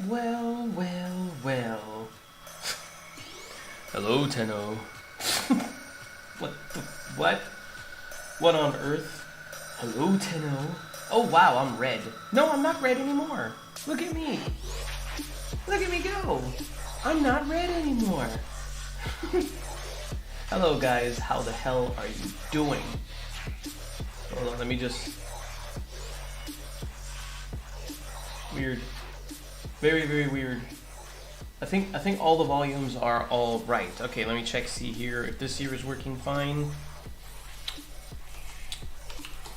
Well, well, well. Hello, Tenno. What? What? What on earth? Hello, Tenno. Oh, wow, I'm red. No, I'm not red anymore. Look at me. Look at me go. I'm not red anymore. Hello, guys. How the hell are you doing? Hold on, let me just... Weird. Very, very weird. I think all the volumes are all right. Okay, let me see here if this here is working fine.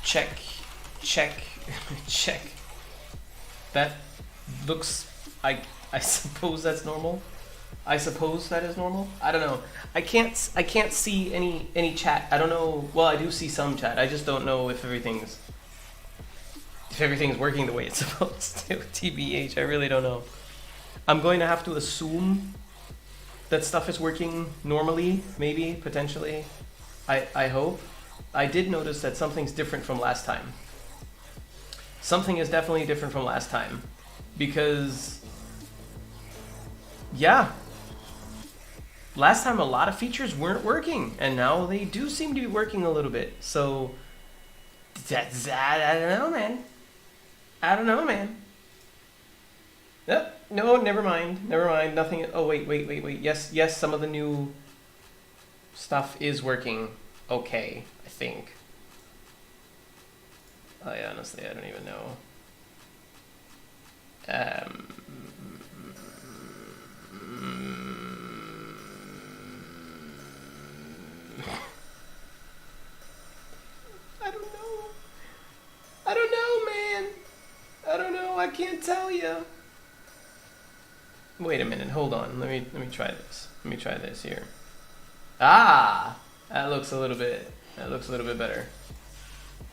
Check, check. That looks, I suppose that's normal. I suppose that is normal. I don't know. I can't see any chat. I don't know. Well, I do see some chat. I just don't know if everything's working the way it's supposed to. TBH, I really don't know. I'm going to have to assume that stuff is working normally, maybe, potentially. I hope. I did notice that something's different from last time. Something is definitely different from last time. Because, yeah. Last time a lot of features weren't working, and now they do seem to be working a little bit. So, that's, I don't know, man. I don't know, man. No, never mind. Nothing. Oh, wait. Yes, some of the new stuff is working okay, I think. Honestly, I don't even know. I don't know, man. I don't know. I can't tell you. Wait a minute. Hold on. Let me try this. Let me try this here. Ah, that looks a little bit better.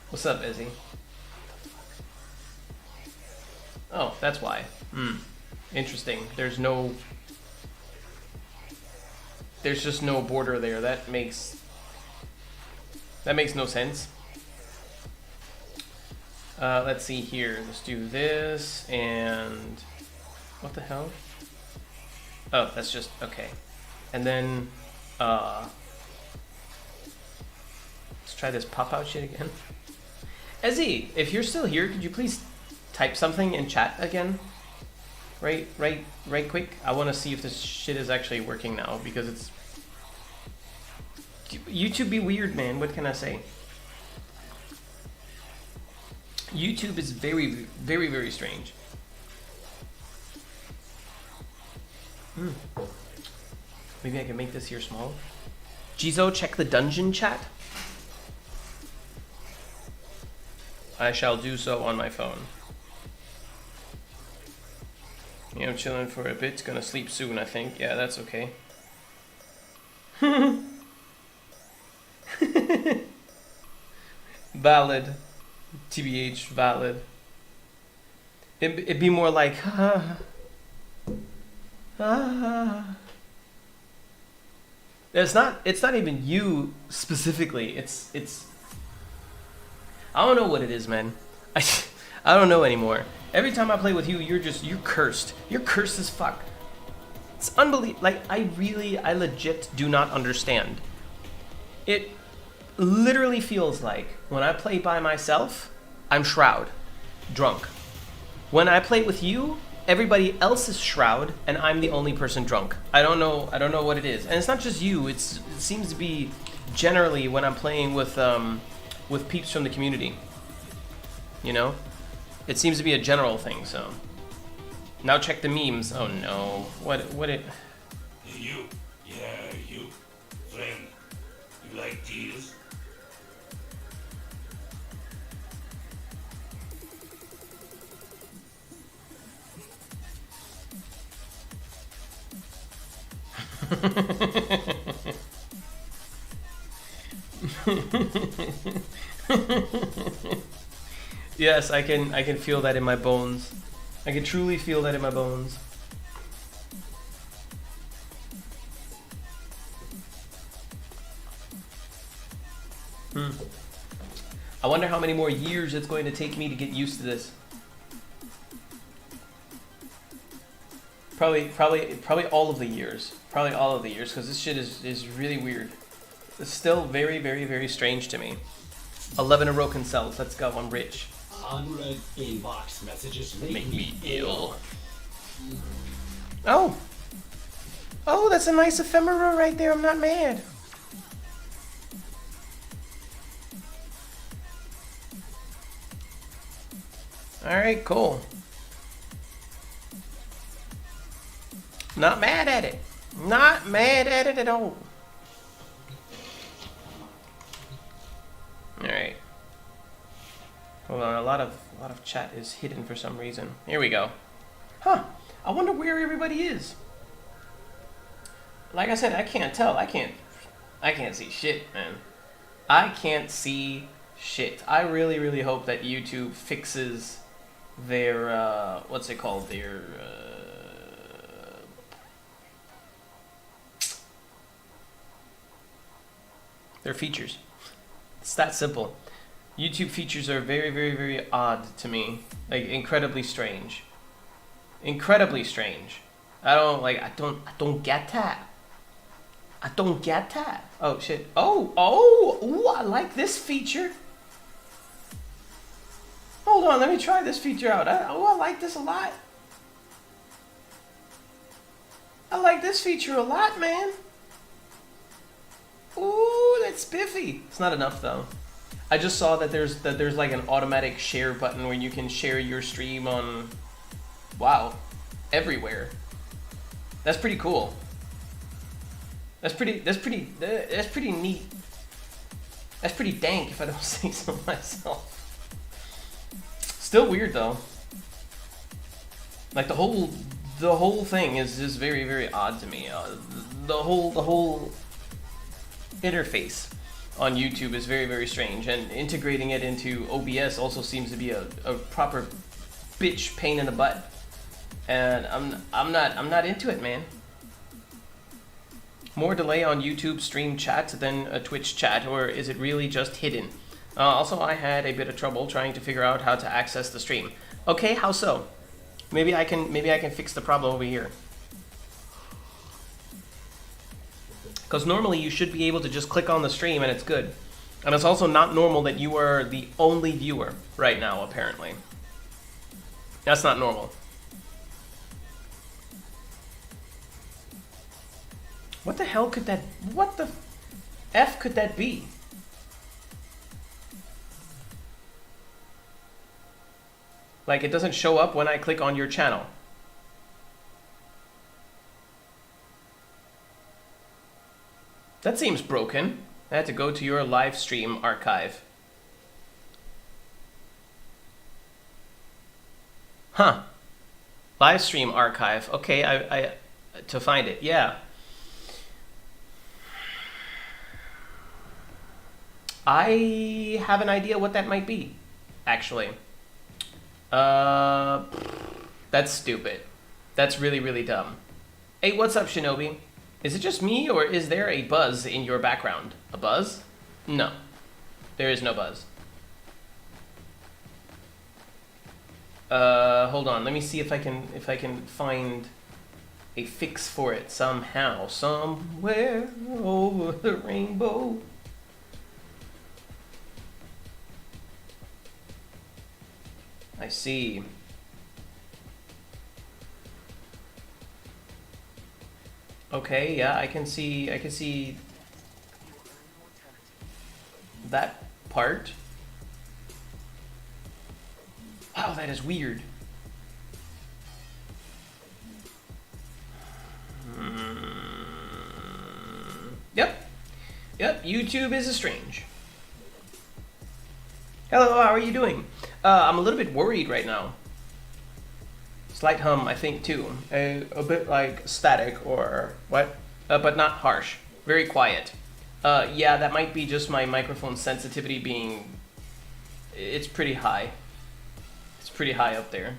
What's up, Izzy? Oh, that's why. Interesting. There's just no border there. That makes no sense. Let's see here. Let's do this and what the hell? Oh, that's just okay. And then let's try this pop-out shit again. Ezzy, if you're still here, could you please type something in chat again? Right quick. I want to see if this shit is actually working now, because it's YouTube be weird, man. What can I say? YouTube is very, very, very strange. Maybe I can make this here small. Jizo, check the dungeon chat. I shall do so on my phone. Yeah, I'm chilling for a bit. Gonna sleep soon, I think. Yeah, that's okay. Valid. TBH, valid. It'd be more like, It's not even you specifically. It's I don't know what it is, man. I don't know anymore. Every time I play with you, you're cursed. You're cursed as fuck. It's unbelievable. Like, I legit do not understand. It literally feels like when I play by myself, I'm Shroud, drunk. When I play with you, everybody else is Shroud, and I'm the only person drunk. I don't know what it is. And it's not just you. It seems to be generally when I'm playing with peeps from the community. You know? It seems to be a general thing, so. Now check the memes. Oh no. What it... You. Yeah, you. Friend. You like tears? Yes, I can feel that in my bones. I can truly feel that in my bones. I wonder how many more years it's going to take me to get used to this. Probably all of the years. Probably all of the years, because this shit is really weird. It's still very, very, very strange to me. 11 Aroken cells. Let's go. I'm rich. Unread inbox messages Make me ill. Oh. Oh, that's a nice ephemera right there. I'm not mad. Alright, cool. Not mad at it. Not mad at it at all. Alright. Hold on, a lot of chat is hidden for some reason. Here we go. Huh. I wonder where everybody is. Like I said, I can't tell. I can't see shit, man. I can't see shit. I really, really hope that YouTube fixes their what's it called? Their features. It's that simple. YouTube features are very, very, very odd to me. Like incredibly strange. Incredibly strange. I don't get that. I don't get that. Oh shit. Ooh, I like this feature. Hold on, let me try this feature out. I like this a lot. I like this feature a lot, man. Ooh, that's spiffy. It's not enough though. I just saw that there's like an automatic share button where you can share your stream on, wow, everywhere. That's pretty cool. That's pretty neat. That's pretty dank if I don't say so myself. Still weird though. Like the whole thing is just very, very odd to me. The whole interface on YouTube is very, very strange, and integrating it into OBS also seems to be a proper bitch pain in the butt. And I'm not into it, man. More delay on YouTube stream chat than a Twitch chat, or is it really just hidden? Also, I had a bit of trouble trying to figure out how to access the stream. Okay, how so? Maybe I can fix the problem over here. Because normally you should be able to just click on the stream and it's good. And it's also not normal that you are the only viewer right now, apparently. That's not normal. What the hell could that... What the F could that be? Like, it doesn't show up when I click on your channel. That seems broken. I had to go to your live stream archive. Huh. Live stream archive. Okay, I to find it. Yeah. I have an idea what that might be, actually. That's stupid. That's really, really dumb. Hey, what's up, Shinobi? Is it just me, or is there a buzz in your background? A buzz? No. There is no buzz. Hold on. Let me see if I can find a fix for it somehow. Somewhere over the rainbow. I see. Okay, yeah, I can see that part. Wow, that is weird. Yep, YouTube is strange. Hello, how are you doing? I'm a little bit worried right now. Slight hum, I think, too. A bit like static or what? But not harsh. Very quiet. Yeah, that might be just my microphone sensitivity being... It's pretty high. It's pretty high up there.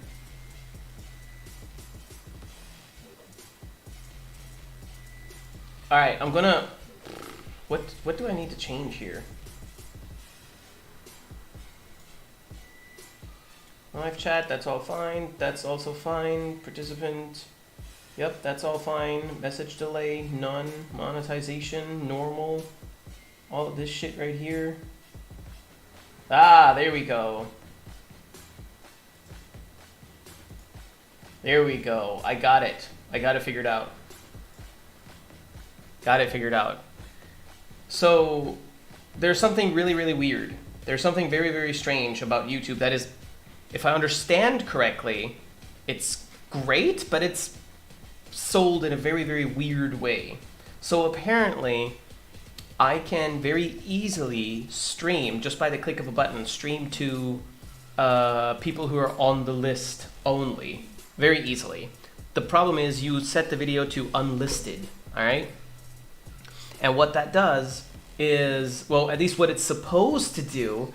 Alright, I'm gonna... What do I need to change here? Live chat, that's all fine. That's also fine. Participant. Yep, that's all fine. Message delay, none. Monetization, normal. All of this shit right here. Ah, there we go. There we go. I got it. I got it figured out. Got it figured out. So, there's something really, really weird. There's something very, very strange about YouTube that is, if I understand correctly, it's great, but it's sold in a very, very weird way. So apparently, I can very easily stream, just by the click of a button, stream to people who are on the list only, very easily. The problem is you set the video to unlisted, all right? And what that does is, well, at least what it's supposed to do,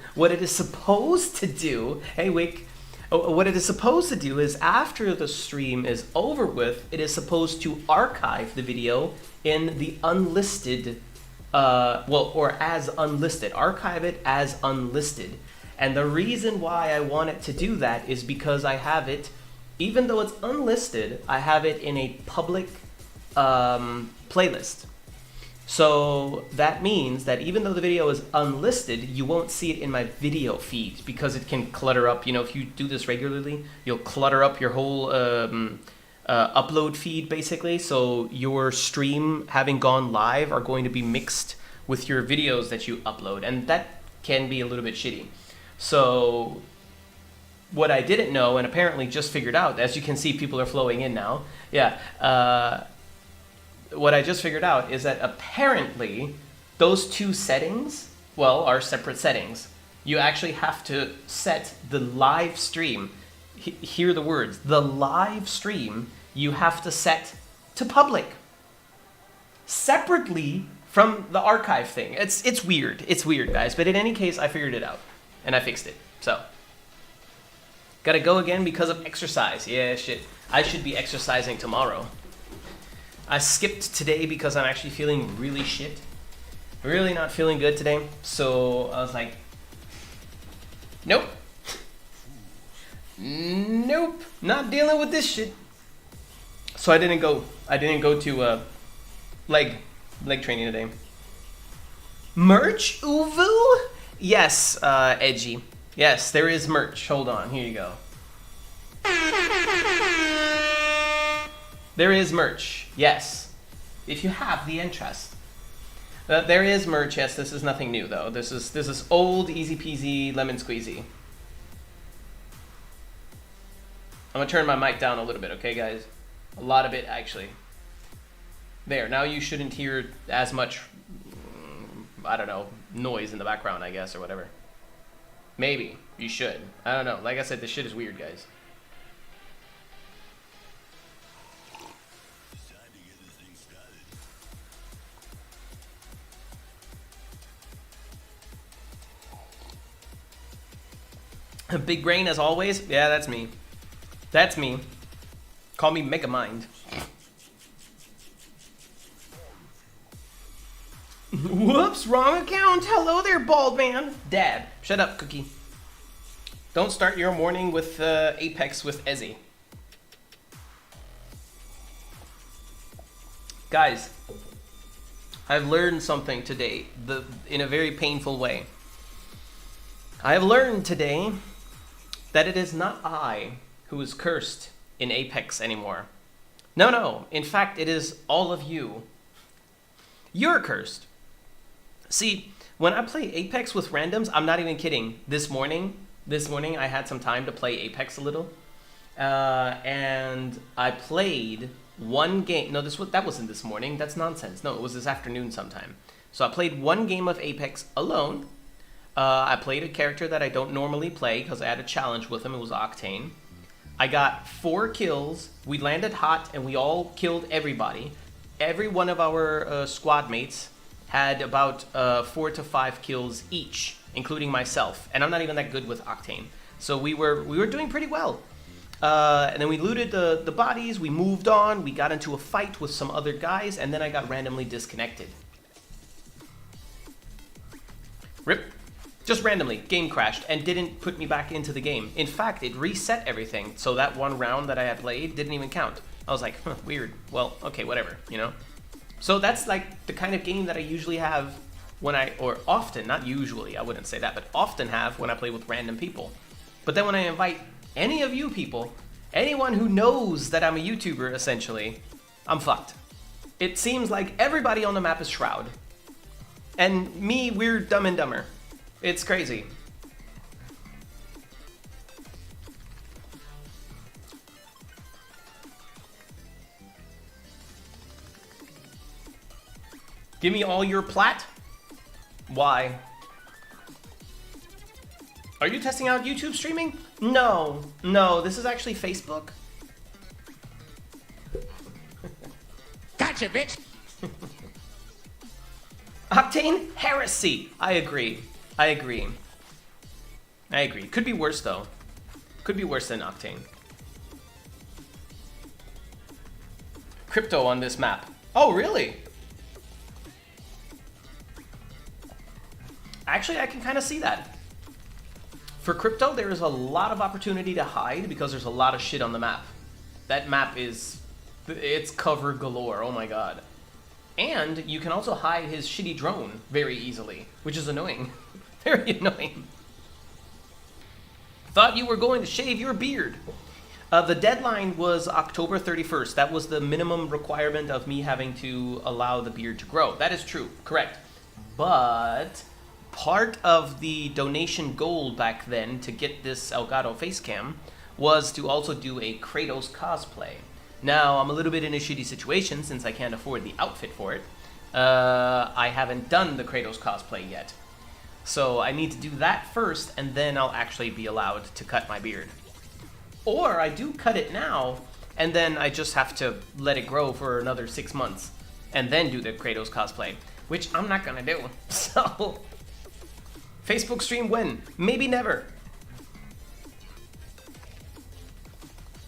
hey Wick, what it is supposed to do is after the stream is over with, it is supposed to archive the video in the unlisted, or as unlisted, archive it as unlisted. And the reason why I want it to do that is because I have it, even though it's unlisted, I have it in a public playlist. So that means that even though the video is unlisted, you won't see it in my video feed because it can clutter up. You know, if you do this regularly, you'll clutter up your whole upload feed basically. So your stream having gone live are going to be mixed with your videos that you upload, and that can be a little bit shitty. So what I didn't know and apparently just figured out, as you can see, people are flowing in now. Yeah. What I just figured out is that apparently those two settings, well, are separate settings. You actually have to set the live stream, hear the words, the live stream, you have to set to public. Separately from the archive thing. It's weird. It's weird, guys. But in any case, I figured it out. And I fixed it. So. Gotta go again because of exercise. Yeah, shit. I should be exercising tomorrow. I skipped today because I'm actually feeling really shit. Really not feeling good today. So I was like, nope. Nope. Not dealing with this shit. So I didn't go to leg training today. Merch, Uvu? Yes, Edgy. Yes, there is merch. Hold on, here you go. There is merch, yes. If you have the interest. There is merch, yes, this is nothing new though. This is old, easy peasy, lemon squeezy. I'm gonna turn my mic down a little bit, okay guys? A lot of it, actually. There, now you shouldn't hear as much, I don't know, noise in the background, I guess, or whatever. Maybe, you should. I don't know, like I said, this shit is weird, guys. Big brain as always? Yeah, that's me. That's me. Call me Megamind. Whoops, wrong account. Hello there, bald man. Dad, shut up, Cookie. Don't start your morning with Apex with Ezzy. Guys, I've learned something today, in a very painful way. I have learned today that it is not I who is cursed in Apex anymore. No. In fact, it is all of you. You're cursed. See, when I play Apex with randoms, I'm not even kidding. This morning I had some time to play Apex a little. And I played one game. No, that wasn't this morning. That's nonsense. No, it was this afternoon sometime. So I played one game of Apex alone. I played a character that I don't normally play because I had a challenge with him. It was Octane. I got 4 kills. We landed hot and we all killed everybody. Every one of our squad mates had about 4 to 5 kills each, including myself. And I'm not even that good with Octane. So we were doing pretty well. And then we looted the bodies. We moved on. We got into a fight with some other guys. And then I got randomly disconnected. Rip. Just randomly, game crashed and didn't put me back into the game. In fact, it reset everything, so that one round that I had played didn't even count. I was like, huh, weird. Well, okay, whatever, you know? So that's like the kind of game that I usually have when or often, not usually, I wouldn't say that, but often have when I play with random people. But then when I invite any of you people, anyone who knows that I'm a YouTuber, essentially, I'm fucked. It seems like everybody on the map is Shroud. And me, we're Dumb and Dumber. It's crazy. Give me all your plat? Why? Are you testing out YouTube streaming? No, this is actually Facebook. Gotcha, bitch! Octane heresy. I agree. Could be worse though. Could be worse than Octane. Crypto on this map. Oh, really? Actually, I can kind of see that. For Crypto, there is a lot of opportunity to hide because there's a lot of shit on the map. That map it's cover galore, oh my god. And you can also hide his shitty drone very easily, which is annoying. Very annoying. Thought you were going to shave your beard. The deadline was October 31st. That was the minimum requirement of me having to allow the beard to grow. That is true, correct. But part of the donation goal back then to get this Elgato face cam was to also do a Kratos cosplay. Now, I'm a little bit in a shitty situation since I can't afford the outfit for it. I haven't done the Kratos cosplay yet. So I need to do that first, and then I'll actually be allowed to cut my beard. Or I do cut it now, and then I just have to let it grow for another 6 months, and then do the Kratos cosplay, which I'm not gonna do. So, Facebook stream when? Maybe never.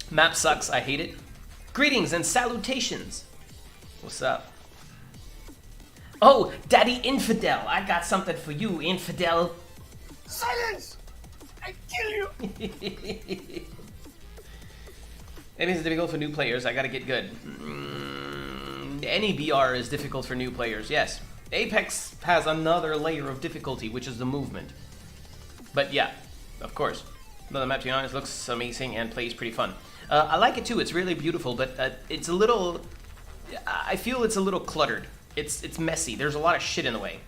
Map sucks, I hate it. Greetings and salutations. What's up? Oh, Daddy Infidel, I got something for you, Infidel. Silence! I kill you! It means it's difficult for new players. I gotta get good. Any BR is difficult for new players, yes. Apex has another layer of difficulty, which is the movement. But yeah, of course. Another map, to be honest, looks amazing and plays pretty fun. I like it too, it's really beautiful, but it's a little... I feel it's a little cluttered. It's messy, there's a lot of shit in the way.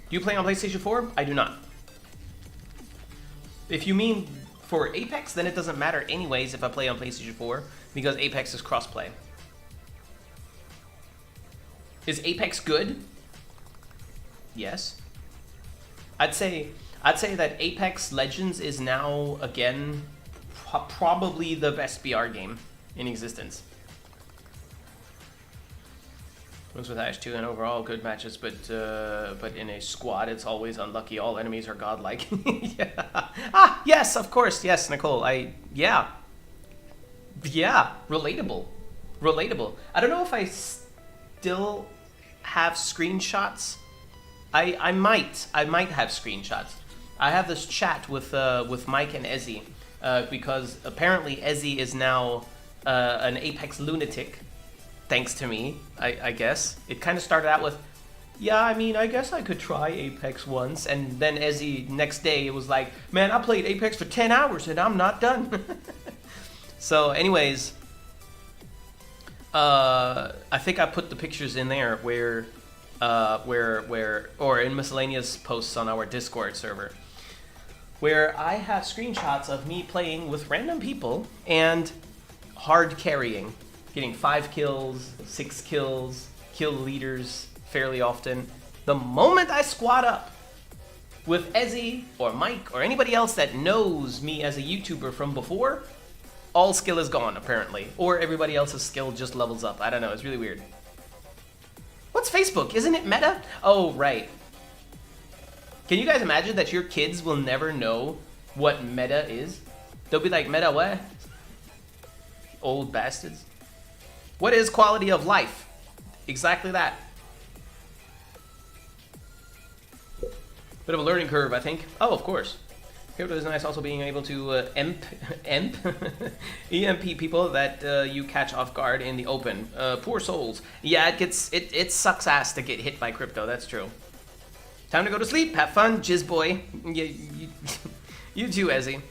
Do you play on PlayStation 4? I do not. If you mean for Apex, then it doesn't matter anyways if I play on PlayStation 4, because Apex is crossplay. Is Apex good? Yes. I'd say that Apex Legends is now, again, probably the best BR game in existence. Wins with Ash 2 and overall good matches, but in a squad it's always unlucky. All enemies are godlike. Yeah. Ah, yes, of course. Yes, Nicole. Yeah, relatable. I don't know if I still have screenshots. I might have screenshots. I have this chat with Mike and Ezzy because apparently Ezzy is now an Apex lunatic. Thanks to me, I guess. It kind of started out with, yeah, I mean, I guess I could try Apex once. And then Ezzy, next day, it was like, man, I played Apex for 10 hours and I'm not done. So anyways, I think I put the pictures in there where, or in miscellaneous posts on our Discord server, where I have screenshots of me playing with random people and hard carrying. Getting 5 kills, 6 kills, kill leaders fairly often. The moment I squad up with Ezzy or Mike or anybody else that knows me as a YouTuber from before, all skill is gone apparently. Or everybody else's skill just levels up. I don't know, it's really weird. What's Facebook? Isn't it Meta? Oh, right. Can you guys imagine that your kids will never know what Meta is? They'll be like, Meta what? Old bastards. What is quality of life? Exactly that. Bit of a learning curve, I think. Oh, of course. Crypto is nice also being able to EMP people that you catch off guard in the open. Poor souls. Yeah, it sucks ass to get hit by crypto, that's true. Time to go to sleep, have fun, jizz boy. You too, Ezzy.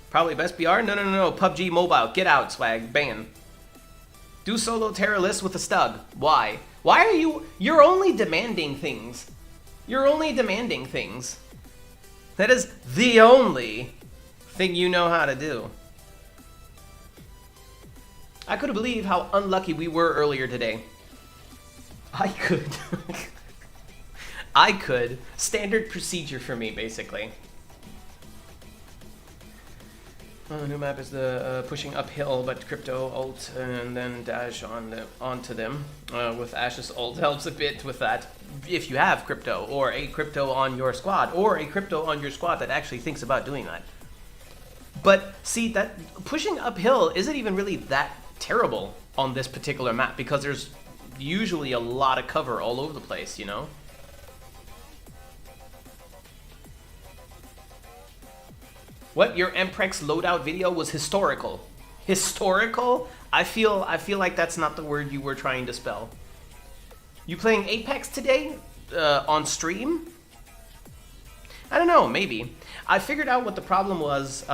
Probably best BR? No, PUBG Mobile, get out, swag, ban. Do solo terrorless with a stug. Why? Why are you're only demanding things. You're only demanding things. That is the only thing you know how to do. I couldn't believe how unlucky we were earlier today. I could. I could. Standard procedure for me, basically. The new map is the pushing uphill, but crypto ult and then dash onto them. With Ash's ult helps a bit with that. If you have crypto, or a crypto on your squad, or a crypto on your squad that actually thinks about doing that. But see, that pushing uphill isn't even really that terrible on this particular map because there's usually a lot of cover all over the place, you know? What? Your Mprex loadout video was historical. Historical? I feel like that's not the word you were trying to spell. You playing Apex today? On stream? I don't know, maybe. I figured out what the problem was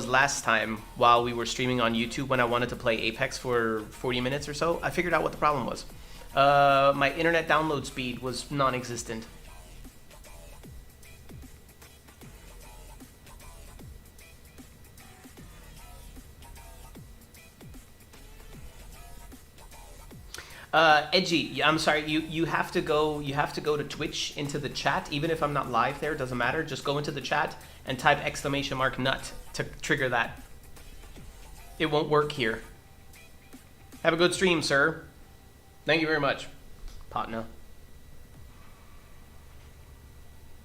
last time while we were streaming on YouTube when I wanted to play Apex for 40 minutes or so. I figured out what the problem was. My internet download speed was non-existent. Edgy, I'm sorry, you have to go to Twitch into the chat, even if I'm not live there, doesn't matter, just go into the chat and type !nut to trigger that. It won't work here. Have a good stream, sir. Thank you very much, partner.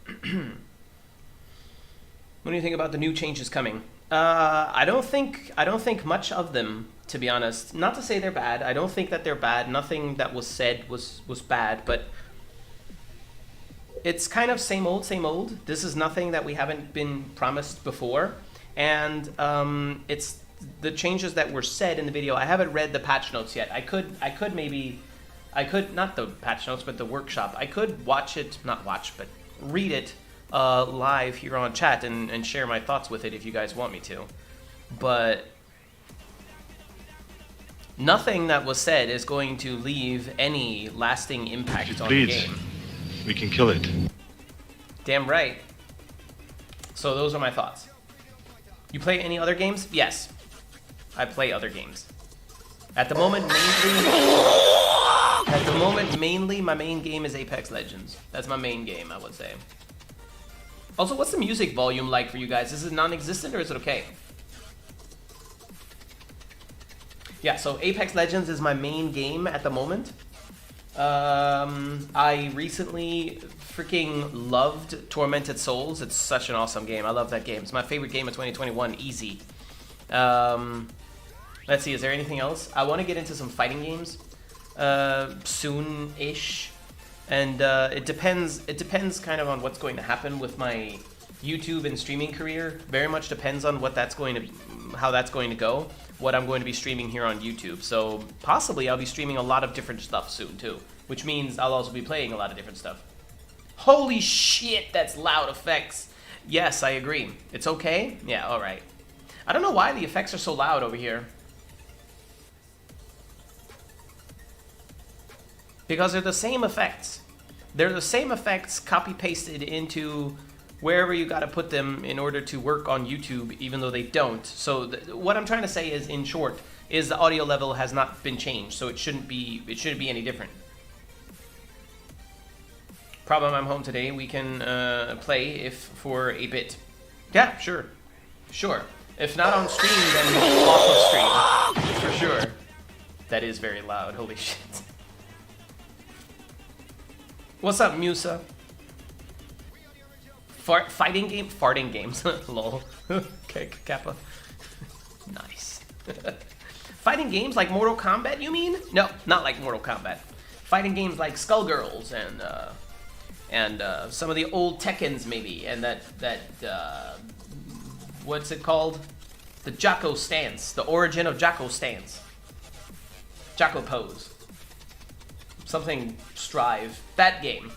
What do you think about the new changes coming? I don't think much of them, to be honest. Not to say they're bad. I don't think that they're bad. Nothing that was said was bad, but it's kind of same old, same old. This is nothing that we haven't been promised before, and it's the changes that were said in the video. I haven't read the patch notes yet. I could not the patch notes, but the workshop. I could watch it, not watch, but read it live here on chat and share my thoughts with it if you guys want me to. But nothing that was said is going to leave any lasting impact on the game. We can kill it. Damn right. So those are my thoughts. You play any other games? Yes. I play other games. At the moment, mainly my main game is Apex Legends. That's my main game, I would say. Also, what's the music volume like for you guys? Is it non-existent or is it okay? Yeah, so Apex Legends is my main game at the moment. I recently freaking loved Tormented Souls. It's such an awesome game. I love that game. It's my favorite game of 2021, easy. Let's see, is there anything else? I want to get into some fighting games soon-ish. And it depends kind of on what's going to happen with my YouTube and streaming career. Very much depends on how that's going to go, what I'm going to be streaming here on YouTube. So possibly I'll be streaming a lot of different stuff soon too, which means I'll also be playing a lot of different stuff. Holy shit, that's loud effects. Yes, I agree. It's okay? Yeah, alright. I don't know why the effects are so loud over here. Because they're the same effects. They're the same effects copy-pasted into wherever you gotta put them in order to work on YouTube, even though they don't. So what I'm trying to say is, in short, is the audio level has not been changed, so it shouldn't be any different. Problem, I'm home today. We can play if for a bit. Yeah, sure. Sure. If not on stream, then off of stream. For sure. That is very loud. Holy shit. What's up, Musa? Fighting game? Farting games. Lol. Okay, Kappa. Nice. Fighting games like Mortal Kombat, you mean? No, not like Mortal Kombat. Fighting games like Skullgirls and some of the old Tekkens maybe, and that what's it called? The Jocko stance, the origin of Jocko stance, Jocko pose, something strive. That game.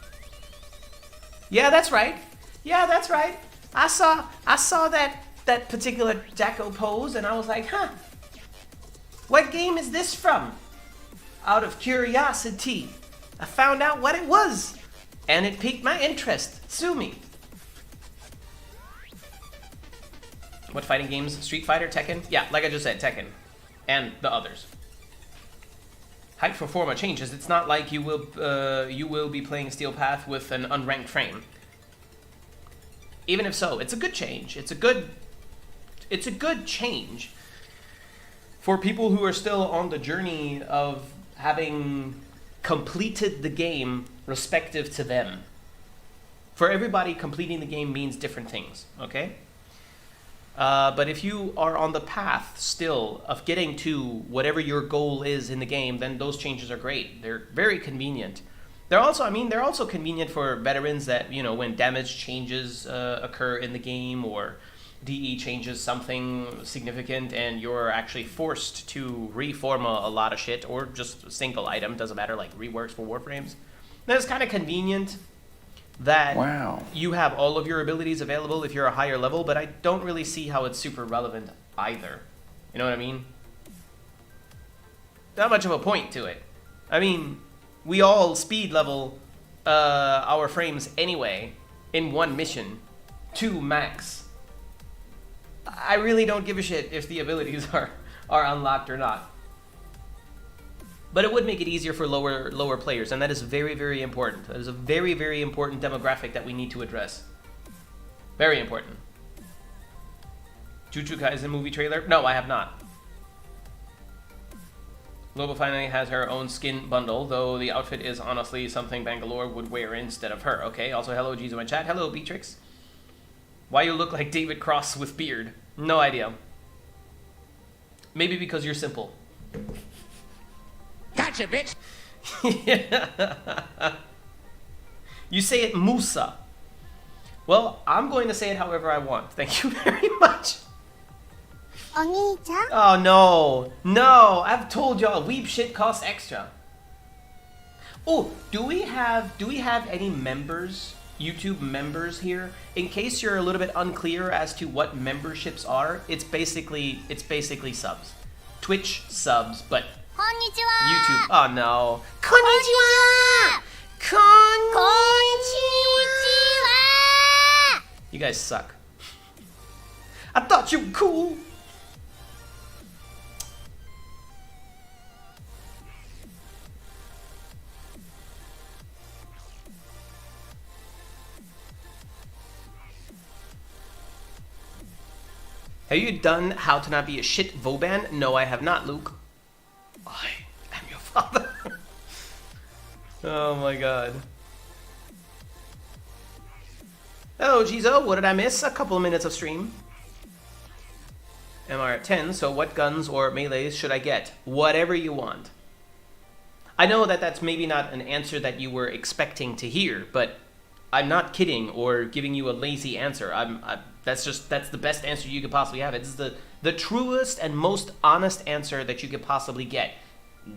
Yeah, that's right. Yeah, that's right. I saw that particular Jocko pose, and I was like, huh. What game is this from? Out of curiosity, I found out what it was, and it piqued my interest. Sue me. What fighting games? Street Fighter, Tekken? Yeah, like I just said, Tekken. And the others. Height for forma changes. It's not like you will be playing Steel Path with an unranked frame. Even if so, it's a good change. It's a good change for people who are still on the journey of having completed the game respective to them. For everybody, completing the game means different things, okay? But if you are on the path still of getting to whatever your goal is in the game, then those changes are great. They're very convenient. They're also convenient for veterans that, you know, when damage changes occur in the game, or DE changes something significant and you're actually forced to reform a lot of shit, or just a single item, doesn't matter, like reworks for Warframes. Then it's kind of convenient that you have all of your abilities available if you're a higher level, but I don't really see how it's super relevant either. You know what I mean? Not much of a point to it. I mean, we all speed level our frames anyway in one mission to max. I really don't give a shit if the abilities are unlocked or not. But it would make it easier for lower players, and that is very, very important. That is a very, very important demographic that we need to address. Very important. Jujutsu Kaisen movie trailer? No, I have not. Global finally has her own skin bundle, though the outfit is honestly something Bangalore would wear instead of her. Okay, also hello Jizo in chat. Hello Beatrix. Why you look like David Cross with beard? No idea. Maybe because you're simple. Gotcha, bitch. You say it Musa. Well, I'm going to say it however I want. Thank you very much. Oh no, no! I've told y'all, weeb shit costs extra. Oh, do we have any members, YouTube members here? In case you're a little bit unclear as to what memberships are, it's basically subs, Twitch subs, but YouTube. Oh no. Konnichiwa! Konnichiwa! You guys suck. I thought you were cool. Have you done How to Not Be a Shit Vauban? No, I have not, Luke. I am your father. Oh my god. Hello, Jizo. What did I miss? A couple of minutes of stream. MR at 10, so what guns or melees should I get? Whatever you want. I know that that's maybe not an answer that you were expecting to hear, but I'm not kidding or giving you a lazy answer. That's the best answer you could possibly have. It's the truest and most honest answer that you could possibly get.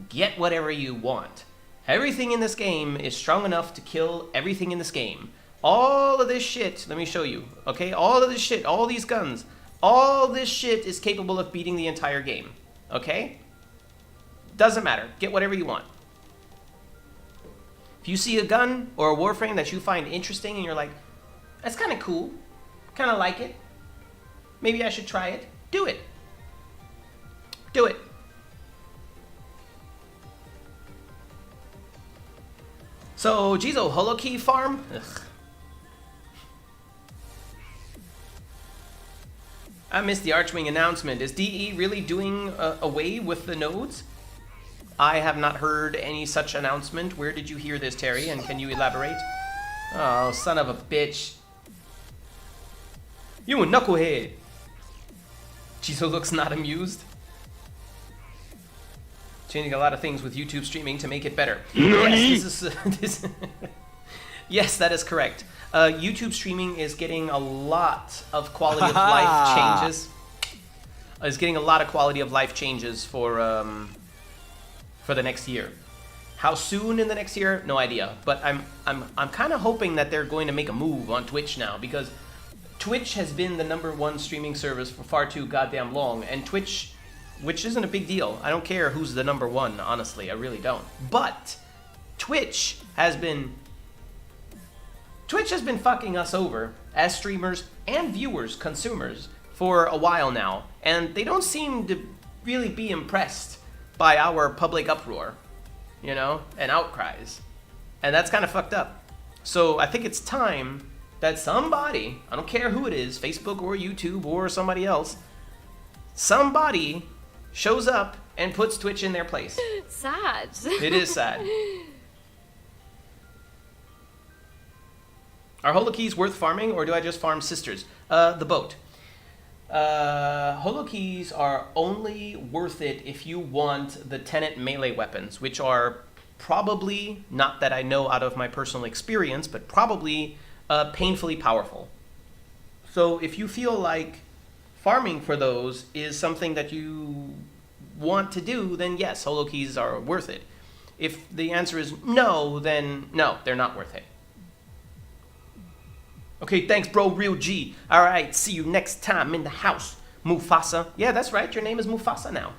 Get whatever you want. Everything in this game is strong enough to kill everything in this game. All of this shit, let me show you, okay? All of this shit, all these guns, all this shit is capable of beating the entire game, okay? Doesn't matter. Get whatever you want. If you see a gun or a Warframe that you find interesting and you're like, that's kind of cool, kind of like it, maybe I should try it, do it. Do it. So, Jizo, Holokey farm? Ugh. I missed the Archwing announcement. Is DE really doing away with the nodes? I have not heard any such announcement. Where did you hear this, Terry? And can you elaborate? Oh, son of a bitch. You a knucklehead. Jizo looks not amused. Changing a lot of things with YouTube streaming to make it better. Yes, Yes, that is correct. YouTube streaming is getting a lot of quality of life changes. Is getting a lot of quality of life changes for the next year. How soon in the next year? No idea. But I'm kind of hoping that they're going to make a move on Twitch now, because Twitch has been the #1 streaming service for far too goddamn long, and Twitch, which isn't a big deal. I don't care who's the #1, honestly. I really don't. But Twitch has been fucking us over as streamers and viewers, consumers, for a while now, and they don't seem to really be impressed by our public uproar, you know, and outcries. And that's kind of fucked up. So I think it's time that somebody, I don't care who it is, Facebook or YouTube or somebody else, somebody shows up and puts Twitch in their place. Sad. It is sad. Are holokeys worth farming, or do I just farm sisters? The boat. Holokeys are only worth it if you want the Tenet melee weapons, which are probably, not that I know out of my personal experience, but probably painfully powerful. So if you feel like farming for those is something that you want to do, then yes, holokeys are worth it. If the answer is no, then no, they're not worth it. Okay, thanks, bro. Real G. All right, see you next time in the house, Mufasa. Yeah, that's right. Your name is Mufasa now.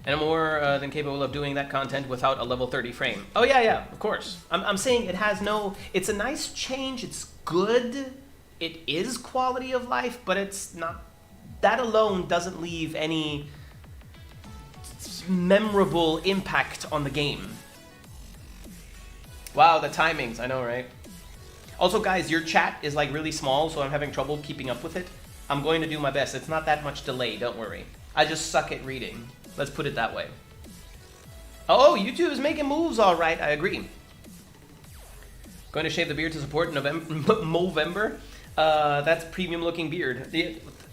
And I'm more than capable of doing that content without a level 30 frame. Oh, yeah, of course. I'm saying it has no... It's a nice change. It's good. It is quality of life, but it's not... That alone doesn't leave any memorable impact on the game. Wow, the timings, I know, right? Also, guys, your chat is like really small, so I'm having trouble keeping up with it. I'm going to do my best. It's not that much delay, don't worry. I just suck at reading. Let's put it that way. Oh, YouTube is making moves, all right. I agree. Going to shave the beard to support Movember. That's premium-looking beard.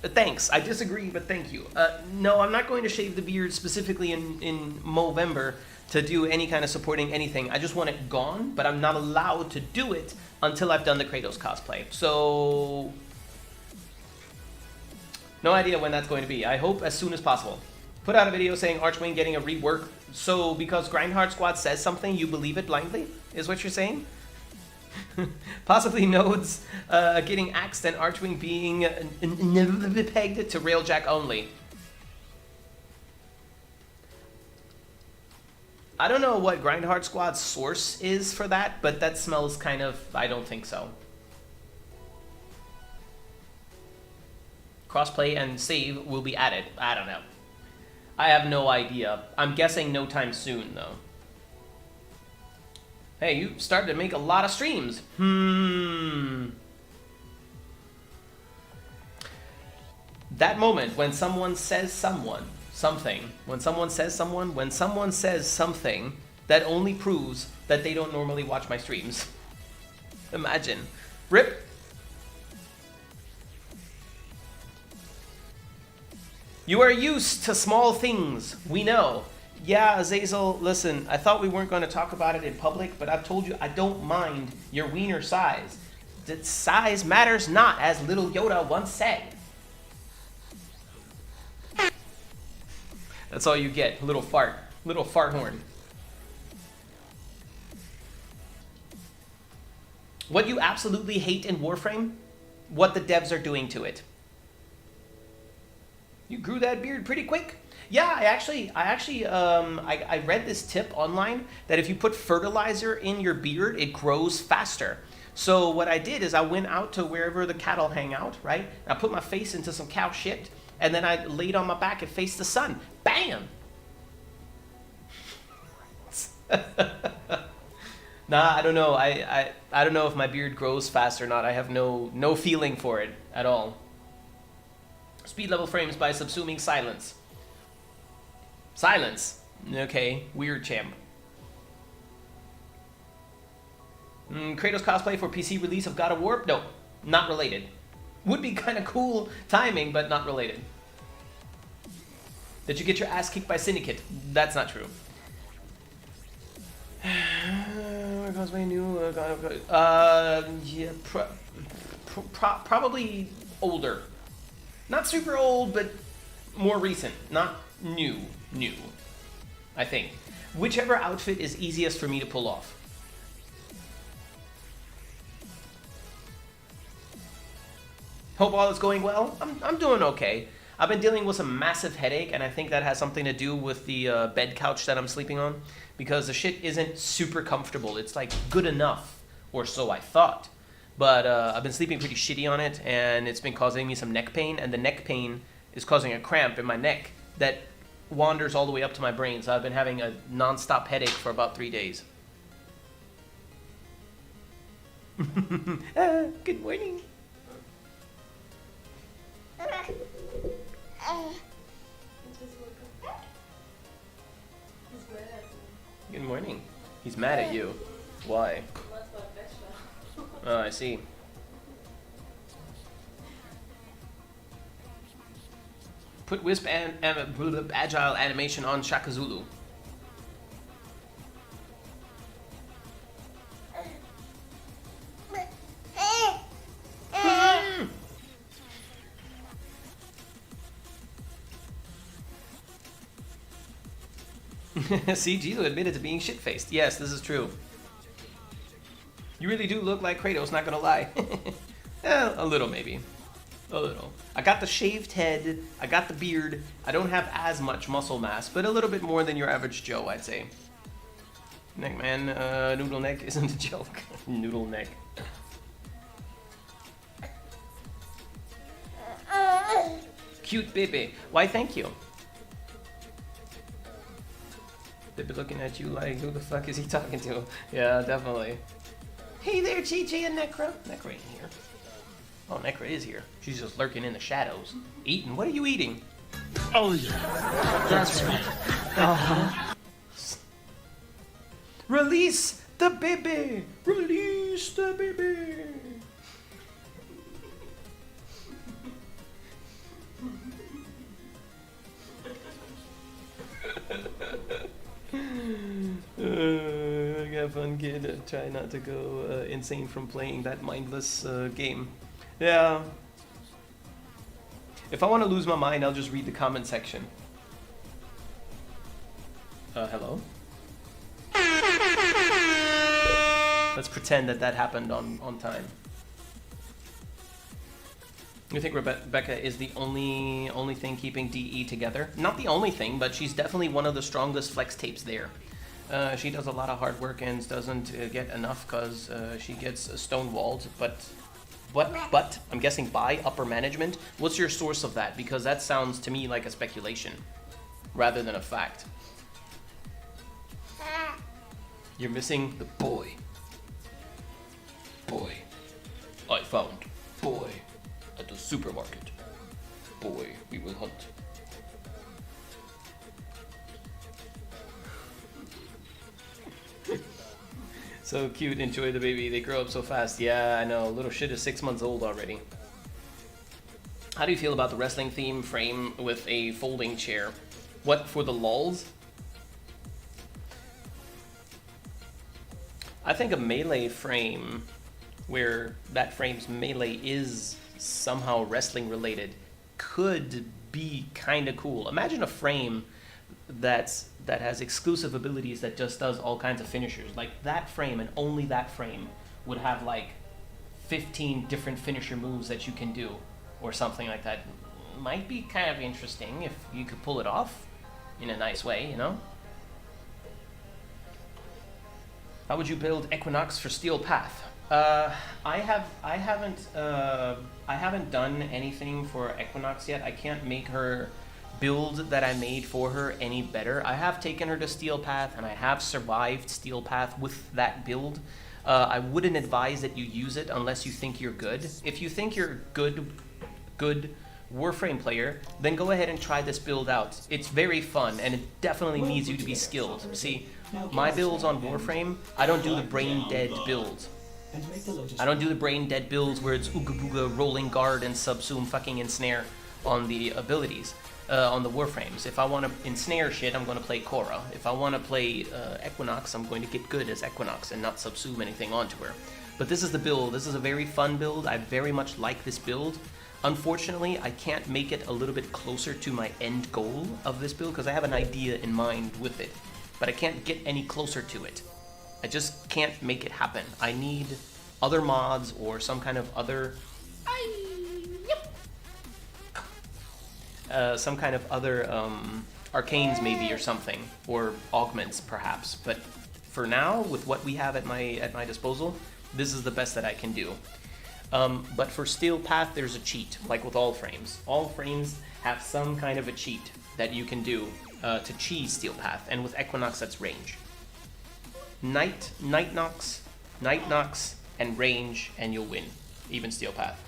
Thanks. I disagree, but thank you. No, I'm not going to shave the beard specifically in Movember to do any kind of supporting anything. I just want it gone, but I'm not allowed to do it until I've done the Kratos cosplay. So, no idea when that's going to be. I hope as soon as possible. Put out a video saying Archwing getting a rework. So because Grindhard Squad says something, you believe it blindly? Is what you're saying? Possibly nodes getting axed and Archwing being pegged to Railjack only. I don't know what Grindhard Squad's source is for that, but that smells kind of... I don't think so. Crossplay and save will be added. I don't know. I have no idea. I'm guessing no time soon, though. Hey, you started to make a lot of streams. That moment when someone says something, when someone says something that only proves that they don't normally watch my streams. Imagine. Rip. You are used to small things, we know. Yeah, Azazel, listen, I thought we weren't going to talk about it in public, but I've told you I don't mind your wiener size. That size matters not, as little Yoda once said. That's all you get, little fart horn. What you absolutely hate in Warframe? What the devs are doing to it. You grew that beard pretty quick. Yeah, I read this tip online that if you put fertilizer in your beard, it grows faster. So what I did is I went out to wherever the cattle hang out, right? I put my face into some cow shit, and then I laid on my back and faced the sun. Bam! Nah, I don't know. I don't know if my beard grows fast or not. I have no feeling for it at all. Speed level frames by subsuming silence. Silence. Okay, weird champ. Kratos cosplay for PC release of God of War? No, not related. Would be kind of cool timing, but not related. Did you get your ass kicked by Syndicate? That's not true. cosplay new? Yeah, probably older. Not super old, but more recent. Not new. I think. Whichever outfit is easiest for me to pull off. Hope all is going well. I'm doing okay. I've been dealing with some massive headache, and I think that has something to do with the bed couch that I'm sleeping on, because the shit isn't super comfortable. It's like good enough, or so I thought. But I've been sleeping pretty shitty on it, and it's been causing me some neck pain, and the neck pain is causing a cramp in my neck that wanders all the way up to my brain, so I've been having a non-stop headache for about 3 days. Good morning. Good morning. He's mad at you. Why? Oh, I see. Put Wisp and Agile animation on Shaka Zulu. See, Jizo admitted to being shit-faced. Yes, this is true. You really do look like Kratos, not gonna lie. A little, maybe. A little. I got the shaved head, I got the beard, I don't have as much muscle mass, but a little bit more than your average Joe, I'd say. Neck man, noodle neck isn't a joke. Noodle neck. Cute baby. Why, thank you. They've been looking at you like, who the fuck is he talking to? Yeah, definitely. Hey there, GG and Necra. Necra ain't here. Oh, Necra is here. She's just lurking in the shadows. Eating? What are you eating? Oh yeah, that's right. Uh-huh. Release the baby! Release the baby! Have fun, kid. Try not to go insane from playing that mindless game. Yeah. If I want to lose my mind, I'll just read the comment section. Hello? Let's pretend that happened on time. You think Rebecca is the only thing keeping DE together? Not the only thing, but she's definitely one of the strongest flex tapes there. She does a lot of hard work and doesn't get enough because she gets stonewalled, but I'm guessing by upper management. What's your source of that? Because that sounds to me like a speculation rather than a fact. You're missing the boy. Boy. I found boy at the supermarket. Boy, we will hunt. So cute, enjoy the baby. They grow up so fast. Yeah, I know. Little shit is 6 months old already. How do you feel about the wrestling theme frame with a folding chair? What, for the lulz? I think a melee frame where that frame's melee is somehow wrestling related could be kind of cool. Imagine a frame that has exclusive abilities that just does all kinds of finishers. Like that frame and only that frame would have like 15 different finisher moves that you can do or something like that. Might be kind of interesting if you could pull it off in a nice way, you know? How would you build Equinox for Steel Path? I haven't done anything for Equinox yet. I can't make her build that I made for her any better. I have taken her to Steel Path and I have survived Steel Path with that build. I wouldn't advise that you use it unless you think you're good. If you think you're good Warframe player, then go ahead and try this build out. It's very fun and it definitely needs you to be skilled. See, my builds on Warframe, I don't do the brain dead builds. I don't do the brain dead builds where it's ooga booga, rolling guard, and subsume fucking ensnare. on the abilities, on the Warframes. If I want to ensnare shit, I'm going to play Korra. If I want to play Equinox, I'm going to get good as Equinox and not subsume anything onto her. But this is the build. This is a very fun build. I very much like this build. Unfortunately, I can't make it a little bit closer to my end goal of this build because I have an idea in mind with it, but I can't get any closer to it. I just can't make it happen. I need other mods or some kind of other... some kind of other arcanes maybe or something, or augments perhaps. But for now, with what we have at my disposal, this is the best that I can do. But for Steel Path, there's a cheat, like with all frames. All frames have some kind of a cheat that you can do to cheese Steel Path, and with Equinox, that's range. Night Nox, and range, and you'll win. Even Steel Path.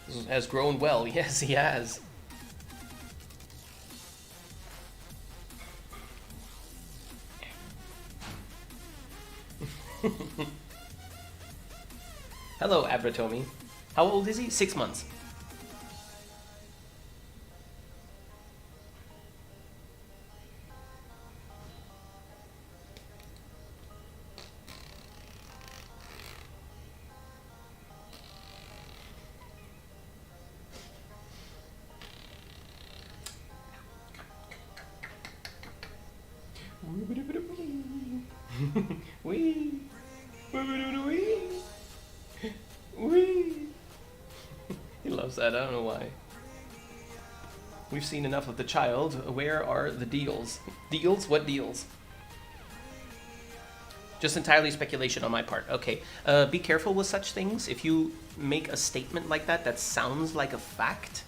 This has grown well. Yes, he has. Hello, Abratomi. How old is he? 6 months. Wee. Wee. He loves that, I don't know why. We've seen enough of the child. Where are the deals? Deals? What deals? Just entirely speculation on my part. Okay, be careful with such things. If you make a statement like that that sounds like a fact,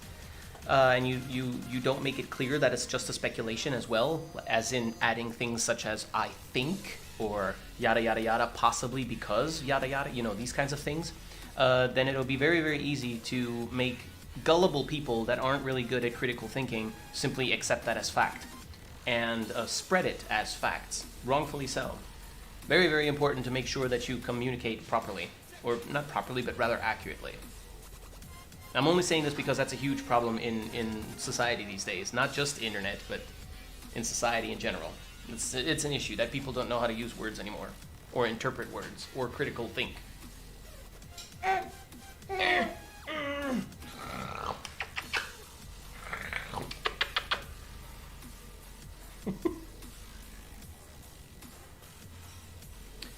and you don't make it clear that it's just a speculation as well, as in adding things such as I think, or yada yada yada, possibly because yada yada, you know, these kinds of things, then it'll be very, very easy to make gullible people that aren't really good at critical thinking simply accept that as fact and spread it as facts, wrongfully so. Very, very important to make sure that you communicate properly, or not properly, but rather accurately. I'm only saying this because that's a huge problem in society these days, not just internet, but in society in general. It's an issue that people don't know how to use words anymore, or interpret words, or critical think.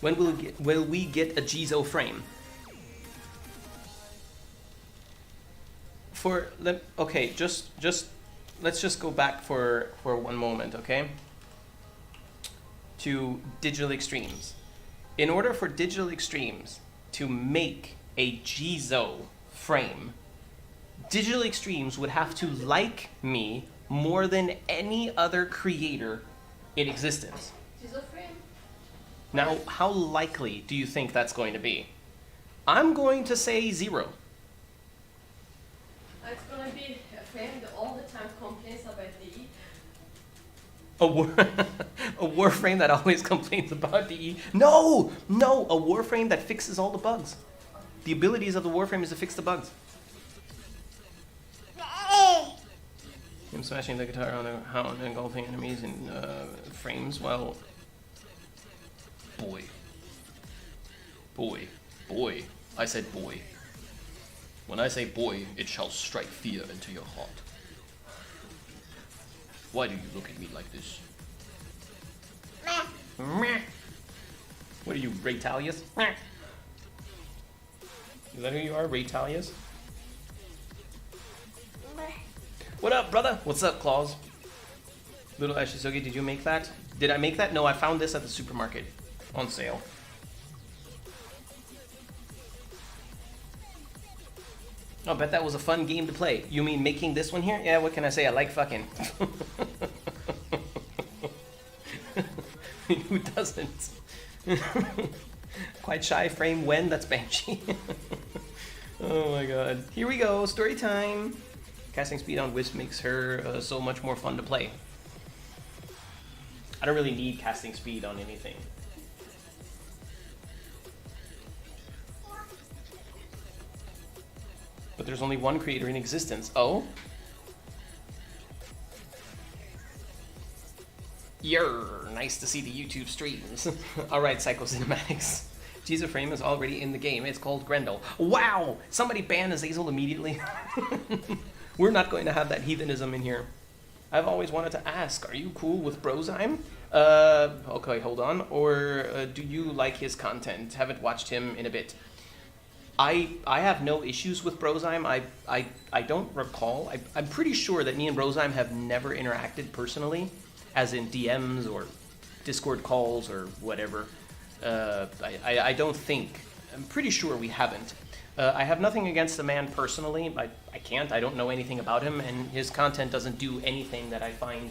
When will we get a Jizo frame? Okay, let's just go back for one moment, okay? To Digital Extremes. In order for Digital Extremes to make a Jizo frame, Digital Extremes would have to like me more than any other creator in existence. Jizo frame? Now, how likely do you think that's going to be? I'm going to say 0. It's gonna be a frame that all the time complains about the E. A Warframe that always complains about the E. No! No! A Warframe that fixes all the bugs. The abilities of the Warframe is to fix the bugs. Him smashing the guitar on the hound, engulfing enemies in frames while... Boy. Boy. Boy. I said boy. When I say boy, it shall strike fear into your heart. Why do you look at me like this? What are you, Raytalius? Is that who you are, Raytalius? What up, brother? What's up, Claus? Little Ashisogi, did you make that? Did I make that? No, I found this at the supermarket on sale. I bet that was a fun game to play. You mean making this one here? Yeah, what can I say? I like fucking. Who doesn't? Quite shy frame when? That's Banshee. Oh my god. Here we go, story time. Casting speed on Wisp makes her so much more fun to play. I don't really need casting speed on anything. But there's only one creator in existence. Oh? Yer, nice to see the YouTube streams. Alright, Psycho Cinematics. Jizo Frame is already in the game. It's called Grendel. Wow! Somebody ban Azazel immediately. We're not going to have that heathenism in here. I've always wanted to ask, are you cool with Brozyme? Okay, hold on. Or do you like his content? Haven't watched him in a bit. I have no issues with Brozyme. I don't recall. I'm pretty sure that me and Brozyme have never interacted personally, as in DMs or Discord calls or whatever. I don't think. I'm pretty sure we haven't. I have nothing against the man personally. I can't. I don't know anything about him, and his content doesn't do anything that I find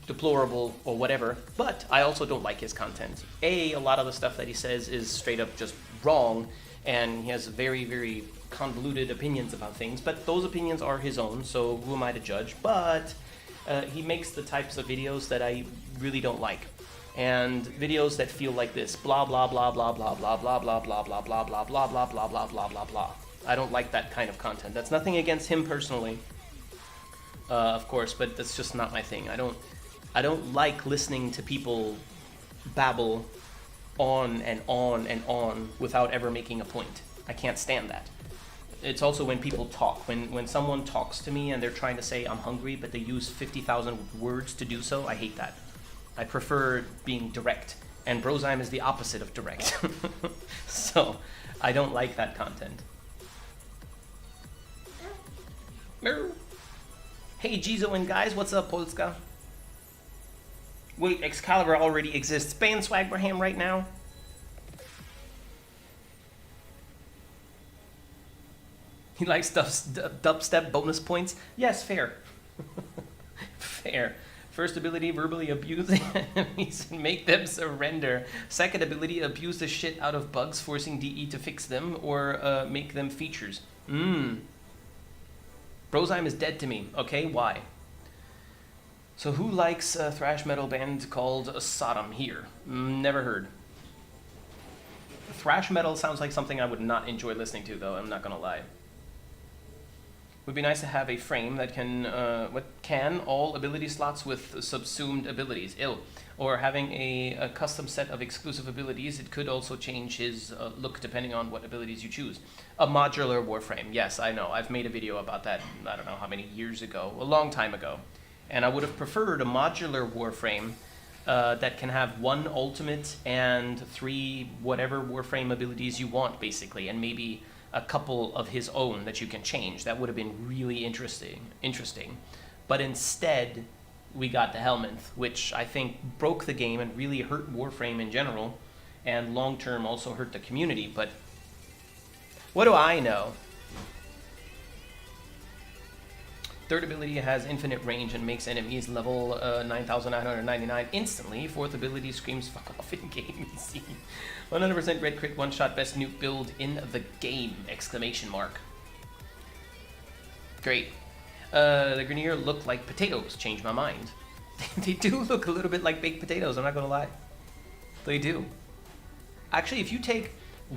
deplorable or whatever. But I also don't like his content. A lot of the stuff that he says is straight up just wrong, and he has very, very convoluted opinions about things. But those opinions are his own, so who am I to judge? But he makes the types of videos that I really don't like. And videos that feel like this, blah blah blah blah blah blah blah blah blah blah blah blah blah blah blah blah blah blah blah. I don't like that kind of content. That's nothing against him personally, of course, but that's just not my thing. I don't like listening to people babble on and on and on without ever making a point. I can't stand that. It's also when people talk. When someone talks to me and they're trying to say I'm hungry, but they use 50,000 words to do so, I hate that. I prefer being direct, and Brozyme is the opposite of direct. So, I don't like that content. Hey Jizo and guys, what's up, Polska? Wait, Excalibur already exists. Ban Swagbraham right now? He likes dubstep bonus points? Yes, fair. Fair. First ability, verbally abuse enemies and make them surrender. Second ability, abuse the shit out of bugs, forcing DE to fix them or make them features. Brozyme is dead to me. Okay, why? So who likes a thrash metal band called Sodom here? Never heard. Thrash metal sounds like something I would not enjoy listening to, though, I'm not gonna lie. Would be nice to have a frame that can all ability slots with subsumed abilities. Or having a custom set of exclusive abilities. It could also change his look depending on what abilities you choose. A modular Warframe. Yes, I know. I've made a video about that, I don't know how many years ago. A long time ago. And I would have preferred a modular Warframe that can have one ultimate and 3 whatever Warframe abilities you want, basically. And maybe a couple of his own that you can change. That would have been really interesting. But instead, we got the Helminth, which I think broke the game and really hurt Warframe in general, and long-term also hurt the community. But what do I know? Third ability has infinite range and makes enemies level 9,999 instantly. Fourth ability screams fuck off in game easy. 100% red crit one-shot best nuke build in the game! Exclamation mark. Great. The Grenier look like potatoes. Change my mind. They do look a little bit like baked potatoes, I'm not gonna lie. They do. Actually, if you take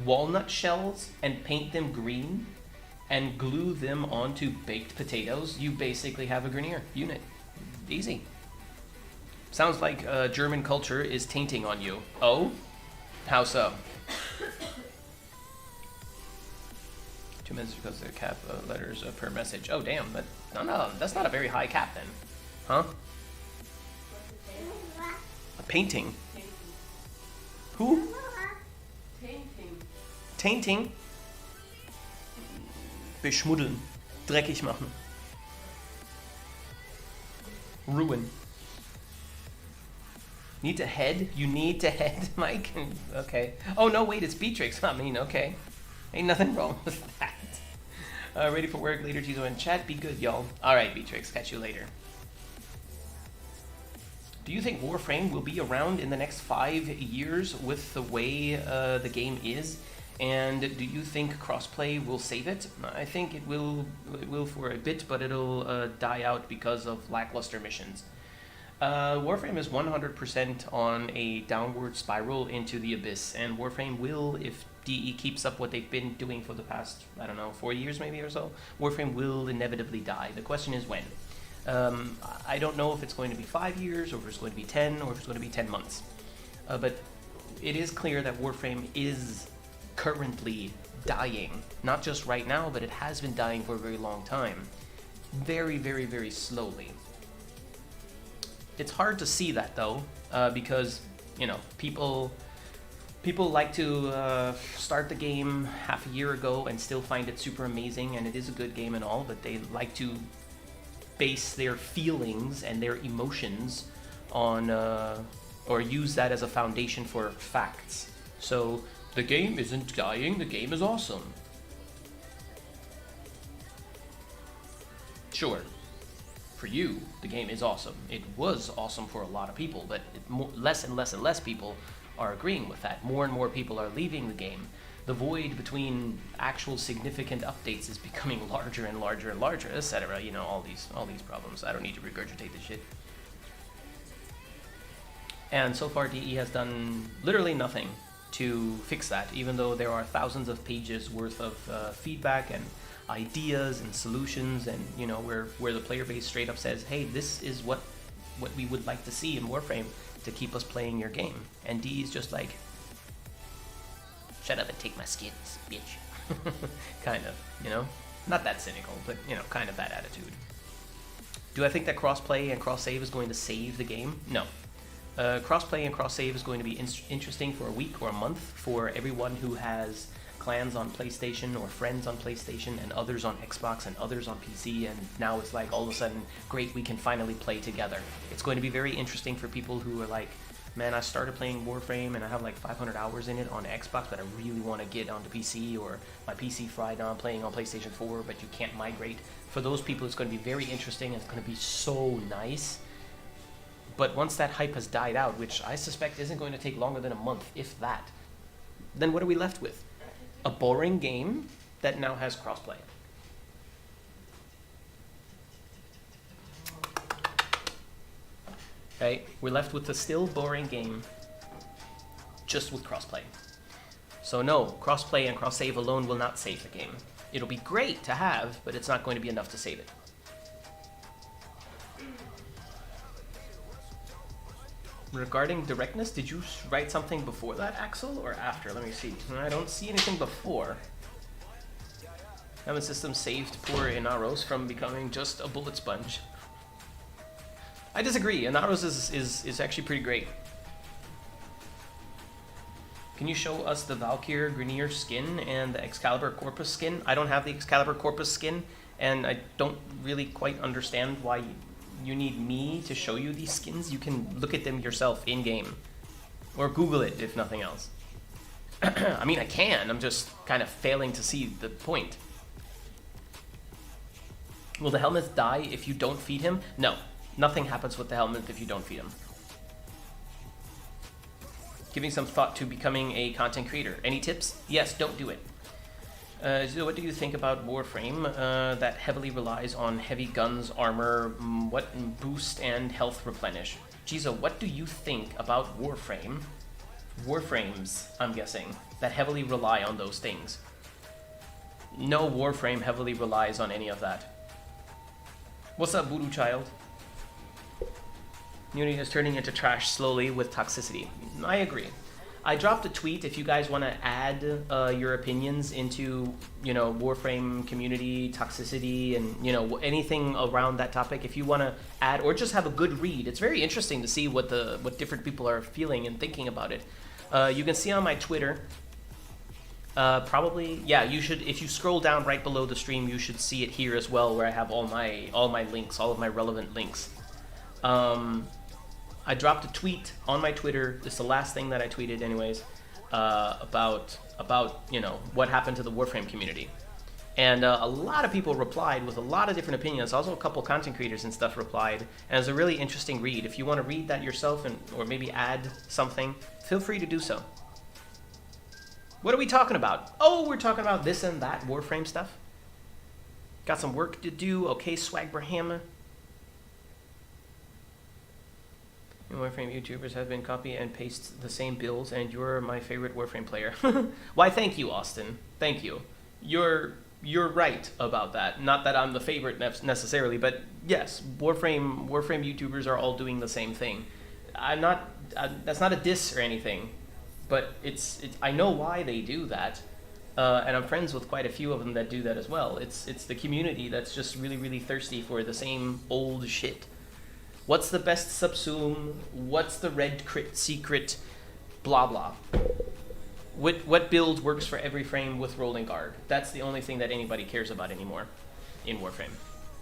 walnut shells and paint them green and glue them onto baked potatoes, you basically have a Grenier unit. Easy. Sounds like German culture is tainting on you. Oh? How so? 2 minutes because the cap letters per message. Oh damn, no, that's not a very high cap then. Huh? A painting? Who? Tainting? Beschmuddeln. Dreckig machen. Ruin. Need to head? You need to head, Mike? Okay. Oh, no, wait, it's Beatrix. I mean, okay. Ain't nothing wrong with that. Ready for work later, Jizo in chat. Be good, y'all. Alright, Beatrix. Catch you later. Do you think Warframe will be around in the next 5 years with the way the game is? And do you think crossplay will save it? I think it will for a bit, but it'll die out because of lackluster missions. Warframe is 100% on a downward spiral into the abyss, and Warframe will, if DE keeps up what they've been doing for the past, I don't know, 4 years maybe or so, Warframe will inevitably die. The question is when. I don't know if it's going to be 5 years, or if it's going to be 10, or if it's going to be 10 months. But it is clear that Warframe is currently dying. Not just right now, but it has been dying for a very long time. Very, very, very slowly. It's hard to see that though, because, you know, people like to start the game half a year ago and still find it super amazing, and it is a good game and all, but they like to base their feelings and their emotions on, or use that as a foundation for facts. So, the game isn't dying, the game is awesome. Sure, for you, the game is awesome. It was awesome for a lot of people, but less and less and less people are agreeing with that. More and more people are leaving the game. The void between actual significant updates is becoming larger and larger and larger, etc. You know, all these problems. I don't need to regurgitate this shit. And so far, DE has done literally nothing to fix that, even though there are thousands of pages worth of feedback and ideas and solutions, and you know, where the player base straight up says, hey, this is what we would like to see in Warframe to keep us playing your game. And DE is just like, shut up and take my skins, bitch. Kind of, you know? Not that cynical, but, you know, kind of that attitude. Do I think that crossplay and cross-save is going to save the game? No. Crossplay and cross-save is going to be interesting for a week or a month for everyone who has clans on PlayStation or friends on PlayStation and others on Xbox and others on PC, and now it's like all of a sudden, great, we can finally play together. It's going to be very interesting for people who are like, man, I started playing Warframe and I have like 500 hours in it on Xbox, but I really want to get onto PC, or my PC fried now, I'm playing on PlayStation 4, but you can't migrate. For those people, it's going to be very interesting, and it's going to be so nice. But once that hype has died out, which I suspect isn't going to take longer than a month, if that, then what are we left with? A boring game that now has crossplay. Okay, we're left with a still boring game, just with crossplay. So no, crossplay and cross-save alone will not save the game. It'll be great to have, but it's not going to be enough to save it. Regarding directness, did you write something before that, Axel, or after? Let me see. I don't see anything before. Common system saved poor Inaros from becoming just a bullet sponge. I disagree. Inaros is actually pretty great. Can you show us the Valkyr Grineer skin and the Excalibur Corpus skin? I don't have the Excalibur Corpus skin, and I don't really quite understand why you need me to show you these skins. You can look at them yourself in-game. Or Google it, if nothing else. I mean, I can. I'm just kind of failing to see the point. Will the helmet die if you don't feed him? No. Nothing happens with the helmet if you don't feed him. Giving some thought to becoming a content creator. Any tips? Yes, don't do it. So what do you think about Warframe that heavily relies on heavy guns, armor, boost, and health replenish? Jizo, what do you think about Warframes, I'm guessing, that heavily rely on those things? No Warframe heavily relies on any of that. What's up, Voodoo Child? Community is turning into trash slowly with toxicity. I agree. I dropped a tweet if you guys want to add your opinions into, you know, Warframe community, toxicity, and, you know, anything around that topic. If you want to add, or just have a good read, it's very interesting to see what different people are feeling and thinking about it. You can see on my Twitter. Probably, yeah. You should, if you scroll down right below the stream, you should see it here as well, where I have all my links, all of my relevant links. I dropped a tweet on my Twitter. This is the last thing that I tweeted, anyways, about you know, what happened to the Warframe community, and a lot of people replied with a lot of different opinions. Also, a couple content creators and stuff replied, and it's a really interesting read. If you want to read that yourself and or maybe add something, feel free to do so. What are we talking about? Oh, we're talking about this and that Warframe stuff. Got some work to do. Okay, Swagbraham. Warframe YouTubers have been copy and paste the same builds, and you're my favorite Warframe player. Why, thank you, Austin. Thank you. You're right about that. Not that I'm the favorite necessarily, but yes, Warframe YouTubers are all doing the same thing. That's not a diss or anything, but I know why they do that, and I'm friends with quite a few of them that do that as well. It's the community that's just really, really thirsty for the same old shit. What's the best subsume? What's the red crit secret? Blah blah. What build works for every frame with rolling guard? That's the only thing that anybody cares about anymore in Warframe.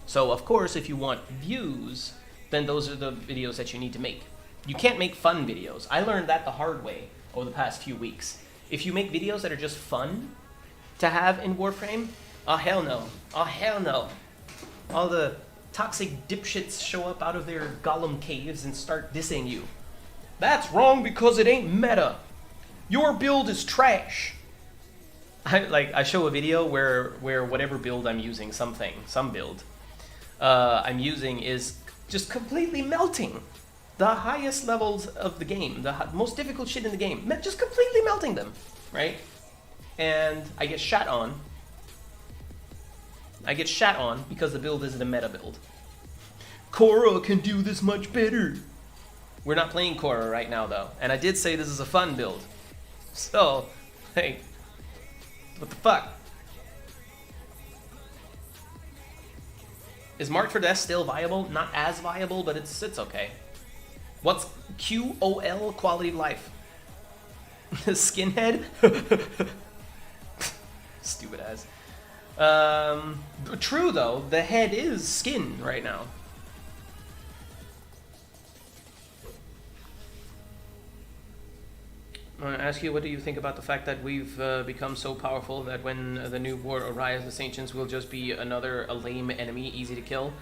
So of course, if you want views, then those are the videos that you need to make. You can't make fun videos. I learned that the hard way over the past few weeks. If you make videos that are just fun to have in Warframe, oh hell no. Oh hell no. All the toxic dipshits show up out of their golem caves and start dissing you. That's wrong because it ain't meta. Your build is trash. I show a video where whatever build I'm using, some build I'm using is just completely melting the highest levels of the game, the most difficult shit in the game, just completely melting them, right? And I get shat on. I get shat on because the build isn't a meta build. Korra can do this much better. We're not playing Korra right now, though. And I did say this is a fun build. So, hey, what the fuck? Is Marked for Death still viable? Not as viable, but it's okay. What's QoL, quality of life? Skinhead? Stupid ass. True though, the head is skin right now. I want to ask you, what do you think about the fact that we've become so powerful that when the new war arrives, the Saints will just be a lame enemy, easy to kill?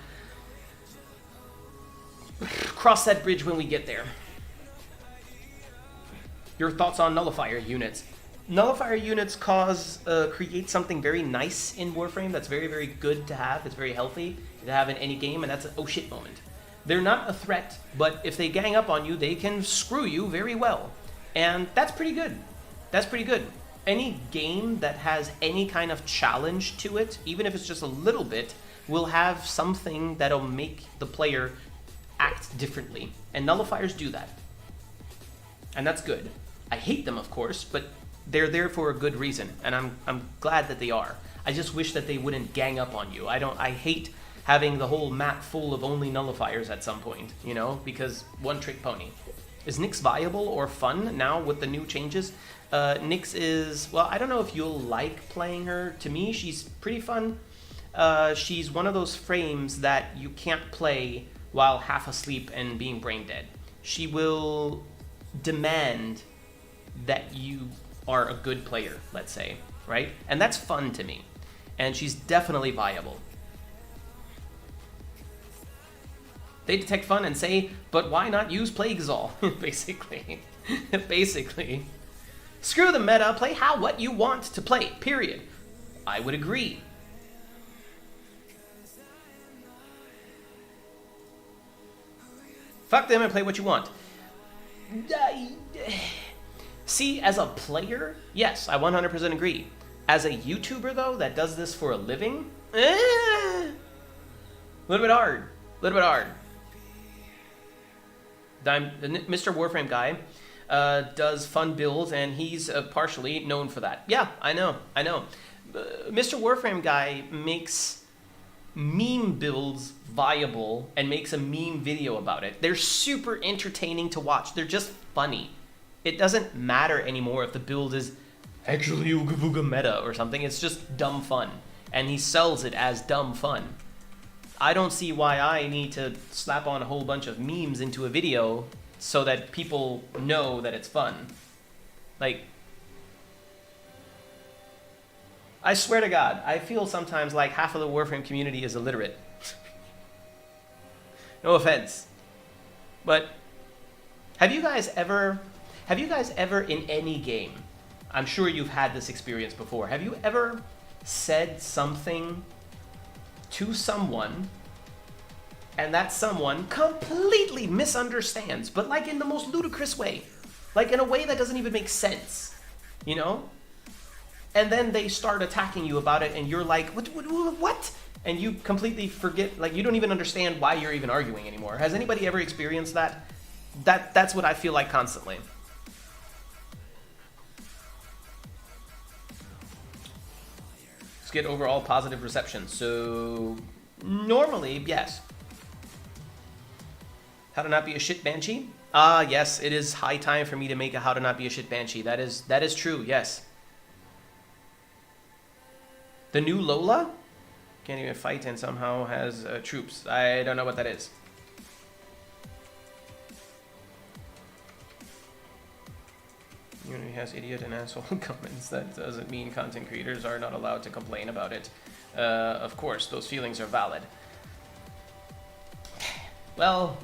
Cross that bridge when we get there. Your thoughts on nullifier units? Nullifier units create something very nice in Warframe that's very, very good to have. It's very healthy to have in any game, and that's an oh shit moment. They're not a threat, but if they gang up on you, they can screw you very well. And that's pretty good. That's pretty good. Any game that has any kind of challenge to it, even if it's just a little bit, will have something that'll make the player act differently. And nullifiers do that. And that's good. I hate them, of course, but they're there for a good reason, and I'm glad that they are. I just wish that they wouldn't gang up on you. I hate having the whole map full of only nullifiers at some point, you know, because one trick pony. Is Nyx viable or fun now with the new changes? Nyx is, well, I don't know if you'll like playing her. To me, she's pretty fun. She's one of those frames that you can't play while half asleep and being brain dead. She will demand that you are a good player, let's say, right? And that's fun to me. And she's definitely viable. They detect fun and say, but why not use Plagueazol? Basically. Basically. Screw the meta, play what you want to play, period. I would agree. Fuck them and play what you want. See, as a player, yes, I 100% agree. As a YouTuber, though, that does this for a living, a little bit hard. A little bit hard. Mr. Warframe guy does fun builds, and he's partially known for that. Yeah, I know. Mr. Warframe guy makes meme builds viable and makes a meme video about it. They're super entertaining to watch. They're just funny. It doesn't matter anymore if the build is actually Ooga Booga meta or something. It's just dumb fun. And he sells it as dumb fun. I don't see why I need to slap on a whole bunch of memes into a video so that people know that it's fun. Like, I swear to God, I feel sometimes like half of the Warframe community is illiterate. No offense. But have you guys ever in any game, I'm sure you've had this experience before, have you ever said something to someone and that someone completely misunderstands, but like in the most ludicrous way, like in a way that doesn't even make sense, you know? And then they start attacking you about it, and you're like, what? And you completely forget, like you don't even understand why you're even arguing anymore. Has anybody ever experienced that? That's what I feel like constantly. Let's get overall positive reception. So normally, yes. How to not be a shit banshee? Yes, it is high time for me to make a how to not be a shit banshee. That is true, yes. The new Lola? Can't even fight and somehow has troops. I don't know what that is. Unity has idiot and asshole comments. That doesn't mean content creators are not allowed to complain about it. Of course, those feelings are valid. Well,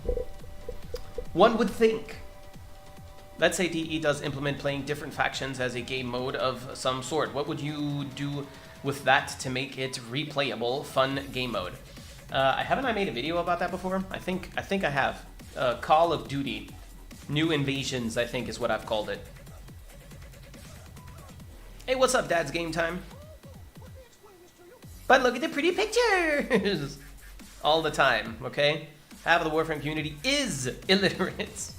one would think. Let's say DE does implement playing different factions as a game mode of some sort. What would you do with that to make it replayable, fun game mode? Haven't I made a video about that before? I think I have. Call of Duty. New Invasions, I think is what I've called it. Hey, what's up, Dad's Game Time? But look at the pretty pictures! All the time, okay? Half of the Warframe community is illiterate.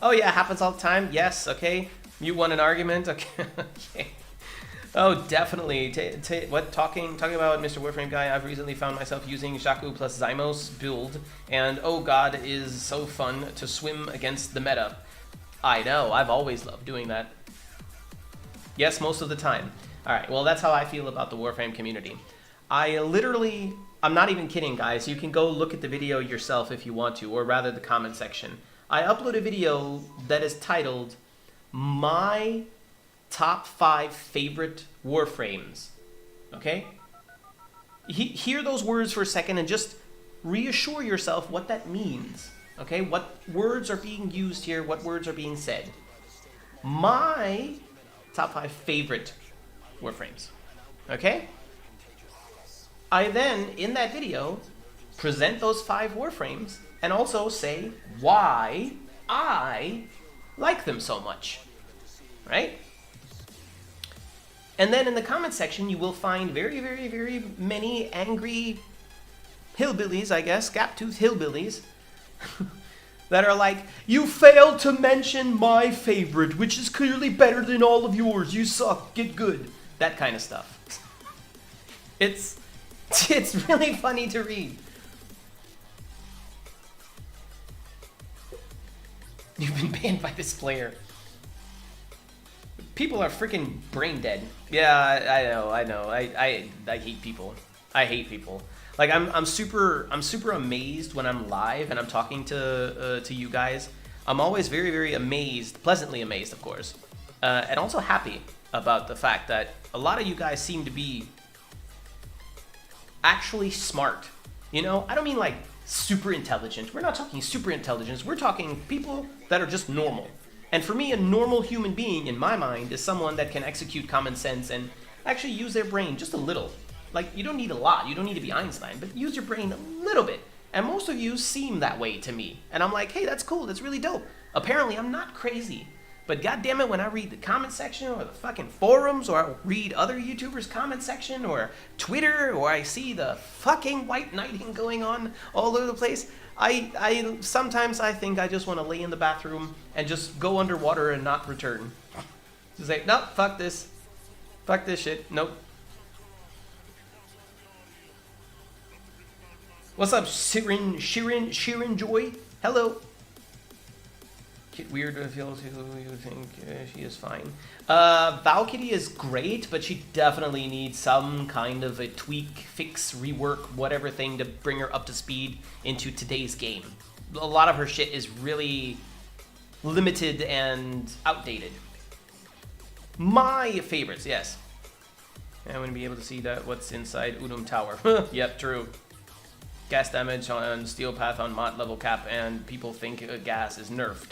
Oh yeah, happens all the time? Yes, okay. You won an argument? Okay. Okay. Oh, definitely. Talking about Mr. Warframe guy, I've recently found myself using Shaku plus Zymos build, and oh god, it is so fun to swim against the meta. I know, I've always loved doing that. Yes, most of the time. Alright, well that's how I feel about the Warframe community. I'm not even kidding, guys. You can go look at the video yourself if you want to, or rather the comment section. I upload a video that is titled, My Top 5 Favorite Warframes. Okay? Hear those words for a second and just reassure yourself what that means. Okay? What words are being used here, what words are being said. My top 5 favorite Warframes. Okay? I then, in that video, present those 5 Warframes and also say why I like them so much. Right? And then in the comment section, you will find very, very, very many angry hillbillies, I guess, gap-toothed hillbillies, that are like, you failed to mention my favorite, which is clearly better than all of yours. You suck. Get good. That kind of stuff. It's really funny to read. You've been banned by this player. People are freaking brain dead. Yeah, I know. I hate people. I hate people. Like I'm super amazed when I'm live and I'm talking to you guys. I'm always very, very amazed, pleasantly amazed, of course, and also happy about the fact that a lot of you guys seem to be actually smart. You know, I don't mean like super intelligent. We're not talking super intelligence. We're talking people that are just normal. And for me, a normal human being, in my mind, is someone that can execute common sense and actually use their brain just a little. Like, you don't need a lot. You don't need to be Einstein, but use your brain a little bit. And most of you seem that way to me. And I'm like, hey, that's cool. That's really dope. Apparently, I'm not crazy. But goddammit, when I read the comment section or the fucking forums, or I read other YouTubers' comment section or Twitter, or I see the fucking white knighting going on all over the place, I sometimes I think I just want to lay in the bathroom and just go underwater and not return. Just say, nope, fuck this. Fuck this shit. Nope. What's up, Shirin Joy? Hello. Weird to feel who you think she is fine. Valkyrie is great, but she definitely needs some kind of a tweak, fix, rework, whatever thing to bring her up to speed into today's game. A lot of her shit is really limited and outdated. My favorites, yes. I'm going to be able to see that what's inside Udum Tower. Yep, true. Gas damage on Steel Path on Mott level cap, and people think gas is nerfed.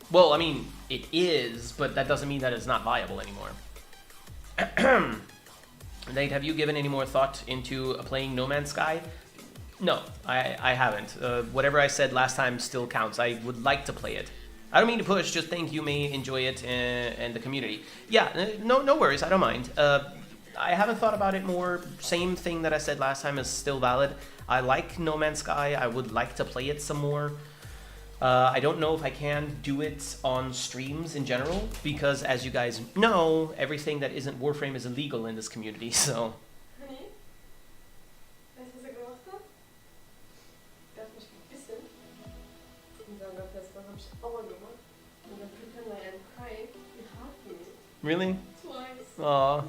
Well, I mean, it is, but that doesn't mean that it's not viable anymore. Nate, have you given any more thought into playing No Man's Sky? No, I haven't. Whatever I said last time still counts. I would like to play it. I don't mean to push, just think you may enjoy it and the community. Yeah, no worries, I don't mind. I haven't thought about it more. Same thing that I said last time is still valid. I like No Man's Sky. I would like to play it some more. I don't know if I can do it on streams in general, because as you guys know, everything that isn't Warframe is illegal in this community, so... Honey? Weißt du, was er gemacht hat? Er hat mich gebissen. Und dann hat er es beim Aua gemacht. Und dann pretend I am crying. It hurt me. Really? Twice. Aw.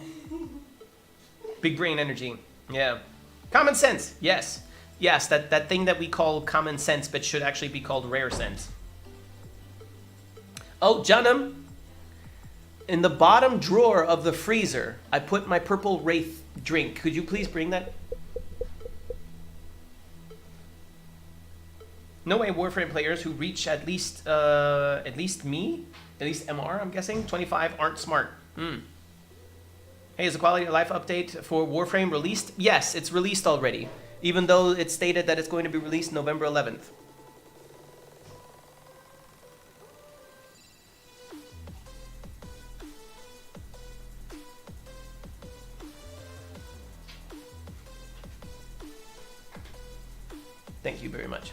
Big brain energy. Yeah. Common sense. Yes. Yes, that thing that we call common sense, but should actually be called rare sense. Oh, Janum. In the bottom drawer of the freezer, I put my purple Wraith drink. Could you please bring that? No way Warframe players who reach at least me, at least MR, I'm guessing, 25 aren't smart. Hey, is the quality of life update for Warframe released? Yes, it's released already, even though it's stated that it's going to be released November 11th. Thank you very much.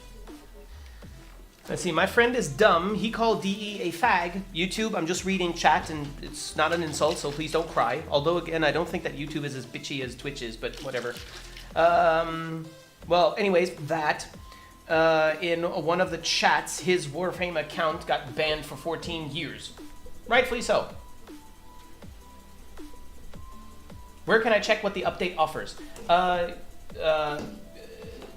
Let's see, my friend is dumb. He called DE a fag. YouTube, I'm just reading chat and it's not an insult, so please don't cry. Although, again, I don't think that YouTube is as bitchy as Twitch is, but whatever. Well, anyways, that. In one of the chats, his Warframe account got banned for 14 years. Rightfully so. Where can I check what the update offers?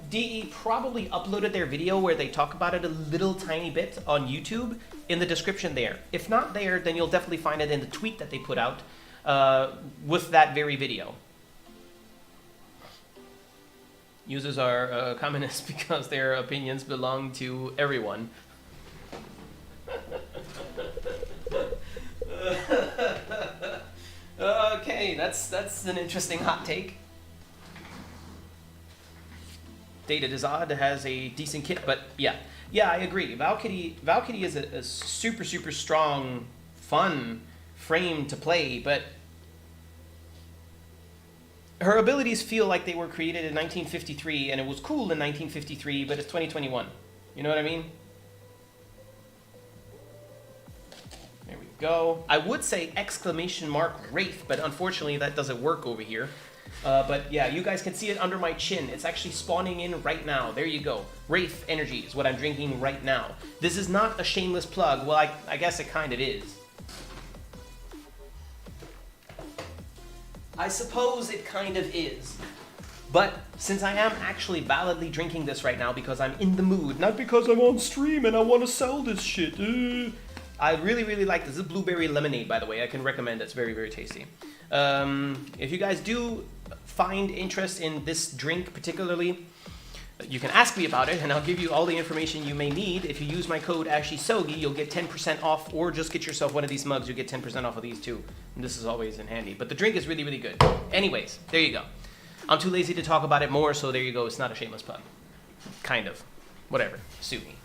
DE probably uploaded their video where they talk about it a little tiny bit on YouTube in the description there. If not there, then you'll definitely find it in the tweet that they put out with that very video. Users are communists because their opinions belong to everyone. Okay, that's an interesting hot take. Data Dizad has a decent kit, but yeah, I agree. Valkyrie is a super strong, fun frame to play, but her abilities feel like they were created in 1953, and it was cool in 1953, but it's 2021. You know what I mean? There we go. I would say exclamation mark Wraith, but unfortunately that doesn't work over here. But yeah, you guys can see it under my chin. It's actually spawning in right now. There you go. Wraith Energy is what I'm drinking right now. This is not a shameless plug. Well, I guess it kind of is. I suppose it kind of is. But since I am actually validly drinking this right now because I'm in the mood, not because I'm on stream and I want to sell this shit. I really like this. This is blueberry lemonade, by the way. I can recommend it. It's very tasty. If you guys do find interest in this drink particularly, you can ask me about it and I'll give you all the information you may need. If you use my code ASHISOGI, you'll get 10% off, or just get yourself one of these mugs. You get 10% off of these too. And this is always in handy. But the drink is really good. Anyways, there you go. I'm too lazy to talk about it more, so there you go. It's not a shameless plug. Kind of. Whatever. Sue me.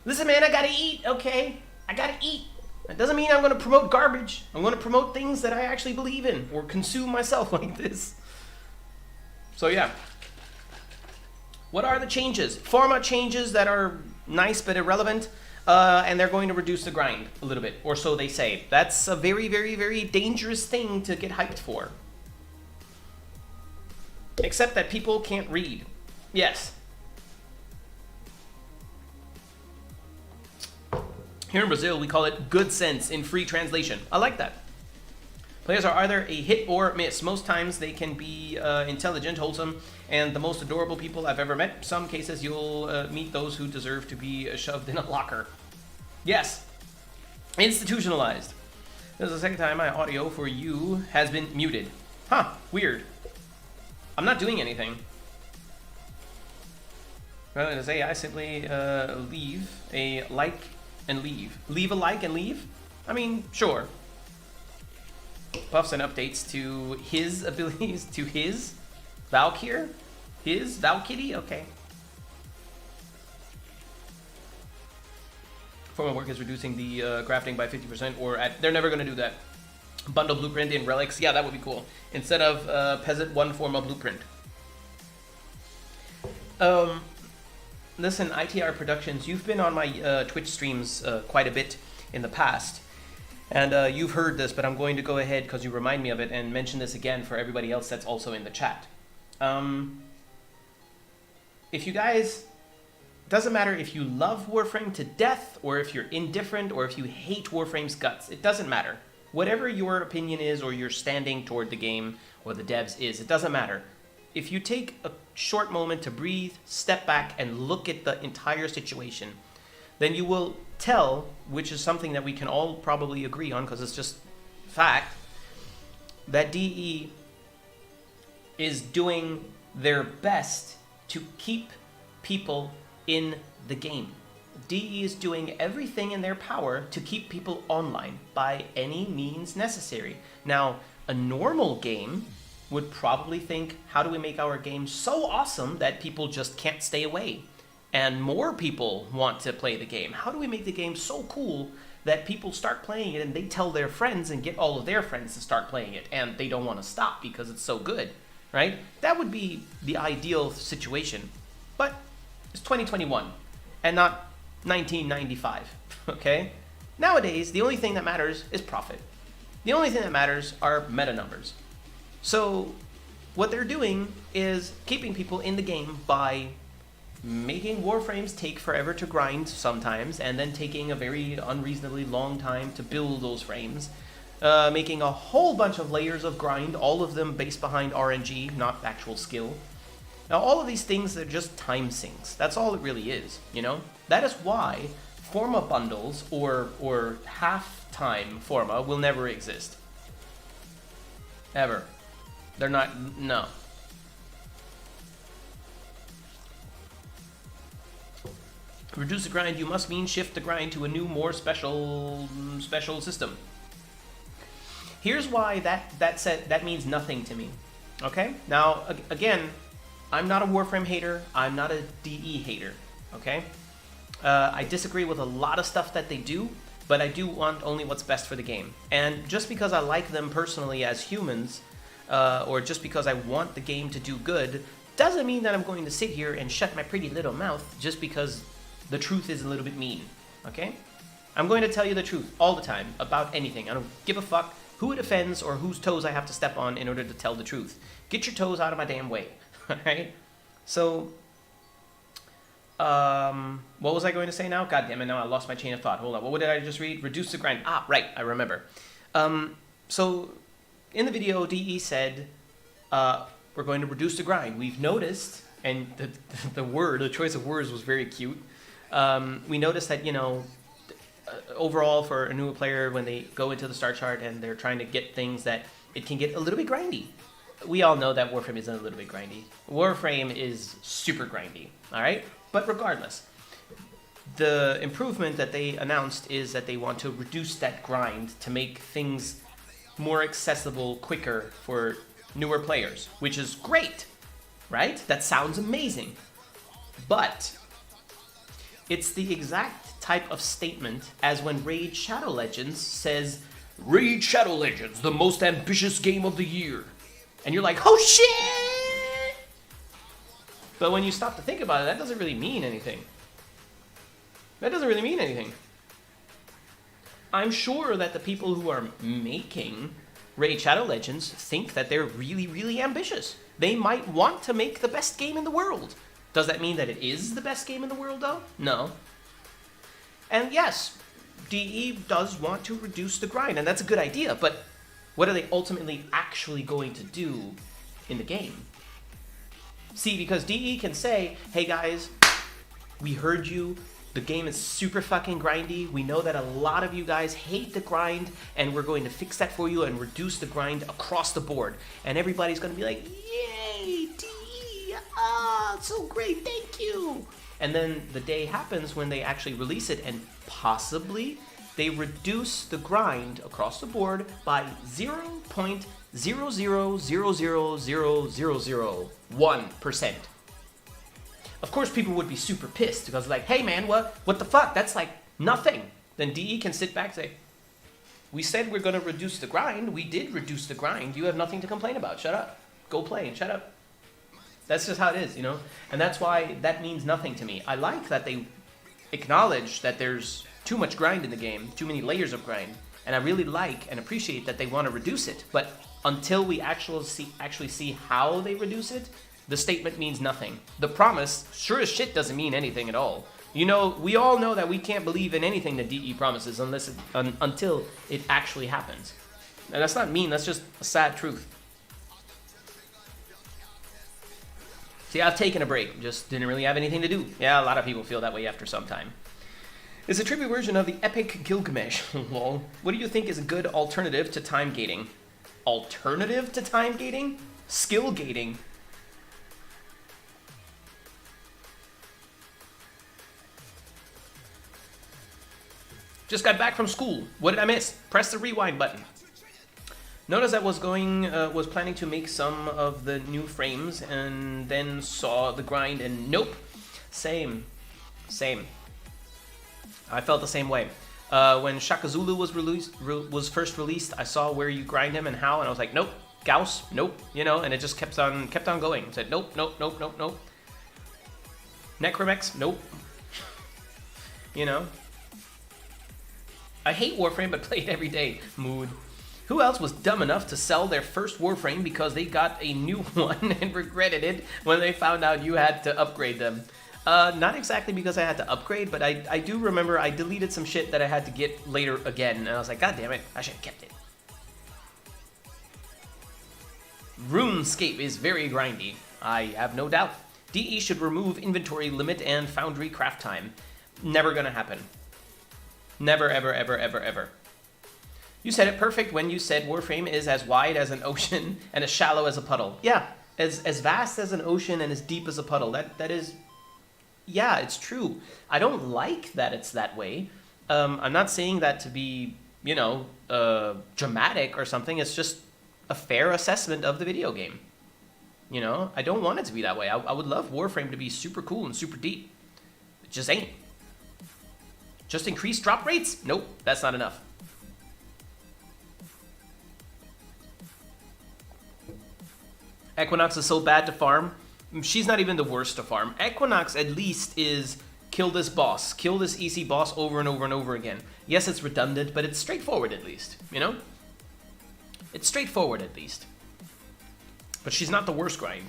Listen, man, I gotta eat, okay? I gotta eat. That doesn't mean I'm going to promote garbage. I'm going to promote things that I actually believe in or consume myself like this. So yeah. What are the changes? Pharma changes that are nice but irrelevant, and they're going to reduce the grind a little bit, or so they say. That's a very dangerous thing to get hyped for. Except that people can't read. Yes. Here in Brazil, we call it good sense in free translation. I like that. Players are either a hit or miss. Most times they can be intelligent, wholesome, and the most adorable people I've ever met. Some cases you'll meet those who deserve to be shoved in a locker. Yes. Institutionalized. This is the second time my audio for you has been muted. Huh, weird. I'm not doing anything. Rather than say, I simply leave a like and leave. Leave a like and leave? I mean, sure. Buffs and updates to his abilities, to his Valkyr? His Valkyrie? Okay. Forma work is reducing the crafting by 50%, or they're never going to do that. Bundle blueprint in relics, yeah, that would be cool. Instead of peasant one Forma blueprint. Listen, ITR Productions, you've been on my Twitch streams quite a bit in the past, and you've heard this, but I'm going to go ahead because you remind me of it and mention this again for everybody else that's also in the chat. If you guys, doesn't matter if you love Warframe to death, or if you're indifferent, or if you hate Warframe's guts, it doesn't matter. Whatever your opinion is, or your standing toward the game, or the devs is, it doesn't matter. If you take a short moment to breathe, step back, and look at the entire situation, then you will tell, which is something that we can all probably agree on, because it's just fact, that DE is doing their best to keep people in the game. DE is doing everything in their power to keep people online by any means necessary. Now, a normal game would probably think, how do we make our game so awesome that people just can't stay away? And more people want to play the game. How do we make the game so cool that people start playing it and they tell their friends and get all of their friends to start playing it and they don't want to stop because it's so good, right? That would be the ideal situation. But it's 2021 and not 1995, okay? Nowadays, the only thing that matters is profit. The only thing that matters are meta numbers. So what they're doing is keeping people in the game by making Warframes take forever to grind sometimes, and then taking a very unreasonably long time to build those frames, making a whole bunch of layers of grind, all of them based behind RNG, not actual skill. Now, all of these things are just time sinks. That's all it really is, you know? That is why Forma bundles or half-time Forma will never exist. Ever. They're not, no. Reduce the grind, you must mean shift the grind to a new, more special system. Here's why that means nothing to me, okay? Now, again, I'm not a Warframe hater, I'm not a DE hater, okay? I disagree with a lot of stuff that they do, but I do want only what's best for the game. And just because I like them personally as humans, or just because I want the game to do good, doesn't mean that I'm going to sit here and shut my pretty little mouth just because the truth is a little bit mean, okay? I'm going to tell you the truth all the time about anything. I don't give a fuck who it offends or whose toes I have to step on in order to tell the truth. Get your toes out of my damn way, alright? So, what was I going to say now? God damn it, now I lost my chain of thought. Hold on, what did I just read? Reduce the grind. Ah, right, I remember. So, in the video, DE said, we're going to reduce the grind. We've noticed, and the choice of words was very cute. We noticed that, you know, overall for a newer player, when they go into the start chart and they're trying to get things, that it can get a little bit grindy. We all know that Warframe isn't a little bit grindy. Warframe is super grindy, all right? But regardless, the improvement that they announced is that they want to reduce that grind to make things more accessible quicker for newer players, which is great, right? That sounds amazing. But it's the exact type of statement as when Raid Shadow Legends says, Raid Shadow Legends, the most ambitious game of the year. And you're like, oh shit! But when you stop to think about it, that doesn't really mean anything. That doesn't really mean anything. I'm sure that the people who are making Raid Shadow Legends think that they're really, really ambitious. They might want to make the best game in the world. Does that mean that it is the best game in the world, though? No. And yes, DE does want to reduce the grind, and that's a good idea, but what are they ultimately actually going to do in the game? See, because DE can say, hey guys, we heard you, the game is super fucking grindy, we know that a lot of you guys hate the grind, and we're going to fix that for you and reduce the grind across the board. And everybody's going to be like, yay, DE, so great, thank you. And then the day happens when they actually release it, and possibly they reduce the grind across the board by 0.0000001%. Of course, people would be super pissed because like, hey man, what the fuck? That's like nothing. Then DE can sit back and say, we said we're gonna reduce the grind. We did reduce the grind. You have nothing to complain about. Shut up. Go play and shut up. That's just how it is, you know? And that's why that means nothing to me. I like that they acknowledge that there's too much grind in the game, too many layers of grind. And I really like and appreciate that they want to reduce it. But until we actually see how they reduce it, the statement means nothing. The promise, sure as shit, doesn't mean anything at all. You know, we all know that we can't believe in anything that DE promises until it actually happens. And that's not mean, that's just a sad truth. See, I've taken a break, just didn't really have anything to do. Yeah, a lot of people feel that way after some time. It's a tribute version of the epic Gilgamesh. Lol. What do you think is a good alternative to time gating? Alternative to time gating? Skill gating. Just got back from school. What did I miss? Press the rewind button. Notice I was planning to make some of the new frames and then saw the grind and nope. Same. I felt the same way. When Shaka Zulu was first released, I saw where you grind him and how, and I was like, nope. Gauss, nope. You know, and it just kept on going. Said nope. Necromex, nope. You know. I hate Warframe, but play it every day. Mood. Who else was dumb enough to sell their first Warframe because they got a new one and regretted it when they found out you had to upgrade them? Not exactly because I had to upgrade, but I do remember I deleted some shit that I had to get later again, and I was like, God damn it, I should have kept it. RuneScape is very grindy. I have no doubt. DE should remove inventory limit and foundry craft time. Never gonna happen. Never, ever, ever, ever, ever. You said it perfect when you said Warframe is as wide as an ocean and as shallow as a puddle. Yeah, as vast as an ocean and as deep as a puddle. That is, yeah, it's true. I don't like that it's that way. I'm not saying that to be, you know, dramatic or something. It's just a fair assessment of the video game. You know, I don't want it to be that way. I would love Warframe to be super cool and super deep. It just ain't. Just increase drop rates? Nope, that's not enough. Equinox is so bad to farm. She's not even the worst to farm. Equinox at least is kill this boss. Kill this EC boss over and over and over again. Yes, it's redundant, but it's straightforward at least, you know? It's straightforward at least. But she's not the worst grind.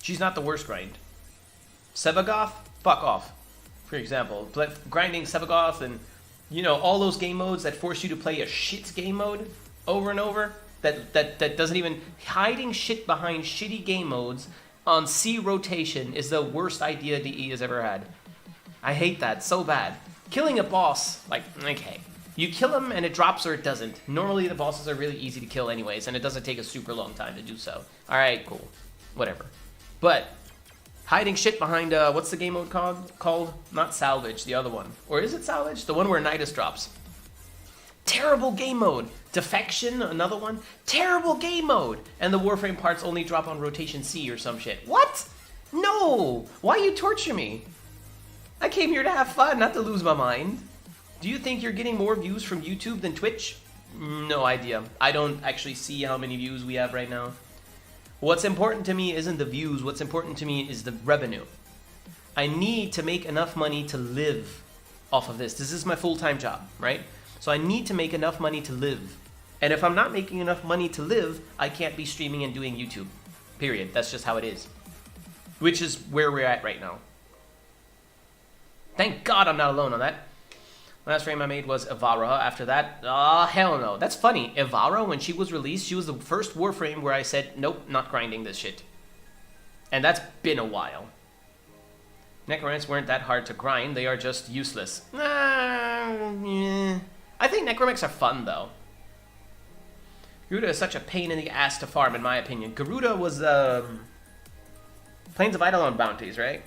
She's not the worst grind. Sevagoth? Fuck off. For example, grinding Sevagoth and, you know, all those game modes that force you to play a shit game mode over and over. That doesn't even... Hiding shit behind shitty game modes on C rotation is the worst idea DE has ever had. I hate that so bad. Killing a boss, like, okay. You kill him and it drops or it doesn't. Normally the bosses are really easy to kill anyways, and it doesn't take a super long time to do so. Alright, cool. Whatever. But... hiding shit behind, what's the game mode called? Not Salvage, the other one. Or is it Salvage? The one where Nidus drops. Terrible game mode. Defection, another one. Terrible game mode. And the Warframe parts only drop on rotation C or some shit. What? No! Why you torture me? I came here to have fun, not to lose my mind. Do you think you're getting more views from YouTube than Twitch? No idea. I don't actually see how many views we have right now. What's important to me isn't the views. What's important to me is the revenue. I need to make enough money to live off of this. This is my full-time job, right? So I need to make enough money to live. And if I'm not making enough money to live, I can't be streaming and doing YouTube. Period. That's just how it is. Which is where we're at right now. Thank God I'm not alone on that. Last frame I made was Ivara. After that, hell no. That's funny. Ivara, when she was released, she was the first Warframe where I said, nope, not grinding this shit. And that's been a while. Necromancs weren't that hard to grind. They are just useless. Yeah. I think Necromancs are fun, though. Garuda is such a pain in the ass to farm, in my opinion. Garuda was, Plains of Eidolon bounties, right?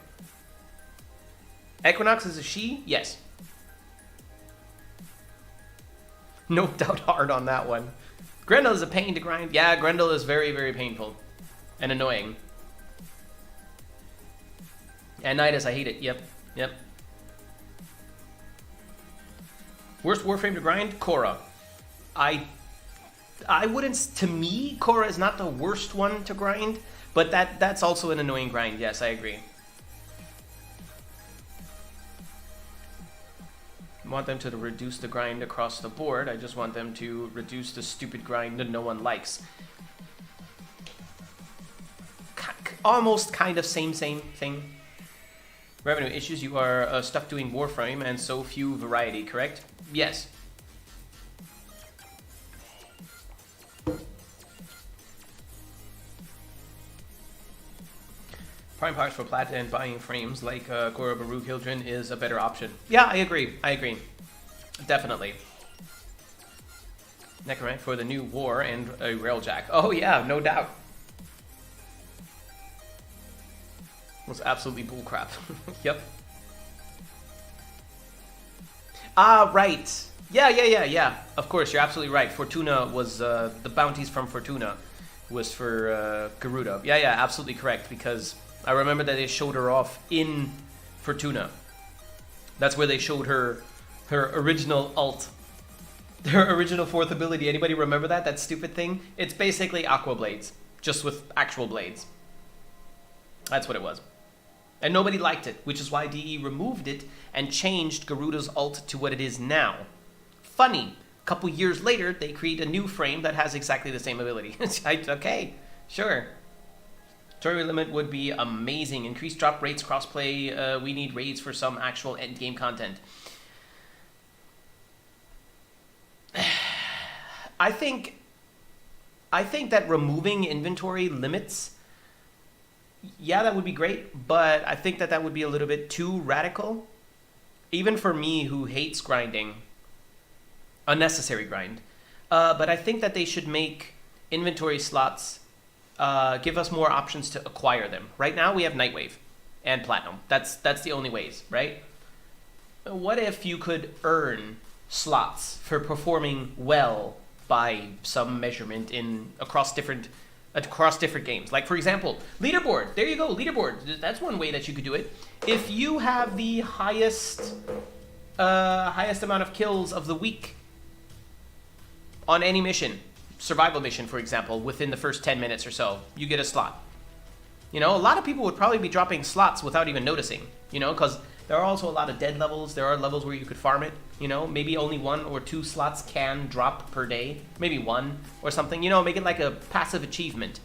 Equinox is a she? Yes. No doubt hard on that one. Grendel is a pain to grind. Yeah, Grendel is very, very painful. And annoying. And Nidus, I hate it. Yep. Yep. Worst Warframe to grind? Korra. I wouldn't... To me, Korra is not the worst one to grind, but that's also an annoying grind. Yes, I agree. I want them to reduce the grind across the board. I just want them to reduce the stupid grind that no one likes. Almost kind of same thing. Revenue issues, you are stuck doing Warframe and so few variety, correct? Yes. Prime parts for plat and buying frames like Goro Baru Kildren is a better option. Yeah, I agree. Definitely. Necromantic for the new war and a railjack. Oh yeah, no doubt. Was absolutely bullcrap. Yep. Ah, right. Yeah. Of course, you're absolutely right. Fortuna was the bounties from Fortuna was for Garuda. Yeah, absolutely correct. Because I remember that they showed her off in Fortuna. That's where they showed her original ult, her original fourth ability. Anybody remember that? That stupid thing? It's basically Aqua Blades, just with actual blades. That's what it was. And nobody liked it, which is why DE removed it and changed Garuda's ult to what it is now. Funny, a couple years later, they create a new frame that has exactly the same ability. Okay, sure. Story limit would be amazing. Increased drop rates, crossplay. We need raids for some actual endgame content. I think that removing inventory limits, yeah, that would be great, but I think that would be a little bit too radical. Even for me who hates grinding, unnecessary grind. But I think that they should make inventory slots give us more options to acquire them. Right now we have Nightwave and Platinum. That's the only ways, right? What if you could earn slots for performing well by some measurement across different games? Like, for example, leaderboard. There you go, leaderboard. That's one way that you could do it. If you have the highest amount of kills of the week on any mission, survival mission, for example, within the first 10 minutes or so, you get a slot. You know, a lot of people would probably be dropping slots without even noticing, you know, because there are also a lot of dead levels. There are levels where you could farm it, you know, maybe only 1 or 2 slots can drop per day, maybe 1 or something, you know, make it like a passive achievement,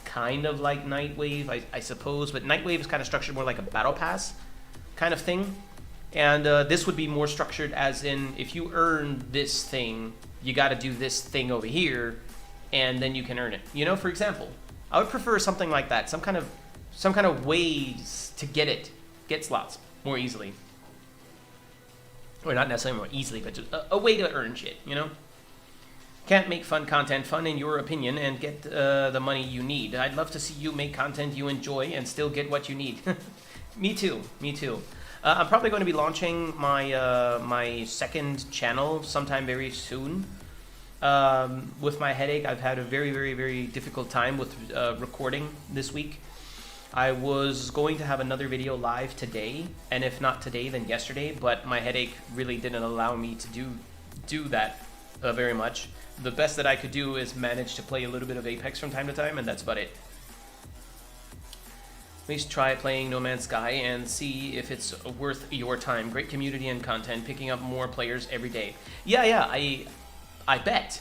kind of like Nightwave, I suppose, but Nightwave is kind of structured more like a battle pass kind of thing, and this would be more structured as in, if you earn this thing, you got to do this thing over here, and then you can earn it, you know. For example, I would prefer something like that, some kind of ways to get slots more easily. Or not necessarily more easily, but just a way to earn shit, you know? Can't make fun content fun in your opinion and get the money you need. I'd love to see you make content you enjoy and still get what you need. Me too. I'm probably going to be launching my second channel sometime very soon. With my headache, I've had a very, very, very difficult time with recording this week. I was going to have another video live today, and if not today, then yesterday, but my headache really didn't allow me to do that very much. The best that I could do is manage to play a little bit of Apex from time to time, and that's about it. Please try playing No Man's Sky and see if it's worth your time. Great community and content, picking up more players every day. Yeah, I bet.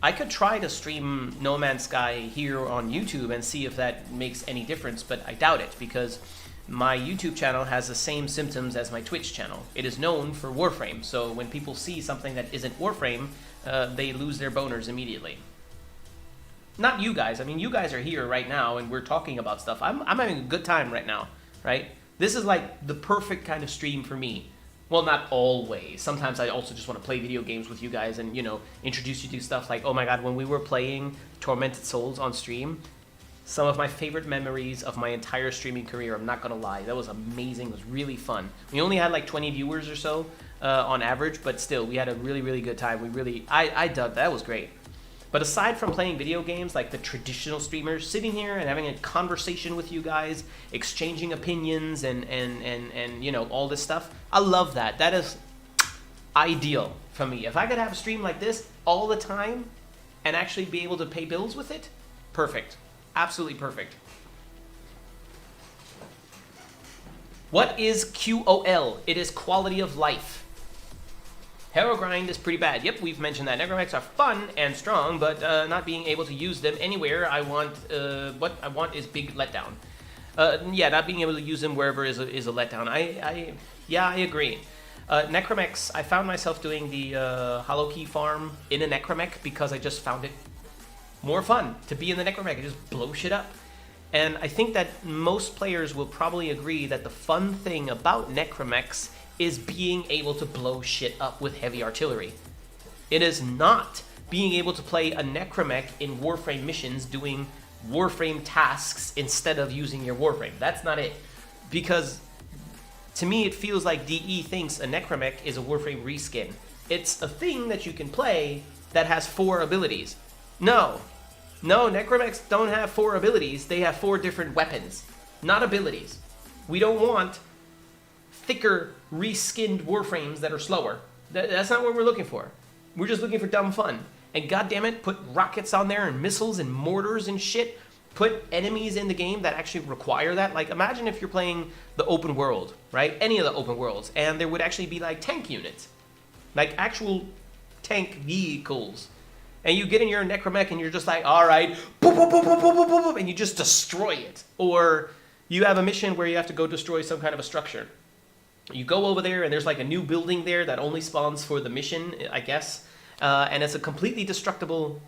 I could try to stream No Man's Sky here on YouTube and see if that makes any difference, but I doubt it, because my YouTube channel has the same symptoms as my Twitch channel. It is known for Warframe, so when people see something that isn't Warframe, they lose their boners immediately. Not you guys. I mean, you guys are here right now, and we're talking about stuff. I'm having a good time right now, right? This is like the perfect kind of stream for me. Well, not always. Sometimes I also just want to play video games with you guys and, you know, introduce you to stuff like, oh my god, when we were playing Tormented Souls on stream, some of my favorite memories of my entire streaming career, I'm not going to lie. That was amazing. It was really fun. We only had like 20 viewers or so on average, but still, we had a really, really good time. I dug that. That was great. But aside from playing video games, like the traditional streamers, sitting here and having a conversation with you guys, exchanging opinions and you know, all this stuff, I love that. That is ideal for me. If I could have a stream like this all the time and actually be able to pay bills with it, perfect. Absolutely perfect. What is QoL? It is quality of life. Hero grind is pretty bad. Yep, we've mentioned that. Necromechs are fun and strong, but not being able to use them anywhere, I want, what I want is big letdown. Yeah, not being able to use them wherever is a letdown. Yeah, I agree. Necromechs, I found myself doing the Hollow Key farm in a Necromech because I just found it more fun to be in the Necromech and just blow shit up. And I think that most players will probably agree that the fun thing about Necromechs is being able to blow shit up with heavy artillery. It is not being able to play a Necromech in Warframe missions doing Warframe tasks instead of using your Warframe. That's not it. Because to me it feels like DE thinks a Necromech is a Warframe reskin. It's a thing that you can play that has 4 abilities. No, Necromechs don't have 4 abilities, they have 4 different weapons, not abilities. We don't want thicker, reskinned Warframes that are slower. That's not what we're looking for. We're just looking for dumb fun. And goddammit, put rockets on there and missiles and mortars and shit. Put enemies in the game that actually require that. Like, imagine if you're playing the open world, right? Any of the open worlds, and there would actually be like tank units. Like actual tank vehicles. And you get in your Necromech and you're just like, all right, boop, boop, boop, boop, boop, boop, boop, and you just destroy it. Or you have a mission where you have to go destroy some kind of a structure. You go over there and there's like a new building there that only spawns for the mission, I guess. And it's a completely destructible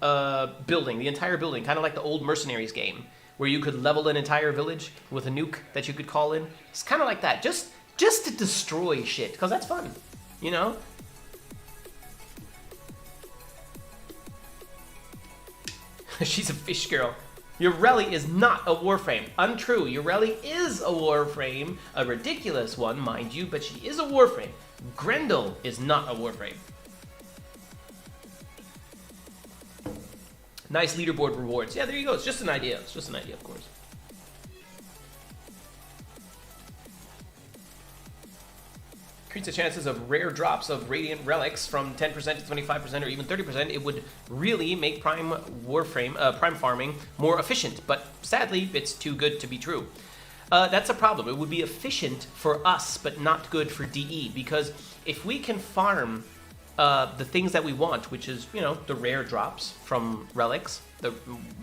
building, the entire building, kind of like the old Mercenaries game, where you could level an entire village with a nuke that you could call in. It's kind of like that, just to destroy shit, because that's fun, you know? She's a fish girl. Yoreli is not a Warframe. Untrue. Yoreli is a Warframe. A ridiculous one, mind you, but she is a Warframe. Grendel is not a Warframe. Nice leaderboard rewards. Yeah, there you go. It's just an idea. It's just an idea, of course. Increase the chances of rare drops of Radiant Relics from 10% to 25% or even 30%. It would really make Prime Warframe, Prime farming more efficient, but sadly, it's too good to be true. That's a problem. It would be efficient for us, but not good for DE, because if we can farm the things that we want, which is, you know, the rare drops from relics,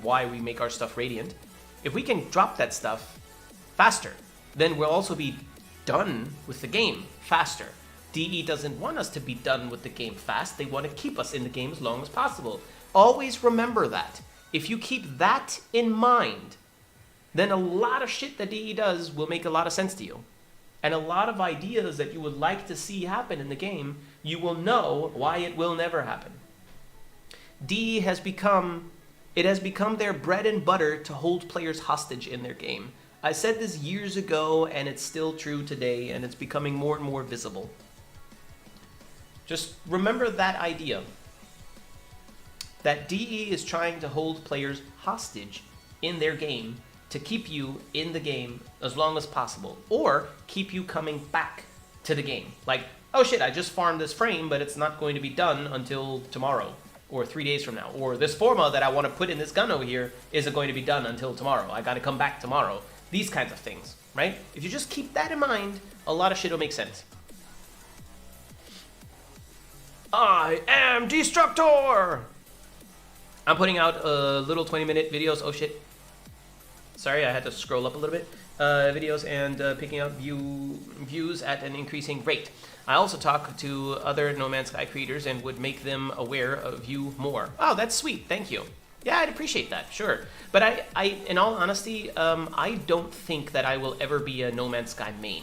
why we make our stuff radiant, if we can drop that stuff faster, then we'll also be done with the game faster. DE doesn't want us to be done with the game fast. They want to keep us in the game as long as possible. Always remember that. If you keep that in mind, then a lot of shit that DE does will make a lot of sense to you. And a lot of ideas that you would like to see happen in the game, you will know why it will never happen. DE has become their bread and butter to hold players hostage in their game. I said this years ago, and it's still true today, and it's becoming more and more visible. Just remember that idea. That DE is trying to hold players hostage in their game to keep you in the game as long as possible, or keep you coming back to the game. Like, oh shit, I just farmed this frame, but it's not going to be done until tomorrow, or 3 days from now. Or this forma that I want to put in this gun over here isn't going to be done until tomorrow. I gotta come back tomorrow. These kinds of things, right? If you just keep that in mind, a lot of shit will make sense. I am Destructor! I'm putting out little 20-minute videos. Oh shit. Sorry, I had to scroll up a little bit. Videos and picking out views at an increasing rate. I also talk to other No Man's Sky creators and would make them aware of you more. Oh, that's sweet. Thank you. Yeah, I'd appreciate that, sure. But I in all honesty, I don't think that I will ever be a No Man's Sky main.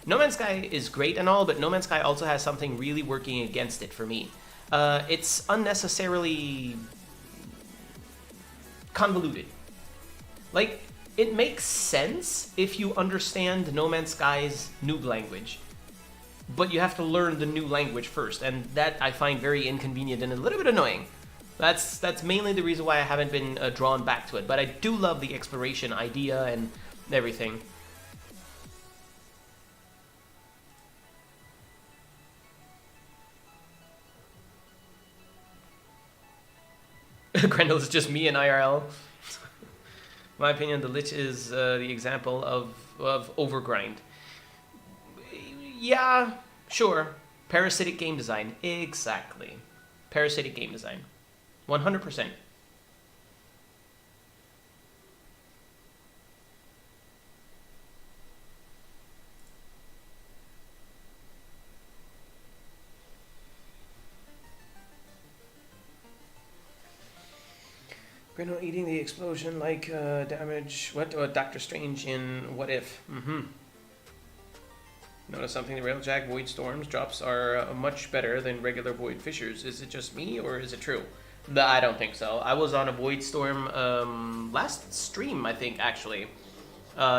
No Man's Sky is great and all, but No Man's Sky also has something really working against it for me. It's unnecessarily convoluted. Like, it makes sense if you understand No Man's Sky's noob language, but you have to learn the new language first, and that I find very inconvenient and a little bit annoying. That's mainly the reason why I haven't been drawn back to it. But I do love the exploration idea and everything. Grendel is just me in IRL. My opinion, the Lich is the example of overgrind. Yeah, sure. Parasitic game design. Exactly. Parasitic game design. 100%. Grendel eating the explosion like damage. What? Doctor Strange in What If? Notice something, the Railjack Void Storms drops are much better than regular Void Fissures. Is it just me, or is it true? I don't think so. I was on a Void Storm last stream, I think, actually,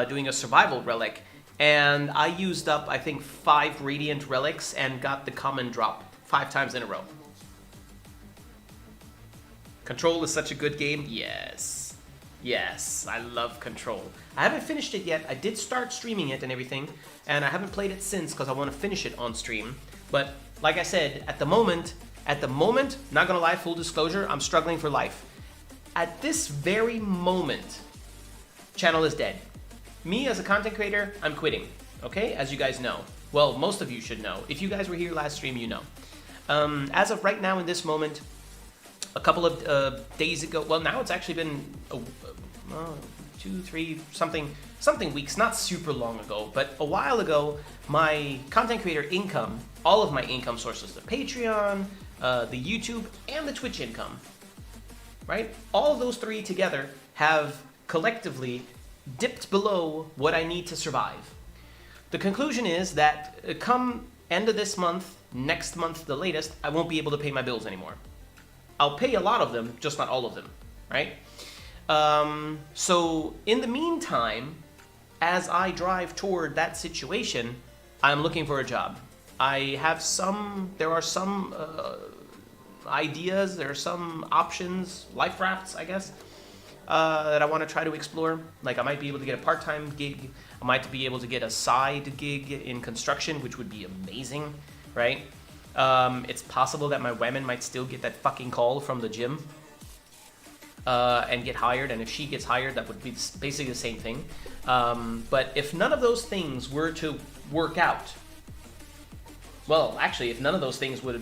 doing a survival relic, and I used up, I think, 5 Radiant Relics and got the common drop 5 times in a row. Control is such a good game. Yes. Yes, I love Control. I haven't finished it yet. I did start streaming it and everything, and I haven't played it since because I want to finish it on stream. But like I said, at the moment, not gonna lie, full disclosure, I'm struggling for life. At this very moment, channel is dead. Me as a content creator, I'm quitting. Okay, as you guys know. Well, most of you should know. If you guys were here last stream, you know. As of right now, in this moment, a couple of days ago, well, now it's actually been 2, 3, something weeks, not super long ago, but a while ago, my content creator income, all of my income sources, the Patreon, the YouTube, and the Twitch income, right? All of those 3 together have collectively dipped below what I need to survive. The conclusion is that come end of this month, next month the latest, I won't be able to pay my bills anymore. I'll pay a lot of them, just not all of them, right? So in the meantime, as I drive toward that situation, I'm looking for a job. There are some ideas, there are some options, life rafts, I guess, that I want to try to explore. Like I might be able to get a part-time gig. I might be able to get a side gig in construction, which would be amazing, right? It's possible that my woman might still get that fucking call from the gym and get hired, and if she gets hired, that would be basically the same thing. But if none of those things were to work out, well, actually, if none of those things would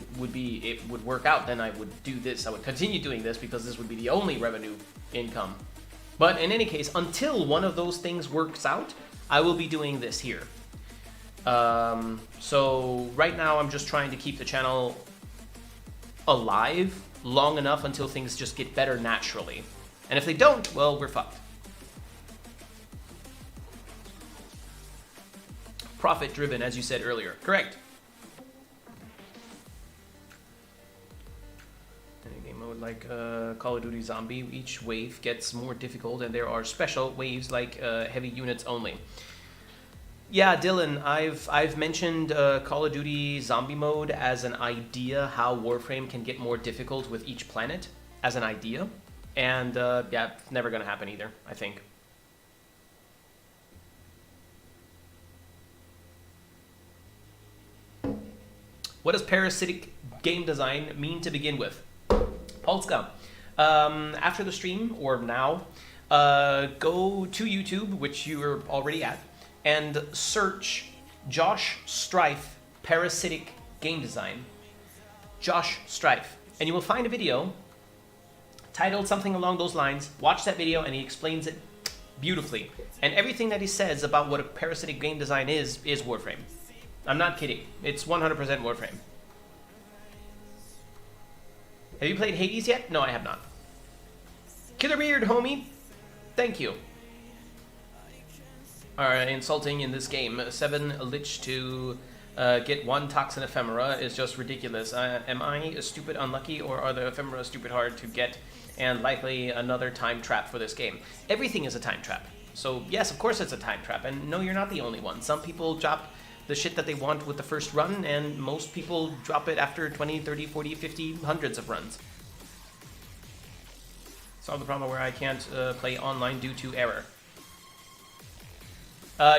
work out, then I would do this. I would continue doing this because this would be the only revenue income. But in any case, until one of those things works out, I will be doing this here. So right now I'm just trying to keep the channel alive long enough until things just get better naturally. And if they don't, well, we're fucked. Profit driven, as you said earlier. Correct. In a game mode like Call of Duty Zombie, each wave gets more difficult and there are special waves like heavy units only. Yeah, Dylan, I've mentioned Call of Duty Zombie mode as an idea, how Warframe can get more difficult with each planet, as an idea. And yeah, it's never going to happen either, I think. What does parasitic game design mean to begin with? Polska, after the stream, or now, go to YouTube, which you are already at, and search Josh Strife Parasitic Game Design. Josh Strife. And you will find a video titled something along those lines. Watch that video and he explains it beautifully. And everything that he says about what a parasitic game design is Warframe. I'm not kidding. It's 100% Warframe. Have you played Hades yet? No, I have not. Killer Beard, homie. Thank you. Alright, insulting in this game. 7 Lich to get 1 Toxin Ephemera is just ridiculous. Am I stupid unlucky, or are the Ephemera stupid hard to get and likely another time trap for this game? Everything is a time trap. So yes, of course it's a time trap, and no, you're not the only one. Some people drop the shit that they want with the first run, and most people drop it after 20, 30, 40, 50, hundreds of runs. Solve the problem where I can't play online due to error.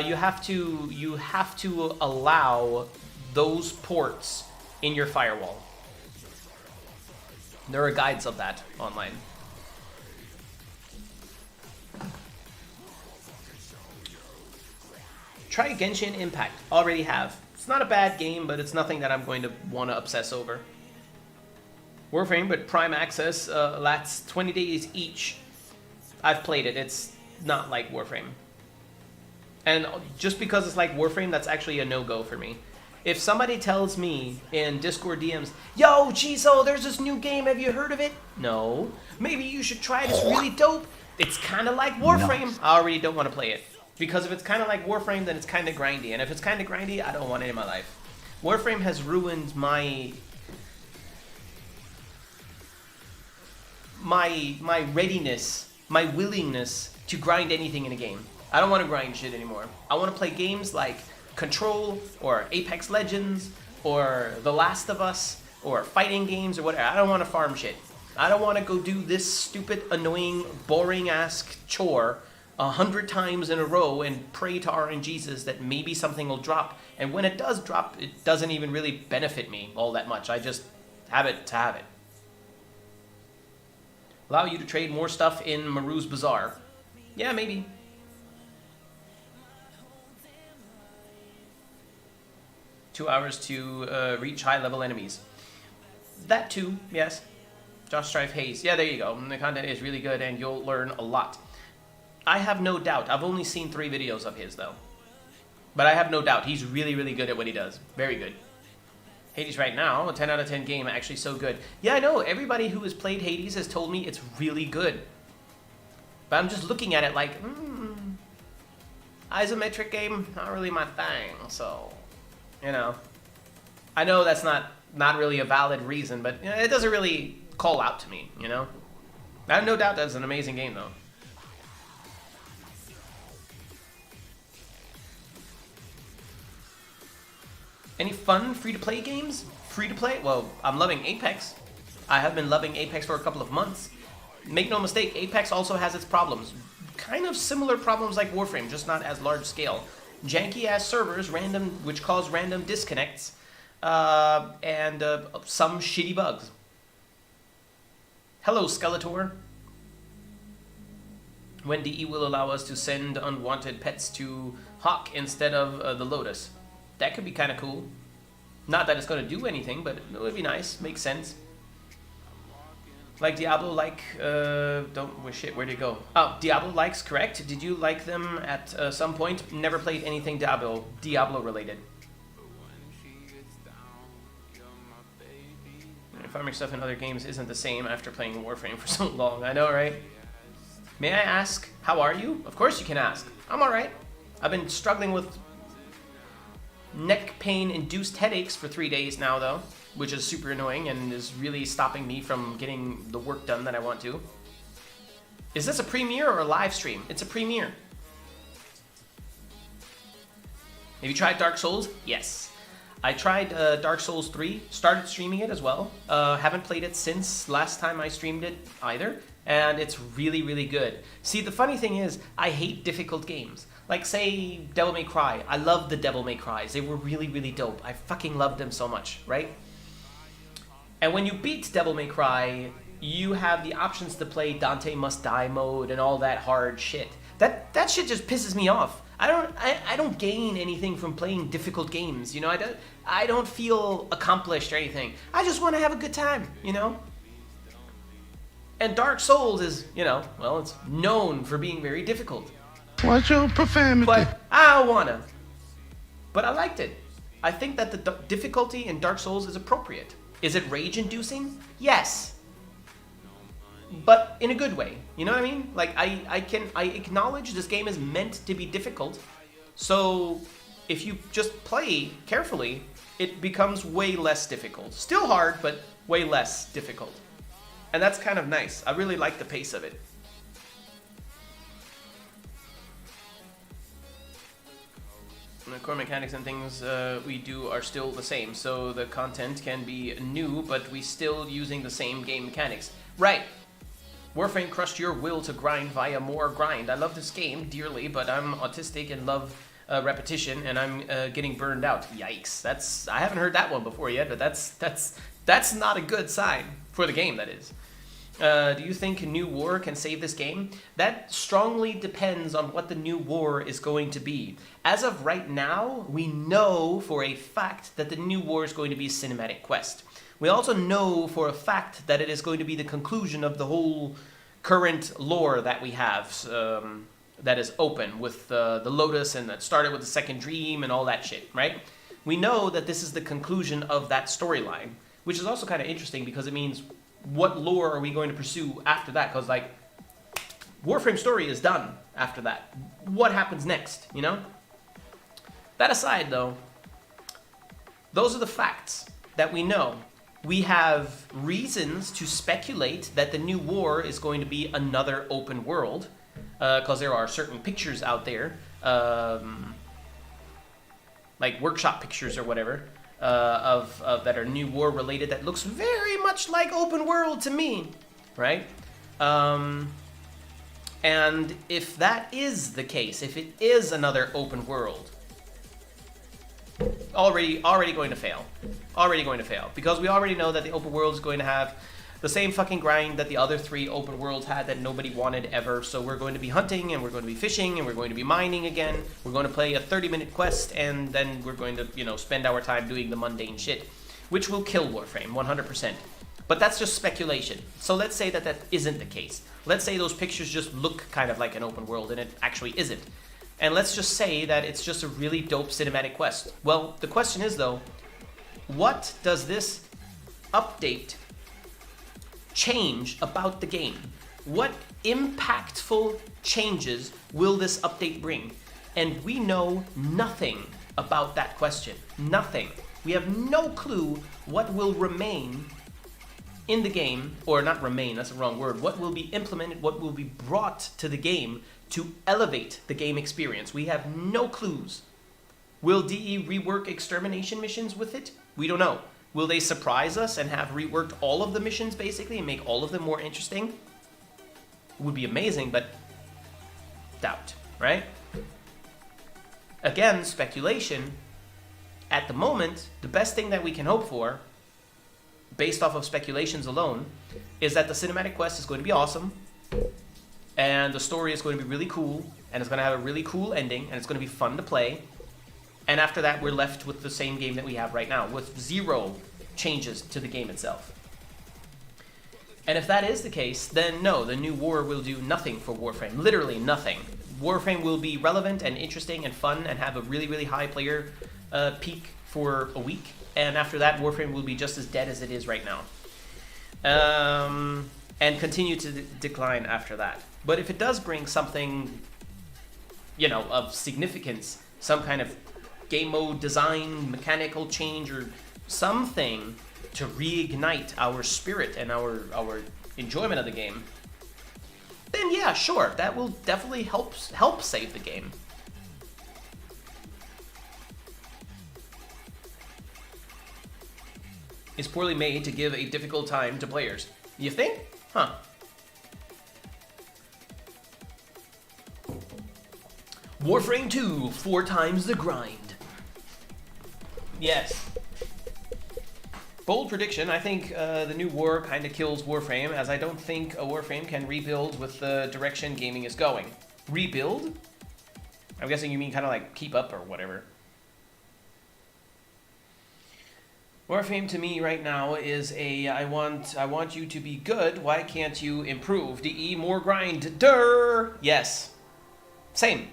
You have to allow those ports in your firewall. There are guides of that online. Try Genshin Impact. Already have. It's not a bad game, but it's nothing that I'm going to want to obsess over. Warframe, but Prime Access lasts 20 days each. I've played it. It's not like Warframe. And just because it's like Warframe, that's actually a no-go for me. If somebody tells me in Discord DMs, yo, Jizo, there's this new game, have you heard of it? No. Maybe you should try it, it's really dope. It's kind of like Warframe. No. I already don't want to play it. Because if it's kind of like Warframe, then it's kind of grindy. And if it's kind of grindy, I don't want it in my life. Warframe has ruined my readiness, my willingness to grind anything in a game. I don't want to grind shit anymore. I want to play games like Control, or Apex Legends, or The Last of Us, or fighting games, or whatever. I don't want to farm shit. I don't want to go do this stupid, annoying, boring-ass chore 100 times in a row and pray to RNGesus that maybe something will drop. And when it does drop, it doesn't even really benefit me all that much. I just have it to have it. Allow you to trade more stuff in Maru's Bazaar. Yeah, maybe. Two hours to reach high-level enemies. That too, yes. Josh Strife Hayes. Yeah, there you go. The content is really good and you'll learn a lot. I have no doubt. I've only seen 3 videos of his, though. But I have no doubt. He's really, really good at what he does. Very good. Hades right now, a 10 out of 10 game. Actually so good. Yeah, I know. Everybody who has played Hades has told me it's really good. But I'm just looking at it like, isometric game, not really my thing, so... You know, I know that's not really a valid reason, but you know, it doesn't really call out to me, you know? I have no doubt that's an amazing game, though. Any fun free-to-play games? Free-to-play? Well, I'm loving Apex. I have been loving Apex for a couple of months. Make no mistake, Apex also has its problems. Kind of similar problems like Warframe, just not as large scale. Janky-ass servers, which cause random disconnects, and some shitty bugs. Hello, Skeletor. When DE will allow us to send unwanted pets to Hawk instead of the Lotus. That could be kind of cool. Not that it's going to do anything, but it would be nice. Makes sense. Like Diablo, shit, where'd it go? Oh, Diablo likes, correct. Did you like them at some point? Never played anything Diablo related. Farming stuff in other games isn't the same after playing Warframe for so long. I know, right? May I ask, how are you? Of course you can ask. I'm alright. I've been struggling with neck pain-induced headaches for 3 days now, though. Which is super annoying and is really stopping me from getting the work done that I want to. Is this a premiere or a live stream? It's a premiere. Have you tried Dark Souls? Yes. I tried Dark Souls 3, started streaming it as well. Haven't played it since last time I streamed it either. And it's really, really good. See, the funny thing is, I hate difficult games. Like, say, Devil May Cry. I loved the Devil May Crys. They were really, really dope. I fucking loved them so much, right? And when you beat Devil May Cry, you have the options to play Dante Must Die mode and all that hard shit. That shit just pisses me off. I don't gain anything from playing difficult games, you know? I don't feel accomplished or anything. I just want to have a good time, you know? And Dark Souls is, you know, well, it's known for being very difficult. Watch your profanity. But I don't wanna. But I liked it. I think that the difficulty in Dark Souls is appropriate. Is it rage-inducing? Yes. But in a good way. You know what I mean? Like, I acknowledge this game is meant to be difficult. So, if you just play carefully, it becomes way less difficult. Still hard, but way less difficult. And that's kind of nice. I really like the pace of it. The core mechanics and things we do are still the same, so the content can be new, but we still using the same game mechanics. Right. Warframe crushed your will to grind via more grind. I love this game dearly, but I'm autistic and love repetition, and I'm getting burned out. Yikes! I haven't heard that one before yet, but that's not a good sign for the game. That is. Do you think New War can save this game? That strongly depends on what the New War is going to be. As of right now, we know for a fact that the New War is going to be a cinematic quest. We also know for a fact that it is going to be the conclusion of the whole current lore that we have that is open with the Lotus, and that started with the Second Dream and all that shit, right? We know that this is the conclusion of that storyline, which is also kind of interesting because it means what lore are we going to pursue after that? Because, like, Warframe story is done after that. What happens next, you know? That aside, though, those are the facts that we know. We have reasons to speculate that the New War is going to be another open world, because there are certain pictures out there, like workshop pictures or whatever, of that are New War related that looks very much like open world to me, right? And if that is the case, if it is another open world, already going to fail. Already going to fail. Because we already know that the open world is going to have the same fucking grind that the other 3 open worlds had that nobody wanted ever. So we're going to be hunting, and we're going to be fishing, and we're going to be mining again. We're going to play a 30-minute quest, and then we're going to, spend our time doing the mundane shit, which will kill Warframe 100%. But that's just speculation. So let's say that that isn't the case. Let's say those pictures just look kind of like an open world, and it actually isn't. And let's just say that it's just a really dope cinematic quest. Well, the question is, though, what does this update change about the game? What impactful changes will this update bring? And we know nothing about that question. Nothing. We have no clue what will remain in the game, or not remain, that's the wrong word, what will be implemented, what will be brought to the game to elevate the game experience. We have no clues. Will DE rework extermination missions with it? We don't know. Will they surprise us and have reworked all of the missions basically and make all of them more interesting? It would be amazing, but doubt, right? Again, speculation. At the moment, the best thing that we can hope for, based off of speculations alone, is that the cinematic quest is going to be awesome, and the story is going to be really cool, and it's going to have a really cool ending, and it's going to be fun to play. And after that, we're left with the same game that we have right now, with 0 changes to the game itself. And if that is the case, then no, the New War will do nothing for Warframe. Literally nothing. Warframe will be relevant and interesting and fun and have a really, really high player peak for a week. And after that, Warframe will be just as dead as it is right now. And continue to decline after that. But if it does bring something, of significance, some kind of game mode design, mechanical change, or something to reignite our spirit and our enjoyment of the game, then yeah, sure, that will definitely help save the game. Is poorly made to give a difficult time to players. You think? Huh. Warframe 2, 4 times the grind. Yes. Bold prediction, I think the New War kind of kills Warframe, as I don't think a Warframe can rebuild with the direction gaming is going. Rebuild? I'm guessing you mean kind of like keep up or whatever. Warframe to me right now is I want you to be good, why can't you improve? DE, more grind, Yes. Same.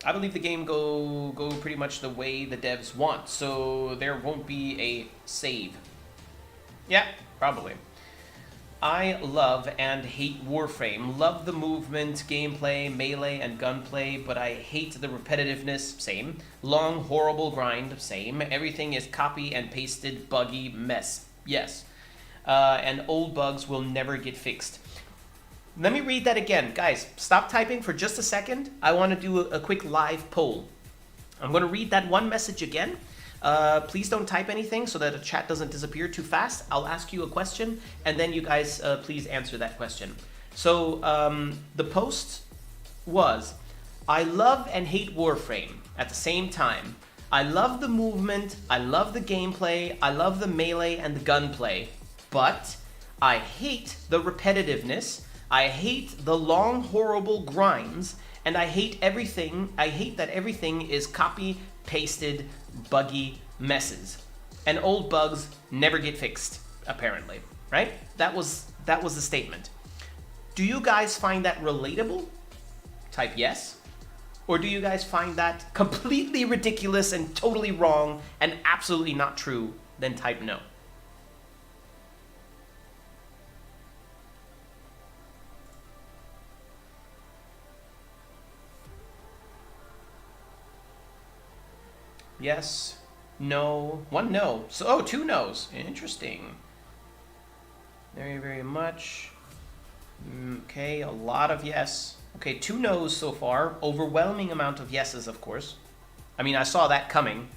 I believe the game go pretty much the way the devs want, so there won't be a save. Yeah, probably. I love and hate Warframe. Love the movement, gameplay, melee, and gunplay, but I hate the repetitiveness. Same. Long, horrible grind. Same. Everything is copy and pasted, buggy mess. Yes. And old bugs will never get fixed. Let me read that again. Guys, stop typing for just a second. I want to do a quick live poll. I'm going to read that one message again. Please don't type anything so that the chat doesn't disappear too fast. I'll ask you a question, and then you guys please answer that question. So the post was, I love and hate Warframe at the same time. I love the movement, I love the gameplay, I love the melee and the gunplay, but I hate the repetitiveness, I hate the long, horrible grinds, and I hate everything. I hate that everything is copy-pasted, buggy messes. And old bugs never get fixed, apparently, right? That was the statement. Do you guys find that relatable? Type yes. Or do you guys find that completely ridiculous and totally wrong and absolutely not true? Then type no. Yes, no, one no. So, oh, two no's. Interesting. Very, very much. Okay, a lot of yes. Okay, two no's so far. Overwhelming amount of yeses, of course. I mean, I saw that coming.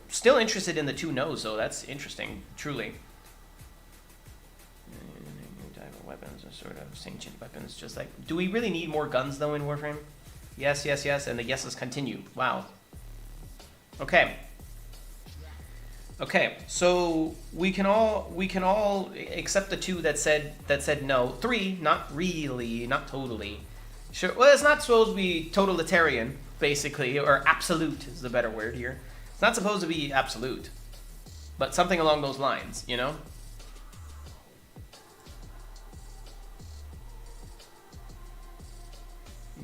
Still interested in the two no's, though. That's interesting, truly. New type of weapons are sort of ancient weapons. Just like, do we really need more guns, though, in Warframe? Yes, yes, yes, and the yeses continue. Wow. Okay. Okay, so we can all accept the two that said no. Three, not really, not totally. Sure. Well, it's not supposed to be totalitarian, basically, or absolute is the better word here. It's not supposed to be absolute, but something along those lines, you know?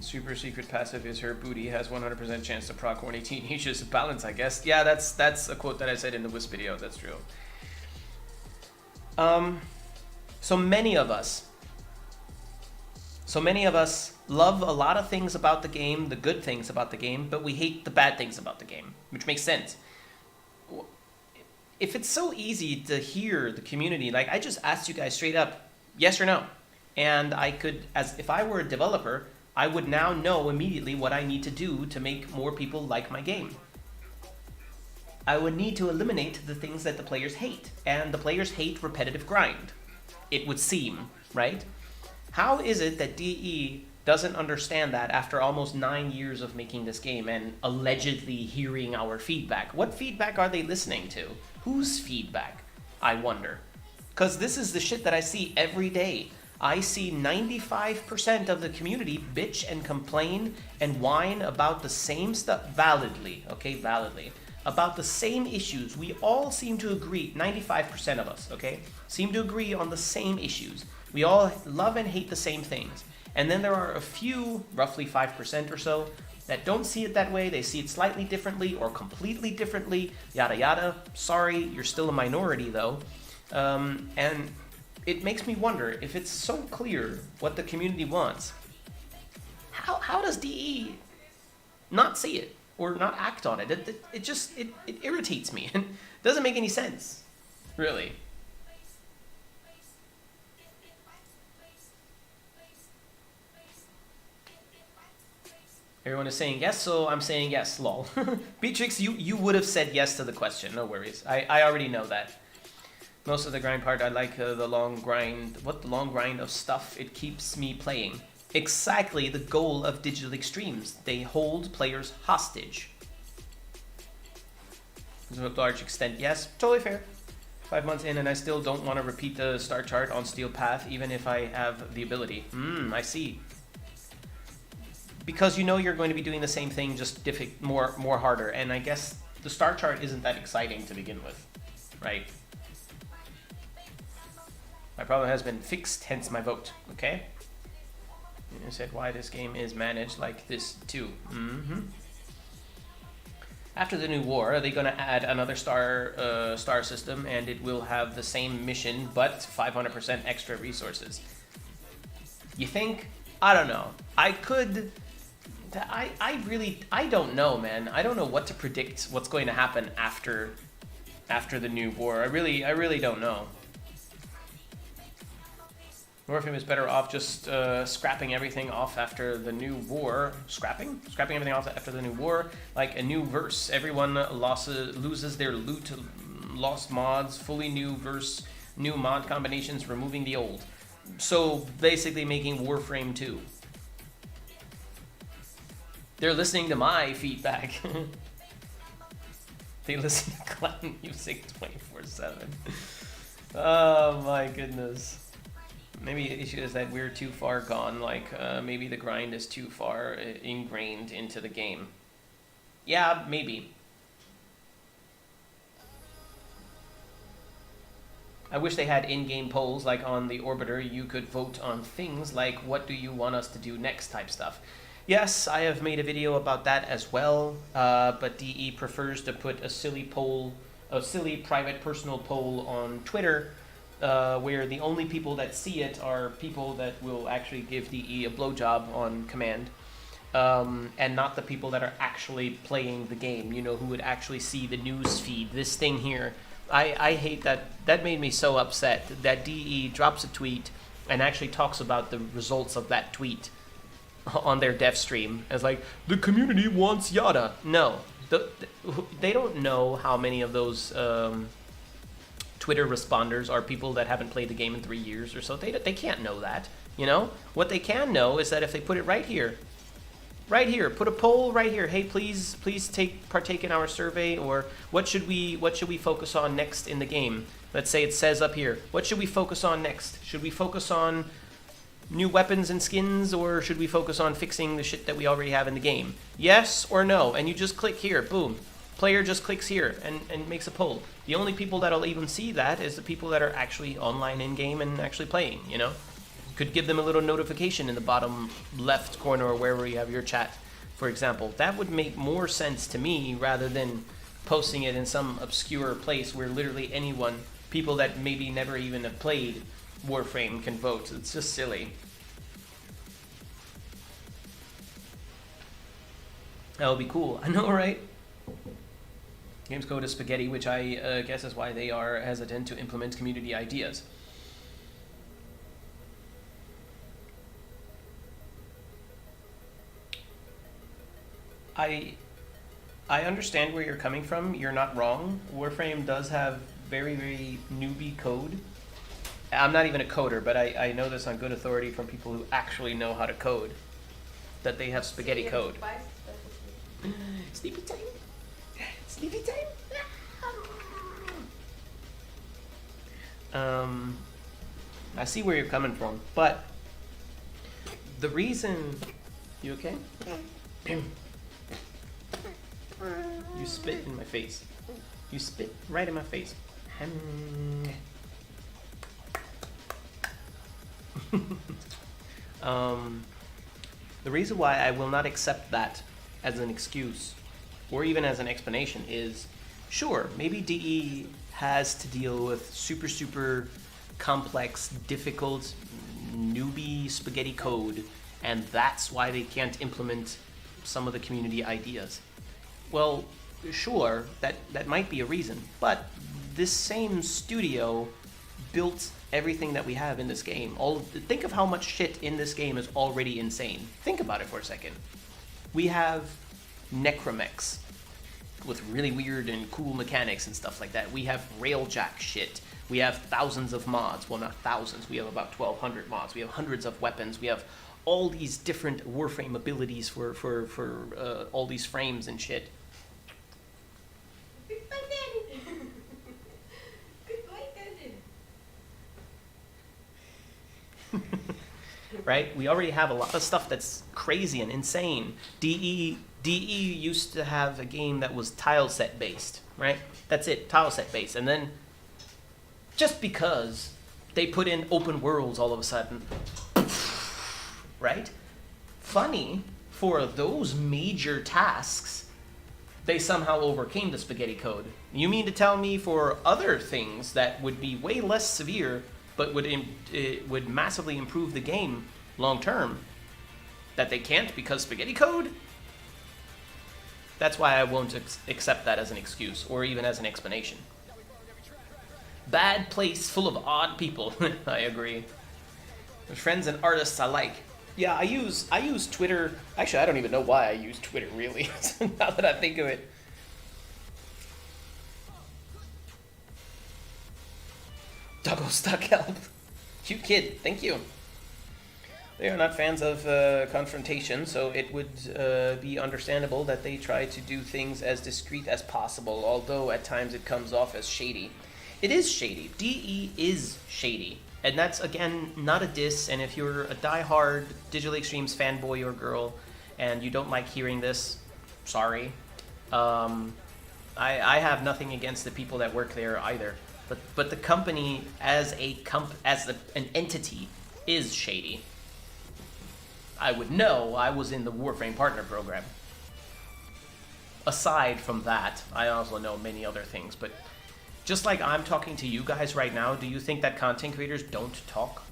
Super secret passive is her booty has 100% chance to proc 118. He's just balance, I guess. Yeah, that's a quote that I said in the Wisp video. That's true. So many of us love a lot of things about the game, the good things about the game, but we hate the bad things about the game, which makes sense. If it's so easy to hear the community, like I just asked you guys straight up, yes or no, and I could, as if I were a developer, I would now know immediately what I need to do to make more people like my game. I would need to eliminate the things that the players hate, and the players hate repetitive grind, it would seem, right? How is it that DE doesn't understand that after almost 9 years of making this game and allegedly hearing our feedback? What feedback are they listening to? Whose feedback, I wonder? Because this is the shit that I see every day. I see 95% of the community bitch and complain and whine about the same stuff, validly, okay, validly, about the same issues. We all seem to agree, 95% of us, okay, seem to agree on the same issues. We all love and hate the same things. And then there are a few, roughly 5% or so, that don't see it that way. They see it slightly differently or completely differently, yada yada. Sorry, you're still a minority though. And it makes me wonder, if it's so clear what the community wants, how does DE not see it or not act on it? It irritates me and doesn't make any sense, really. Everyone is saying yes, so I'm saying yes, lol. Beatrix, you would have said yes to the question, no worries. I already know that. Most of the grind part, I like the long grind. What, the long grind of stuff? It keeps me playing. Exactly the goal of digital extremes. They hold players hostage. To a large extent, yes, totally fair. 5 months in and I still don't want to repeat the star chart on Steel Path, even if I have the ability. I see. Because you know you're going to be doing the same thing, just more harder. And I guess the star chart isn't that exciting to begin with, right? My problem has been fixed, hence my vote, okay? You said why this game is managed like this too. After the new war, are they going to add another star system and it will have the same mission but 500% extra resources? You think? I don't know. I don't know, man. I don't know what to predict what's going to happen after the new war. I really don't know. Warframe is better off just scrapping everything off after the new war. Scrapping everything off after the new war, like a new verse. Everyone loses their loot, lost mods, fully new verse, new mod combinations, removing the old. So basically making Warframe 2. They're listening to my feedback. They listen to clown music 24/7. Oh my goodness. Maybe the issue is that we're too far gone, like maybe the grind is too far ingrained into the game. Yeah, maybe. I wish they had in-game polls, like on the Orbiter, you could vote on things like, what do you want us to do next type stuff. Yes, I have made a video about that as well, but DE prefers to put a silly poll, a silly private personal poll on Twitter, where the only people that see it are people that will actually give DE a blowjob on command, and not the people that are actually playing the game, you know, who would actually see the news feed, this thing here. I hate that. That made me so upset that DE drops a tweet and actually talks about the results of that tweet on their dev stream as like, the community wants yada. No, they don't know how many of those Twitter responders are people that haven't played the game in 3 years or so. They can't know that, you know? What they can know is that if they put it right here, put a poll right here. Hey, please partake in our survey, or what should we focus on next in the game? Let's say it says up here, what should we focus on next? Should we focus on new weapons and skins, or should we focus on fixing the shit that we already have in the game? Yes or no? And you just click here, boom. Player just clicks here and makes a poll. The only people that'll even see that is the people that are actually online in-game and actually playing, you know? Could give them a little notification in the bottom left corner or wherever you have your chat, for example. That would make more sense to me rather than posting it in some obscure place where literally anyone, people that maybe never even have played Warframe, can vote. It's just silly. That would be cool. I know, right? Games go to spaghetti, which I guess is why they are hesitant to implement community ideas. I understand where you're coming from. You're not wrong. Warframe does have very, very newbie code. I'm not even a coder, but I know this on good authority from people who actually know how to code, that they have spaghetti code. Sleepy time? Sleepy time? I see where you're coming from, but the reason... You okay? You spit in my face. You spit right in my face. The reason why I will not accept that as an excuse or even as an explanation is, sure, maybe DE has to deal with super complex, difficult, newbie spaghetti code, and that's why they can't implement some of the community ideas. Well, sure, that might be a reason, but this same studio built everything that we have in this game. Think of how much shit in this game is already insane. Think about it for a second. We have necromechs with really weird and cool mechanics and stuff like that. We have railjack shit. We have thousands of mods. Well, not thousands. We have about 1,200 mods. We have hundreds of weapons. We have all these different Warframe abilities for all these frames and shit. Good boy, Daddy. Good boy, Daddy. Right? We already have a lot of stuff that's crazy and insane. DE used to have a game that was tile set based, right? That's it, tile set based. And then just because they put in open worlds all of a sudden, right? Funny, for those major tasks, they somehow overcame the spaghetti code. You mean to tell me for other things that would be way less severe, but would massively improve the game long term, that they can't because spaghetti code? That's why I won't accept that as an excuse or even as an explanation. Bad place full of odd people. I agree. Friends and artists alike. Yeah, I use Twitter. Actually, I don't even know why I use Twitter, really, now that I think of it. Doggo stuck help. Cute kid, thank you. They are not fans of confrontation, so it would be understandable that they try to do things as discreet as possible, although at times it comes off as shady. It is shady. DE is shady. And that's, again, not a diss, and if you're a die-hard Digital Extremes fanboy or girl, and you don't like hearing this, sorry. I have nothing against the people that work there either. But the company as an entity is shady. I would know. I was in the Warframe partner program. Aside from that, I also know many other things. But just like I'm talking to you guys right now, do you think that content creators don't talk?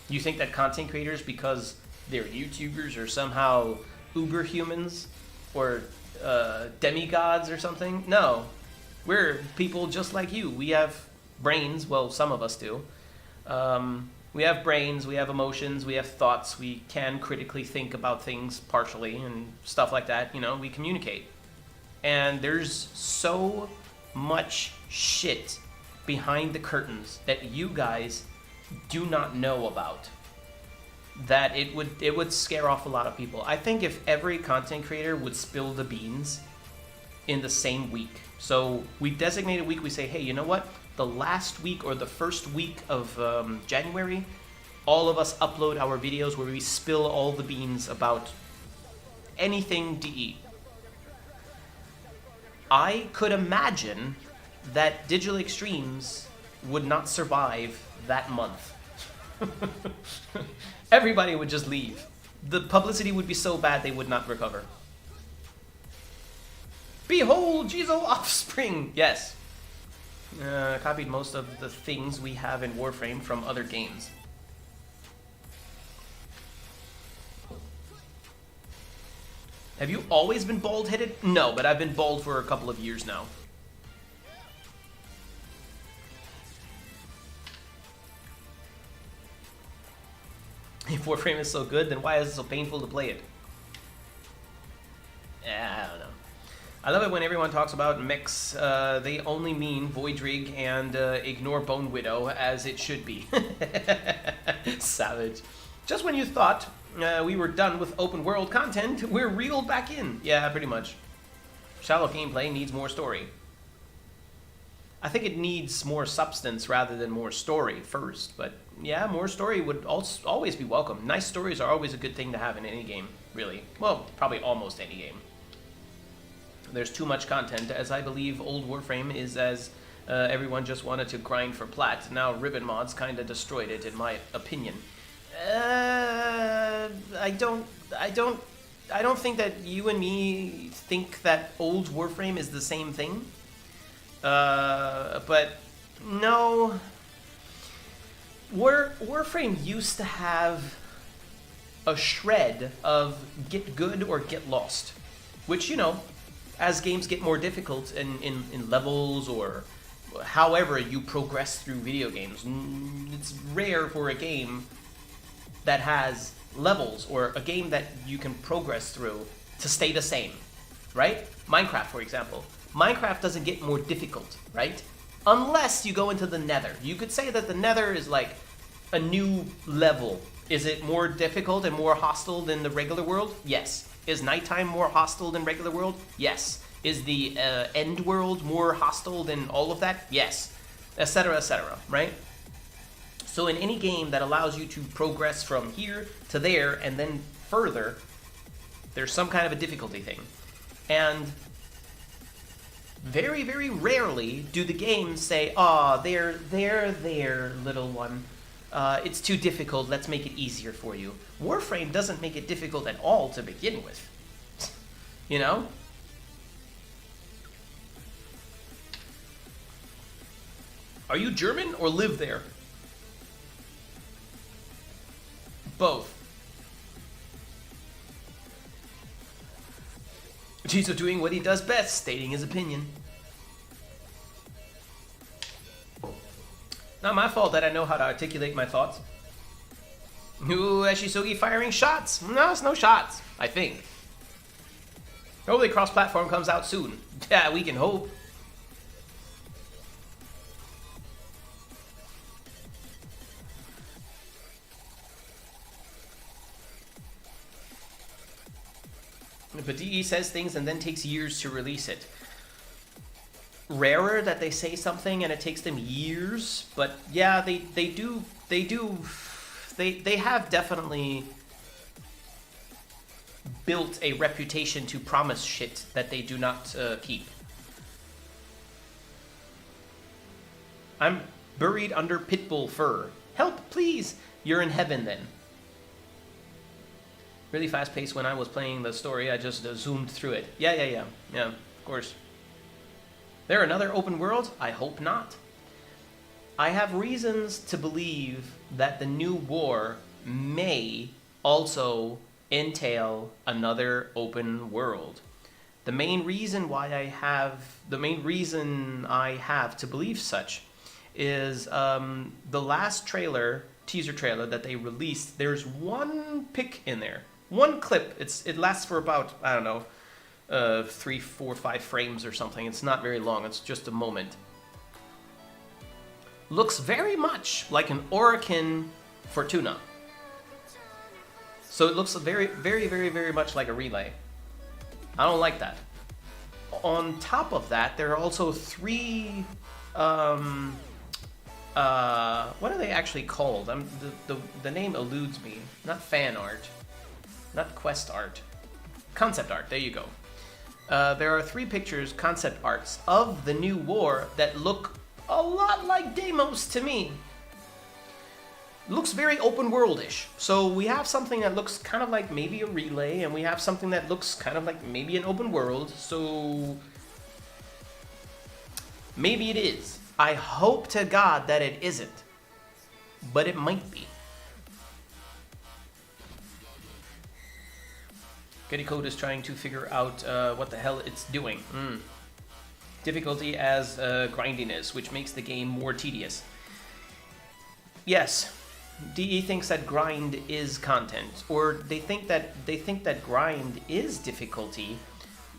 You think that content creators, because they're YouTubers, are somehow uber humans or demigods or something? No, we're people just like you. We have brains. Well, some of us do. We have brains, we have emotions, we have thoughts, we can critically think about things partially and stuff like that, you know, we communicate. And there's so much shit behind the curtains that you guys do not know about that it would scare off a lot of people. I think if every content creator would spill the beans in the same week. So we designate a week, we say, hey, you know what? The last week or the first week of January, all of us upload our videos where we spill all the beans about anything DE. I could imagine that Digital Extremes would not survive that month. Everybody would just leave. The publicity would be so bad they would not recover. Behold, Jizo offspring! Yes. Copied most of the things we have in Warframe from other games. Have you always been bald-headed? No, but I've been bald for a couple of years now. If Warframe is so good, then why is it so painful to play it? I don't know. I love it when everyone talks about mechs. They only mean Voidrig and ignore Bone Widow, as it should be. Savage. Just when you thought we were done with open world content, we're reeled back in. Yeah, pretty much. Shallow gameplay needs more story. I think it needs more substance rather than more story first. But yeah, more story would also always be welcome. Nice stories are always a good thing to have in any game, really. Well, probably almost any game. There's too much content, as I believe old Warframe is, as everyone just wanted to grind for plat. Now Ribbon mods kind of destroyed it, in my opinion. I don't think that you and me think that old Warframe is the same thing. But no. Warframe used to have a shred of get good or get lost, which, you know, as games get more difficult in levels or however you progress through video games, it's rare for a game that has levels or a game that you can progress through to stay the same, right? Minecraft, for example. Minecraft doesn't get more difficult, right? Unless you go into the Nether. You could say that the Nether is like a new level. Is it more difficult and more hostile than the regular world? Yes. Is nighttime more hostile than regular world? Yes. Is the end world more hostile than all of that? Yes. Etc., right? So in any game that allows you to progress from here to there and then further, there's some kind of a difficulty thing. And very, very rarely do the games say, "Aw, there, little one. It's too difficult, let's make it easier for you." Warframe doesn't make it difficult at all to begin with. You know? Are you German or live there? Both. Jizo doing what he does best, stating his opinion. Not my fault that I know how to articulate my thoughts. Ooh, Ashisogi firing shots. No, it's no shots, I think. Hopefully cross-platform comes out soon. Yeah, we can hope. But DE says things and then takes years to release it. Rarer that they say something and it takes them years, but yeah, they have definitely built a reputation to promise shit that they do not keep. I'm buried under pitbull fur. Help, please! You're in heaven then. Really fast paced when I was playing the story, I just zoomed through it. Yeah, of course. There another open world? I hope not. I have reasons to believe that the new war may also entail another open world. The main reason I have to believe such is the last teaser trailer that they released. There's one pic in there, one clip. It lasts for about, I don't know, 3, 4, 5 frames or something. It's not very long. It's just a moment. Looks very much like an Orokin Fortuna. So it looks very, very, very, very much like a relay. I don't like that. On top of that, there are also 3 what are they actually called? The name eludes me. Not fan art, not quest art, concept art. There you go. There are 3 pictures, concept arts of the new war that look a lot like demos to me. Looks very open world-ish. So we have something that looks kind of like maybe a relay, and we have something that looks kind of like maybe an open world. So maybe it is. I hope to God that it isn't, but it might be. Getty Code is trying to figure out what the hell it's doing. Difficulty as grindiness, which makes the game more tedious. Yes, DE thinks that grind is content, or they think that grind is difficulty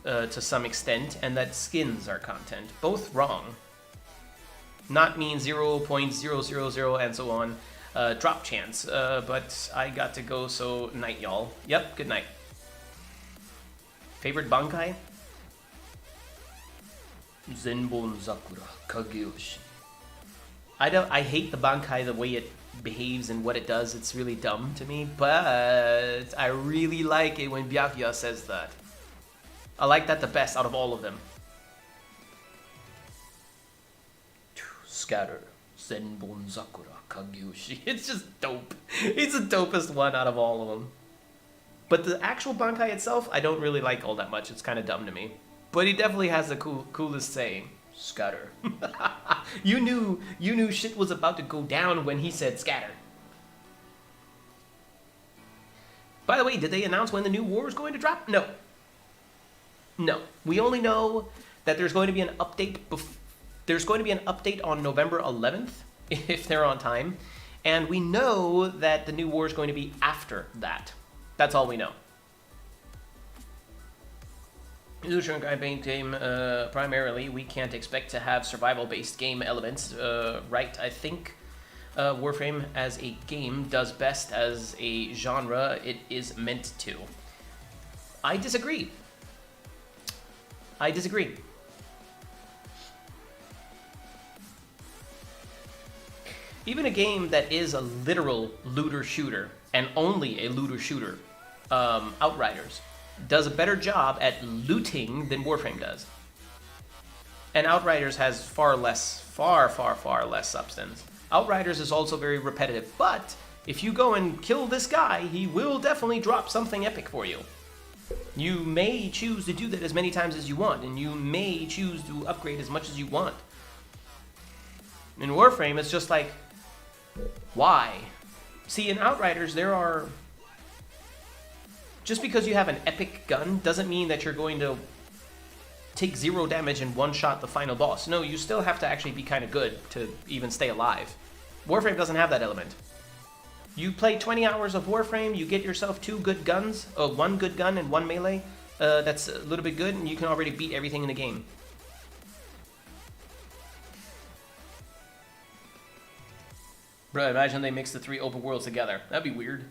to some extent, and that skins are content. Both wrong. Not mean 0.000 and so on. Drop chance. But I got to go, so night, y'all. Yep, good night. Favorite Bankai? Zenbon Zakura Kageyoshi. I hate the Bankai, the way it behaves and what it does. It's really dumb to me, but I really like it when Byakuya says that. I like that the best out of all of them. Scatter Zenbon Zakura Kageyoshi. It's just dope. It's the dopest one out of all of them. But the actual Bankai itself, I don't really like all that much. It's kind of dumb to me. But he definitely has the coolest saying. Scatter. You knew shit was about to go down when he said scatter. By the way, did they announce when the new war is going to drop? No. No. We only know that there's going to be an update there's going to be an update on November 11th, if they're on time. And we know that the new war is going to be after that. That's all we know. Illusion campaign game, primarily, we can't expect to have survival-based game elements, right? I think Warframe as a game does best as a genre it is meant to. I disagree. Even a game that is a literal looter shooter, and only a looter shooter, Outriders, does a better job at looting than Warframe does. And Outriders has far less substance. Outriders is also very repetitive, but if you go and kill this guy, he will definitely drop something epic for you. You may choose to do that as many times as you want, and you may choose to upgrade as much as you want. In Warframe, it's just like, why? See, in Outriders, there are... Just because you have an epic gun doesn't mean that you're going to take 0 damage and one-shot the final boss. No, you still have to actually be kind of good to even stay alive. Warframe doesn't have that element. You play 20 hours of Warframe, you get yourself 2 good guns, 1 good gun and 1 melee. That's a little bit good, and you can already beat everything in the game. Bro, imagine they mix the 3 open worlds together. That'd be weird.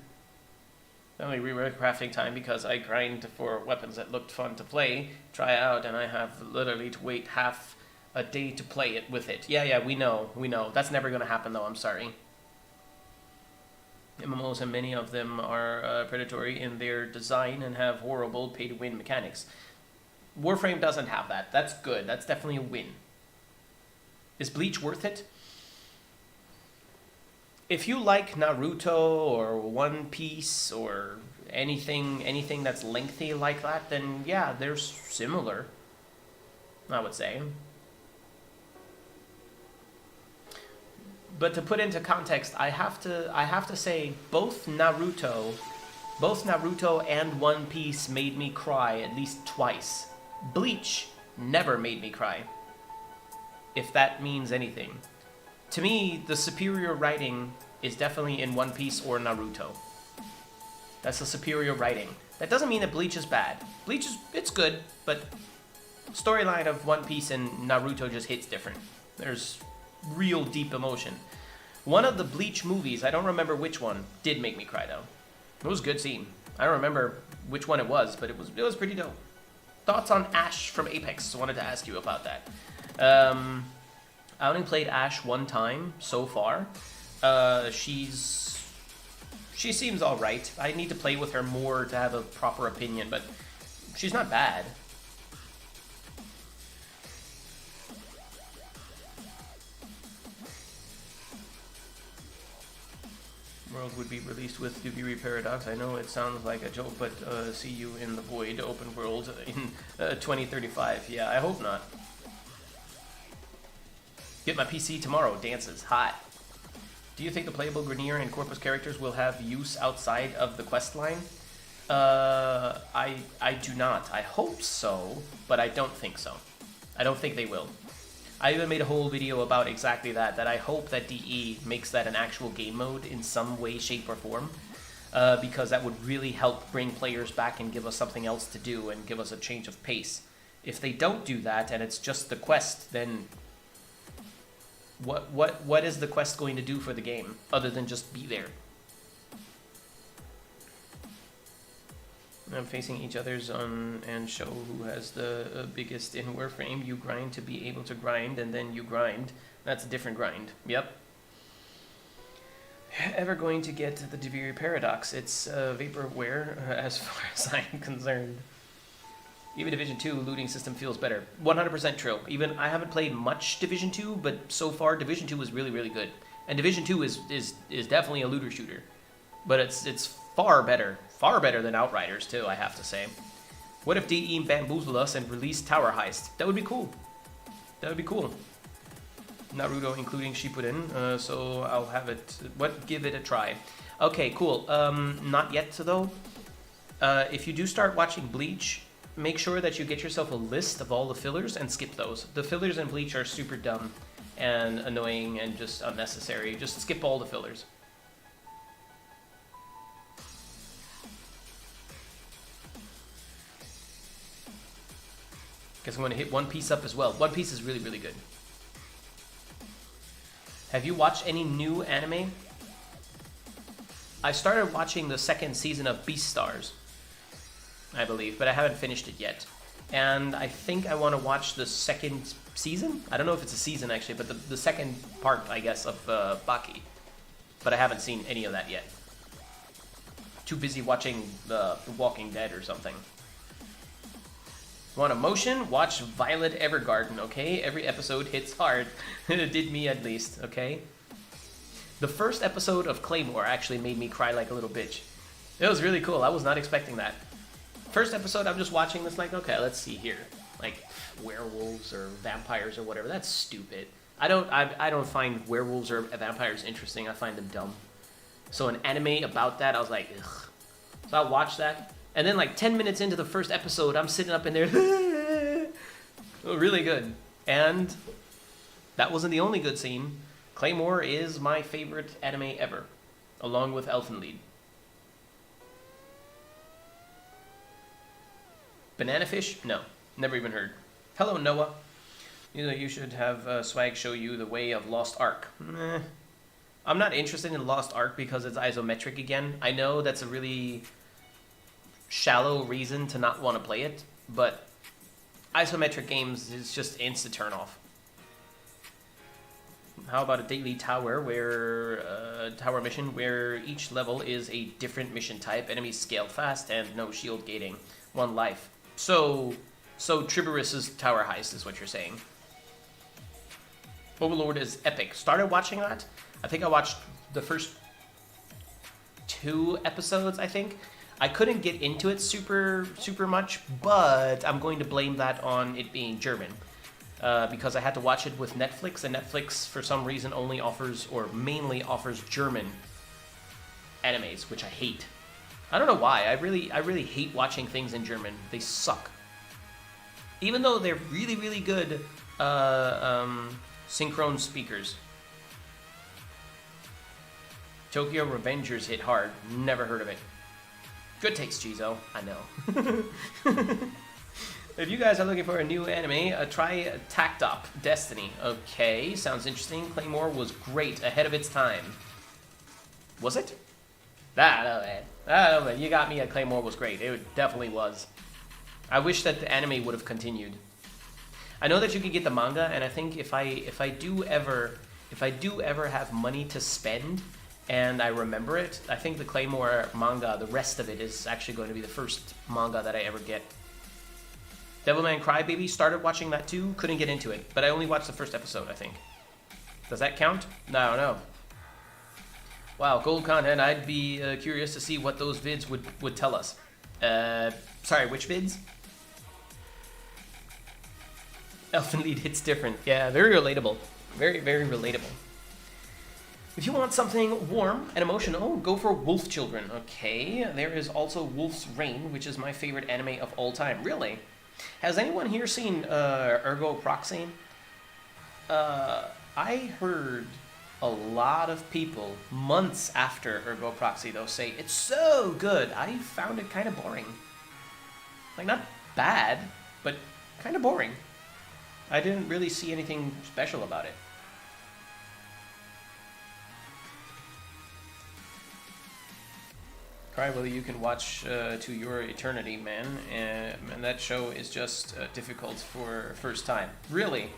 Only rework crafting time because I grind for weapons that looked fun to play, try out, and I have literally to wait half a day to play it with it. Yeah, we know. That's never gonna happen though, I'm sorry. MMOs, and many of them are predatory in their design and have horrible pay-to-win mechanics. Warframe doesn't have that. That's good. That's definitely a win. Is Bleach worth it? If you like Naruto or One Piece or anything that's lengthy like that, then yeah, they're similar, I would say. But to put into context, I have to say both Naruto and One Piece made me cry at least twice. Bleach never made me cry, if that means anything. To me, the superior writing is definitely in One Piece or Naruto. That's the superior writing. That doesn't mean that Bleach is bad. It's good, but storyline of One Piece and Naruto just hits different. There's real deep emotion. One of the Bleach movies, I don't remember which one, did make me cry though. It was a good scene. I don't remember which one it was, but it was pretty dope. Thoughts on Ashe from Apex? I wanted to ask you about that. I only played Ashe one time so far. She seems alright. I need to play with her more to have a proper opinion, but she's not bad. World would be released with Dubiri Paradox. I know it sounds like a joke, but see you in the void open world in 2035. Yeah, I hope not. Get my PC tomorrow. Dances hot. Do you think the playable Grenier and Corpus characters will have use outside of the quest line? I do not. I hope so, but I don't think so. I don't think they will. I even made a whole video about exactly that I hope that DE makes that an actual game mode in some way, shape, or form, because that would really help bring players back and give us something else to do and give us a change of pace. If they don't do that and it's just the quest, then what is the quest going to do for the game other than just be there? Facing each other's on and show who has the biggest in Warframe. You grind to be able to grind, and then you grind. That's a different grind. Yep. Ever going to get the Dubiri Paradox? It's vaporware as far as I'm concerned. Even Division 2 looting system feels better. 100% true. Even I haven't played much Division 2, but so far Division 2 is really, really good. And Division 2 is definitely a looter shooter. But it's far better than Outriders too, I have to say. What if DE bamboozled us and released Tower Heist? That would be cool. That would be cool. Naruto including Shippuden, so I'll have it. Give it a try. Okay, cool. Not yet though. If you do start watching Bleach, make sure that you get yourself a list of all the fillers and skip those. The fillers in Bleach are super dumb and annoying and just unnecessary. Just skip all the fillers. Guess I'm going to hit One Piece up as well. One Piece is really, really good. Have you watched any new anime? I started watching the second season of Beastars, I believe, but I haven't finished it yet. And I think I want to watch the second season? I don't know if it's a season actually, but the second part, I guess, of Baki. But I haven't seen any of that yet. Too busy watching The Walking Dead or something. Want emotion? Watch Violet Evergarden, okay? Every episode hits hard. It did me at least, okay? The first episode of Claymore actually made me cry like a little bitch. It was really cool. I was not expecting that. First episode, I'm just watching this like, okay, let's see here. Like, werewolves or vampires or whatever. That's stupid. I don't find werewolves or vampires interesting. I find them dumb. So an anime about that, I was like, ugh. So I watched that. And then like 10 minutes into the first episode, I'm sitting up in there. Really good. And that wasn't the only good scene. Claymore is my favorite anime ever. along with Elfenlied. Banana fish? No, never even heard. Hello, Noah. You should have Swag show you the way of Lost Ark. I'm not interested in Lost Ark because it's isometric again. I know that's a really shallow reason to not want to play it, but isometric games is just insta turn off. How about a daily tower tower mission where each level is a different mission type, enemies scale fast, and no shield gating, 1 life. So Triborus's tower heist is what you're saying. Overlord is epic. Started watching that. I think I watched the first 2 episodes, I think. I couldn't get into it super much, but I'm going to blame that on it being German. Because I had to watch it with Netflix, and Netflix, for some reason, only offers, or mainly offers, German animes, which I hate. I don't know why. I really hate watching things in German. They suck. Even though they're really good synchron speakers. Tokyo Revengers hit hard. Never heard of it. Good taste, Jizo. I know. If you guys are looking for a new anime, try Tacked Up Destiny. Okay, sounds interesting. Claymore was great, ahead of its time. Was it? I don't know. You got me at Claymore was great. It definitely was. I wish that the anime would have continued. I know that you can get the manga, and I think if I do ever have money to spend and I remember it, I think the Claymore manga, the rest of it, is actually going to be the first manga that I ever get. Devilman Crybaby, started watching that too, couldn't get into it, but I only watched the first episode, I think. Does that count? No. Wow, gold content, I'd be curious to see what those vids would tell us. Sorry, which vids? Elfenlied hits different. Yeah, very relatable. Very relatable. If you want something warm and emotional, go for Wolf Children. Okay, there is also Wolf's Rain, which is my favorite anime of all time. Really? Has anyone here seen Ergo Proxy? I heard a lot of people, months after Ergo Proxy, though, say, it's so good. I found it kind of boring. Like, not bad, but kind of boring. I didn't really see anything special about it. Crybilly, you can watch to your eternity, man. And that show is just difficult for first time. Really?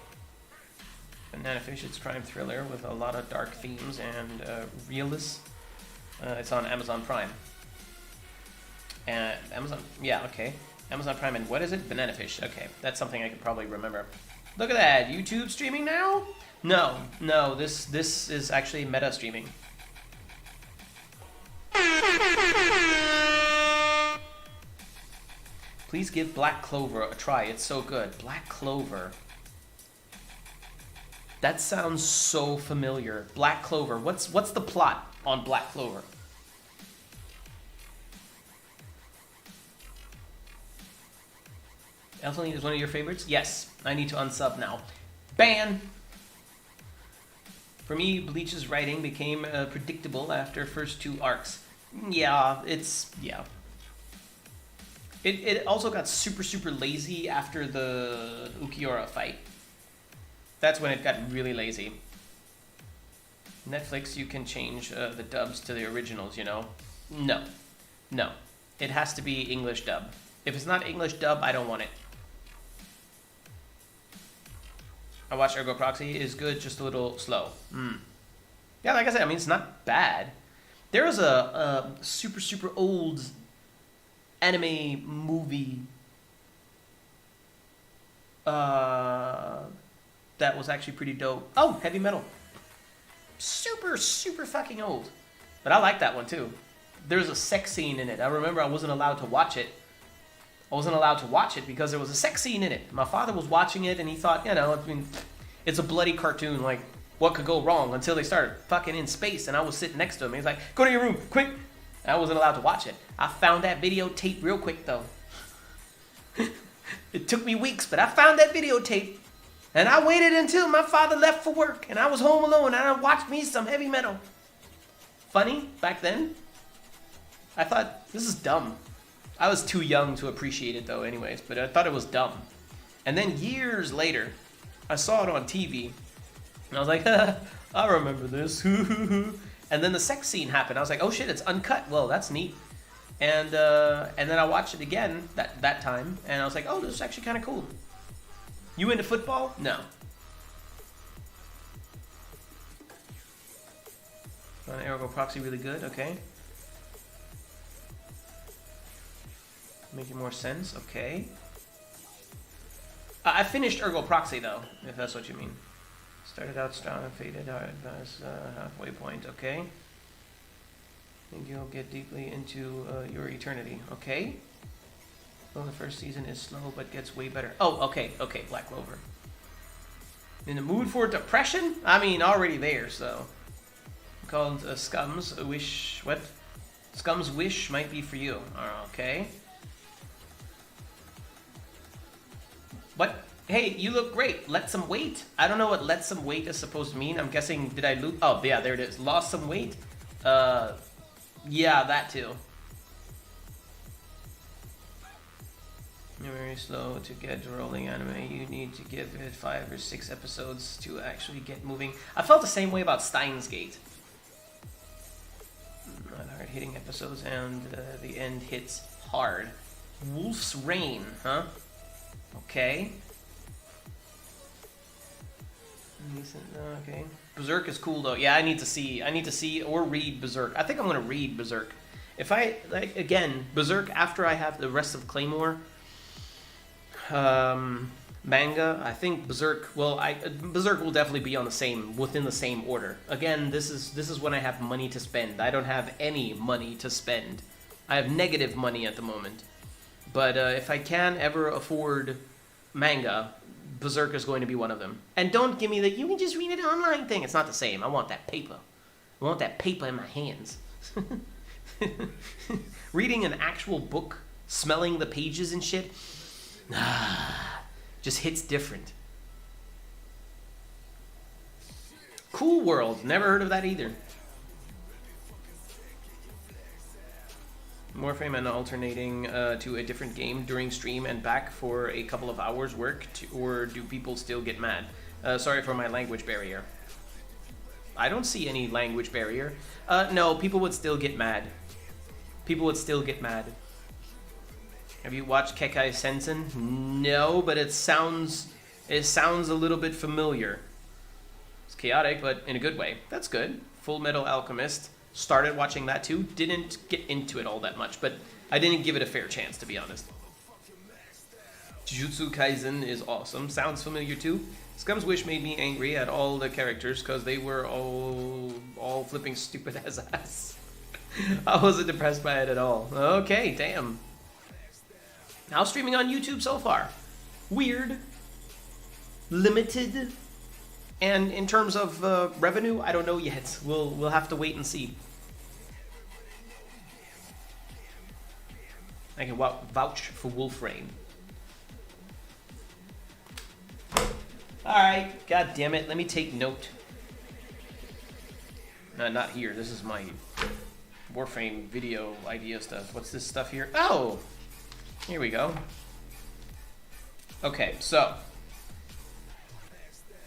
Banana Fish, it's crime thriller with a lot of dark themes and realism. It's on Amazon Prime. Yeah, okay. Amazon Prime, and what is it? Banana Fish. Okay, that's something I could probably remember. Look at that, YouTube streaming now? No, this is actually meta streaming. Please give Black Clover a try, it's so good. Black Clover. That sounds so familiar. Black Clover, what's the plot on Black Clover? Elfenlied is one of your favorites? Yes, I need to unsub now. Ban! For me, Bleach's writing became predictable after first 2 arcs. Yeah. It also got super lazy after the Ukiura fight. That's when it got really lazy. Netflix, you can change the dubs to the originals, you know? No. It has to be English dub. If it's not English dub, I don't want it. I watched Ergo Proxy. It is good, just a little slow. Yeah, like I said, I mean, it's not bad. There was a super old anime movie that was actually pretty dope. Oh, Heavy Metal. Super fucking old. But I like that one too. There's a sex scene in it. I remember I wasn't allowed to watch it. I wasn't allowed to watch it because there was a sex scene in it. My father was watching it and he thought, you know, I mean, it's a bloody cartoon, like, what could go wrong, until they started fucking in space and I was sitting next to him. He's like, go to your room, quick. I wasn't allowed to watch it. I found that videotape real quick though. It took me weeks, but I found that videotape. And I waited until my father left for work and I was home alone and I watched me some Heavy Metal. funny back then. I thought, this is dumb. I was too young to appreciate it though anyways, but I thought it was dumb. And then years later, I saw it on TV, and I was like, I remember this. And then the sex scene happened. I was like, oh shit, it's uncut. Well, that's neat. And then I watched it again that time, and I was like, oh, this is actually kind of cool. You into football? No. Ergo proxy really good, okay. Making more sense, okay. I finished Ergo Proxy though, if that's what you mean. Started out strong, faded hard, halfway point, okay. Think you'll get deeply into your eternity, okay. Well, the first season is slow, but gets way better. Oh, okay, Black Clover. In the mood for depression? I mean, already there, so. Called Scum's Wish, what? Scum's Wish might be for you, okay. What? Hey, you look great. Let some weight. I don't know what let some weight is supposed to mean. I'm guessing, did I lose? Oh, yeah, there it is. Lost some weight? Yeah, that too. You're very slow to get rolling anime. You need to give it 5 or 6 episodes to actually get moving. I felt the same way about Steins Gate. Not hard hitting episodes, and the end hits hard. Wolf's Rain, huh? Okay. Okay. Berserk is cool though. Yeah, I need to see or read Berserk. I think I'm gonna read Berserk. If I like again, Berserk after I have the rest of Claymore manga, I think Berserk Berserk will definitely be on within the same order. Again, this is when I have money to spend. I don't have any money to spend. I have negative money at the moment. But if I can ever afford manga, Berserk is going to be one of them. And don't give me the, you can just read it online thing. It's not the same. I want that paper. I want that paper in my hands. Reading an actual book, smelling the pages and shit, just hits different. Cool World. Never heard of that either. Warframe and alternating to a different game during stream and back for a couple of hours work, or do people still get mad? Sorry for my language barrier. I don't see any language barrier. No, people would still get mad. People would still get mad. Have you watched Kekai Sensen? No, but it sounds a little bit familiar. It's chaotic, but in a good way. That's good. Full Metal Alchemist. Started watching that too. Didn't get into it all that much, but I didn't give it a fair chance, to be honest. Jujutsu Kaisen is awesome. Sounds familiar too. Scum's Wish made me angry at all the characters because they were all flipping stupid as ass. I wasn't depressed by it at all. Okay, damn. Now streaming on YouTube so far. Weird. Limited. And in terms of revenue, I don't know yet. We'll have to wait and see. I can vouch for Warframe. Alright, god damn it, let me take note. Not here, this is my Warframe video idea stuff. What's this stuff here? Oh! Here we go. Okay, so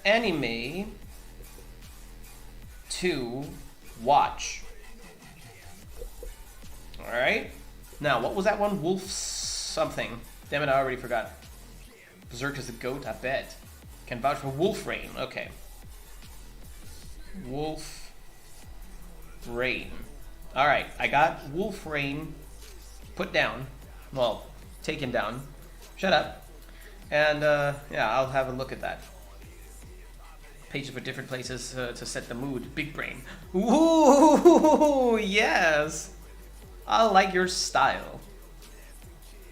anime to watch. Alright. Now, what was that one? Wolf something. Damn it, I already forgot. Berserk is the goat, I bet. Can vouch for Wolframe. Okay. Wolframe. Alright, I got Wolframe put down. Well, taken down. Shut up. And, yeah, I'll have a look at that. Pages for different places to set the mood. Big brain. Ooh, yes. I like your style.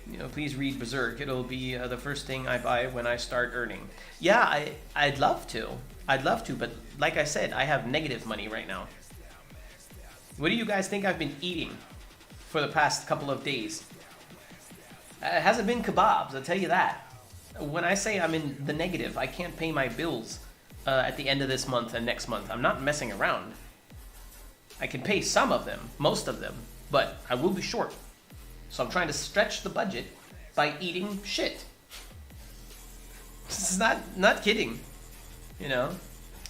You know, please read Berserk. It'll be the first thing I buy when I start earning. Yeah, I'd love to. I'd love to, but like I said, I have negative money right now. What do you guys think I've been eating for the past couple of days? It hasn't been kebabs, I'll tell you that. When I say I'm in the negative, I can't pay my bills at the end of this month and next month. I'm not messing around. I can pay some of them, most of them, but I will be short. So I'm trying to stretch the budget by eating shit. This is not kidding, you know.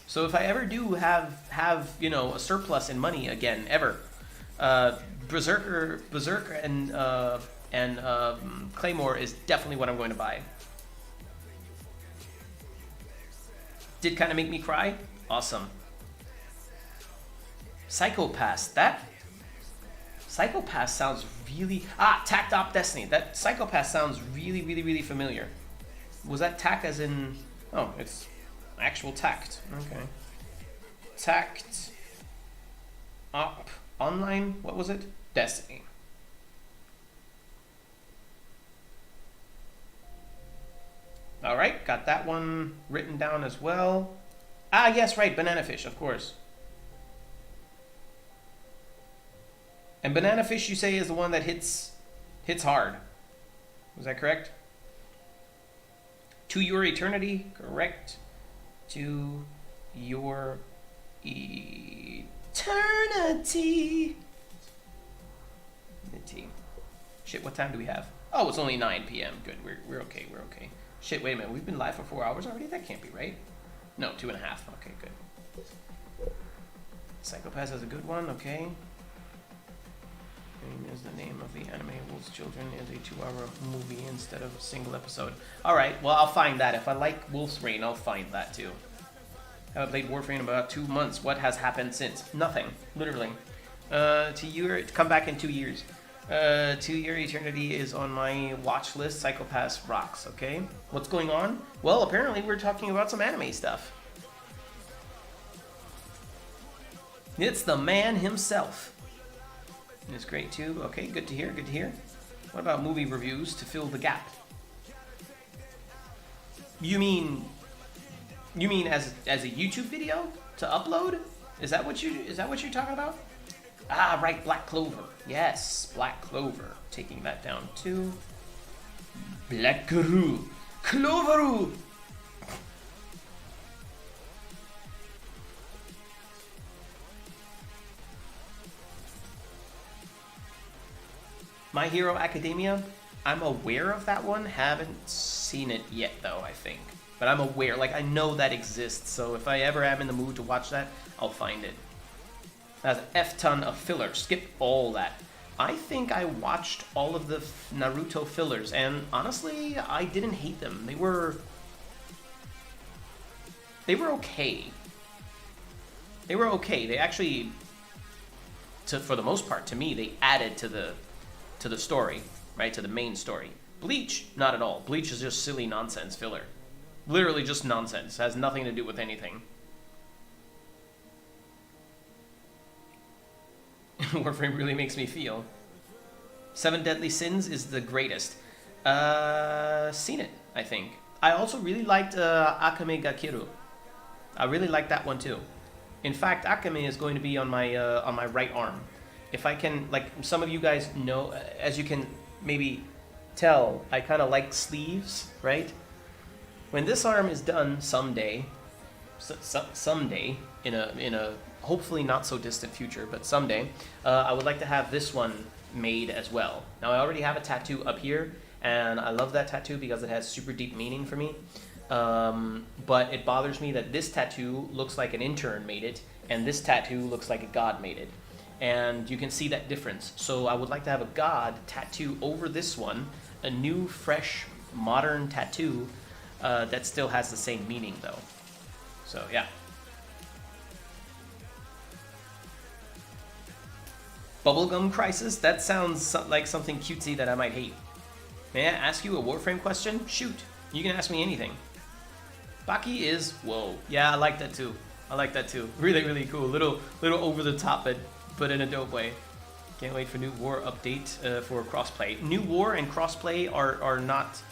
So if I ever do have you know, a surplus in money again, ever, Berserker and Claymore is definitely what I'm going to buy. Did kind of make me cry. Awesome. Psychopath. That Psychopath sounds really... Tact Op Destiny. That Psychopath sounds really familiar. Was that tact as in... Oh, it's actual tact. Okay. Tact Op Online? What was it? Destiny. Alright, got that one written down as well. Yes, right, Banana Fish, of course. And Banana Fish, you say, is the one that hits hard. Was that correct? To Your Eternity, correct. To Your Eternity. Shit, what time do we have? Oh, it's only 9 p.m. Good, we're okay, we're okay. Shit, wait a minute, we've been live for 4 hours already? That can't be right. No, 2.5. Okay, good. Psychopath is a good one, okay. Is the name of the anime Wolf's Children is a 2-hour movie instead of a single episode. Alright, well, I'll find that. If I like Wolf's Rain, I'll find that too. I haven't played Warframe in about 2 months. What has happened since? Nothing, literally. Come back in 2 years. To Your Eternity is on my watch list. Psychopaths rocks, okay? What's going on? Well, apparently we're talking about some anime stuff. It's the man himself. It's great too. Okay, good to hear, good to hear. What about movie reviews to fill the gap? You mean as a YouTube video to upload? Is that what you're talking about? Right, Black Clover. Yes, Black Clover. Taking that down too. Black Clover. My Hero Academia, I'm aware of that one. Haven't seen it yet though, I think. But I'm aware, like I know that exists, so if I ever am in the mood to watch that, I'll find it. That's an F-ton of filler. Skip all that. I think I watched all of the Naruto fillers, and honestly, I didn't hate them. They were okay. They were okay. They actually, for the most part, to me, they added to the story, right? To the main story. Bleach, not at all. Bleach is just silly nonsense filler. Literally just nonsense. Has nothing to do with anything. Warframe really makes me feel. 7 Deadly Sins is the greatest. Seen it, I think. I also really liked Akame ga Kiru. I really liked that one too. In fact, Akame is going to be on my right arm. If I can, like some of you guys know, as you can maybe tell, I kind of like sleeves, right? When this arm is done someday, someday in a hopefully not so distant future, but someday, I would like to have this one made as well. Now I already have a tattoo up here, and I love that tattoo because it has super deep meaning for me. But it bothers me that this tattoo looks like an intern made it, and this tattoo looks like a god made it. And you can see that difference. So I would like to have a god tattoo over this one, a new, fresh, modern tattoo that still has the same meaning though. So yeah. Bubblegum Crisis? That sounds like something cutesy that I might hate. May I ask you a Warframe question? Shoot, you can ask me anything. Baki is, whoa. Yeah, I like that too. I like that too. Really, really cool. Little over the top, but in a dope way. Can't wait for new War update for crossplay. New War and crossplay are not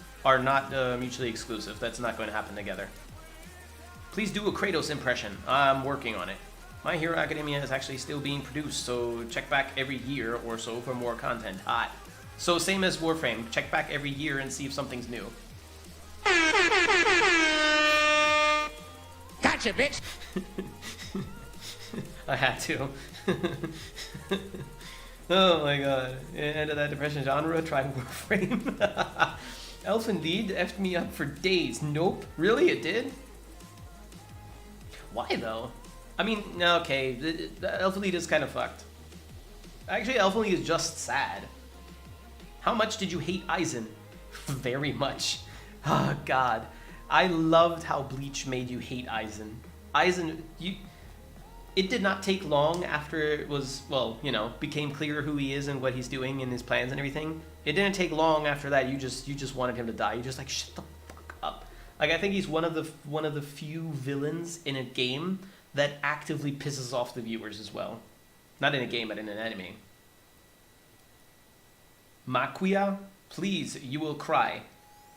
mutually exclusive. That's not going to happen together. Please do a Kratos impression. I'm working on it. My Hero Academia is actually still being produced, so check back every year or so for more content. Hot. So same as Warframe. Check back every year and see if something's new. Gotcha, bitch! I had to. Oh my god. End of that depression genre, try Warframe. Elf indeed effed me up for days. Nope. Really? It did? Why though? I mean, okay, the Elf Elite is kind of fucked. Actually, Elf Elite is just sad. How much did you hate Aizen? Very much. Oh god. I loved how Bleach made you hate Aizen. Aizen, it did not take long after it was, well, you know, became clear who he is and what he's doing and his plans and everything. It didn't take long after that. You just wanted him to die. You just like, shut the fuck up. Like, I think he's one of the few villains in a game that actively pisses off the viewers as well. Not in a game, but in an anime. Makuya, please, you will cry.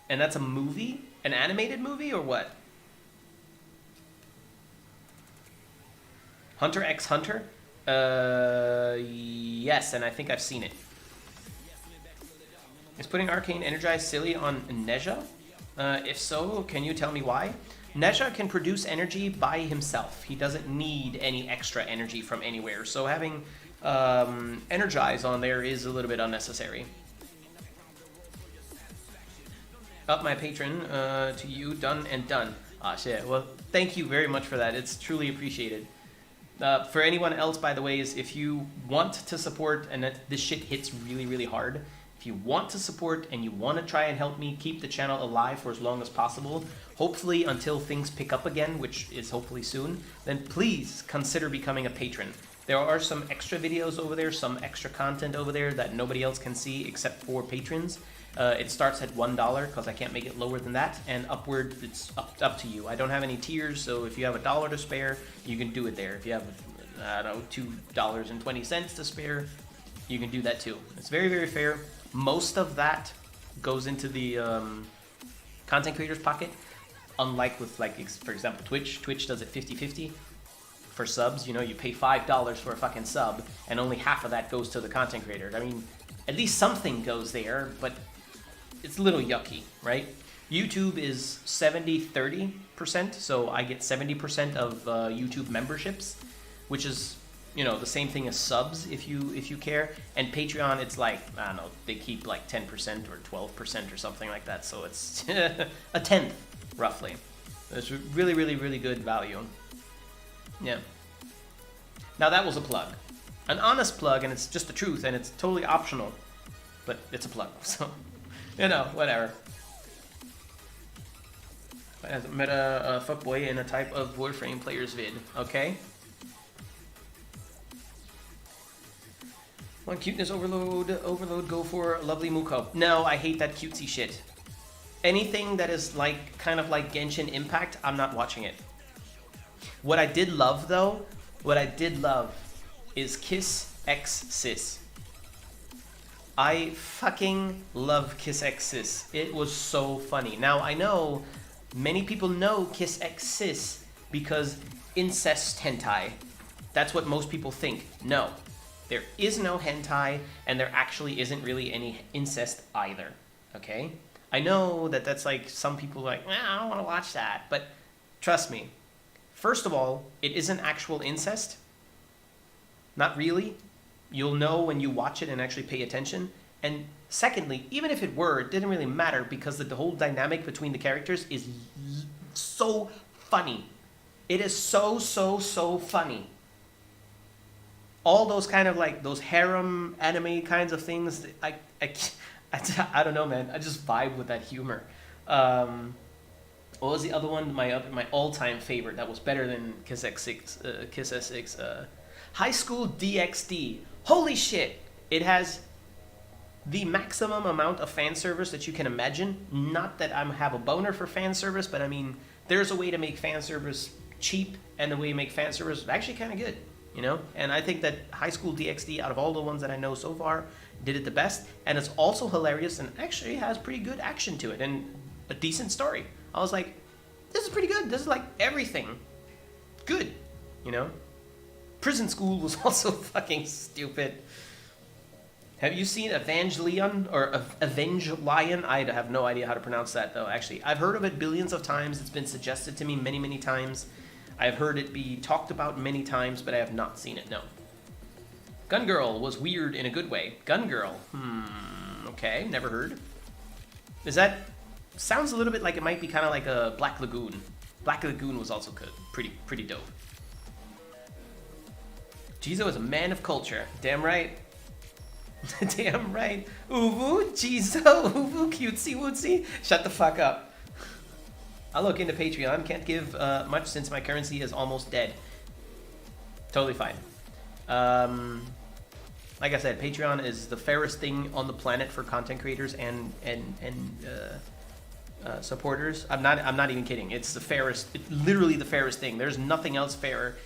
And that's a movie? An animated movie or what? Hunter x Hunter? Yes, and I think I've seen it. Is putting Arcane Energized silly on Neja? If so, can you tell me why? Neja can produce energy by himself. He doesn't need any extra energy from anywhere. So having Energize on there is a little bit unnecessary. Up my patron to you, done and done. Ah, shit. Well, thank you very much for that. It's truly appreciated. For anyone else, by the way, is if you want to support, and this shit hits really, really hard, if you want to support and you want to try and help me keep the channel alive for as long as possible, hopefully until things pick up again, which is hopefully soon, then please consider becoming a patron. There are some extra videos over there, some extra content over there that nobody else can see except for patrons. It starts at $1 because I can't make it lower than that, and upward it's up to you. I don't have any tiers, so if you have $1 to spare, you can do it there. If you have, I don't know, $2.20 to spare, you can do that too. It's very, very fair. Most of that goes into the content creator's pocket, unlike with, like, for example, Twitch. Twitch does it 50-50. For subs, you know, you pay $5 for a fucking sub, and only half of that goes to the content creator. I mean, at least something goes there, but it's a little yucky, right? YouTube is 70-30%, so I get 70% of YouTube memberships, which is, you know, the same thing as subs if you care. And Patreon, it's like, I don't know, they keep like 10% or 12% or something like that, so it's a tenth, roughly. It's really, really, really good value. Yeah. Now that was a plug. An honest plug, and it's just the truth, and it's totally optional. But it's a plug, so, you know, whatever. I met a fuckboy in a type of Warframe players vid, okay? One cuteness overload, go for lovely Muko. No, I hate that cutesy shit. Anything that is like, kind of like Genshin Impact, I'm not watching it. What I did love though, is Kiss X Sis. I fucking love Kiss X Sis. It was so funny. Now I know many people know Kiss X Sis because incest hentai. That's what most people think. No, there is no hentai, and there actually isn't really any incest either. Okay? I know that that's like, some people are like, well, I don't want to watch that, but trust me. First of all, it isn't actual incest. Not really. You'll know when you watch it and actually pay attention. And secondly, even if it were, it didn't really matter because the whole dynamic between the characters is so funny. It is so funny. All those kind of like, those harem anime kinds of things, I don't know, man. I just vibe with that humor. What was the other one? My all-time favorite that was better than Kiss S6. High School DxD. Holy shit! It has the maximum amount of fan service that you can imagine. Not that I have a boner for fan service, but I mean, there's a way to make fan service cheap, and the way to make fan service actually kind of good, you know? And I think that High School DxD, out of all the ones that I know so far, did it the best. And it's also hilarious and actually has pretty good action to it and a decent story. I was like, this is pretty good. This is like everything good, you know? Prison School was also fucking stupid. Have you seen Evangelion or Evangelion? I have no idea how to pronounce that though, actually. I've heard of it billions of times. It's been suggested to me many, many times. I've heard it be talked about many times, but I have not seen it, no. Gun Girl was weird in a good way. Gun Girl, okay, never heard. Is that, sounds a little bit like it might be kind of like a Black Lagoon. Black Lagoon was also good, pretty dope. Jizo is a man of culture, damn right. Damn right. Uwu, Jizo, Uwu, cutesy wootsy. Shut the fuck up. I'll look into Patreon. Can't give much since my currency is almost dead. Totally fine. Like I said, Patreon is the fairest thing on the planet for content creators and supporters. I'm not even kidding. It's the fairest. It's literally the fairest thing. There's nothing else fairer.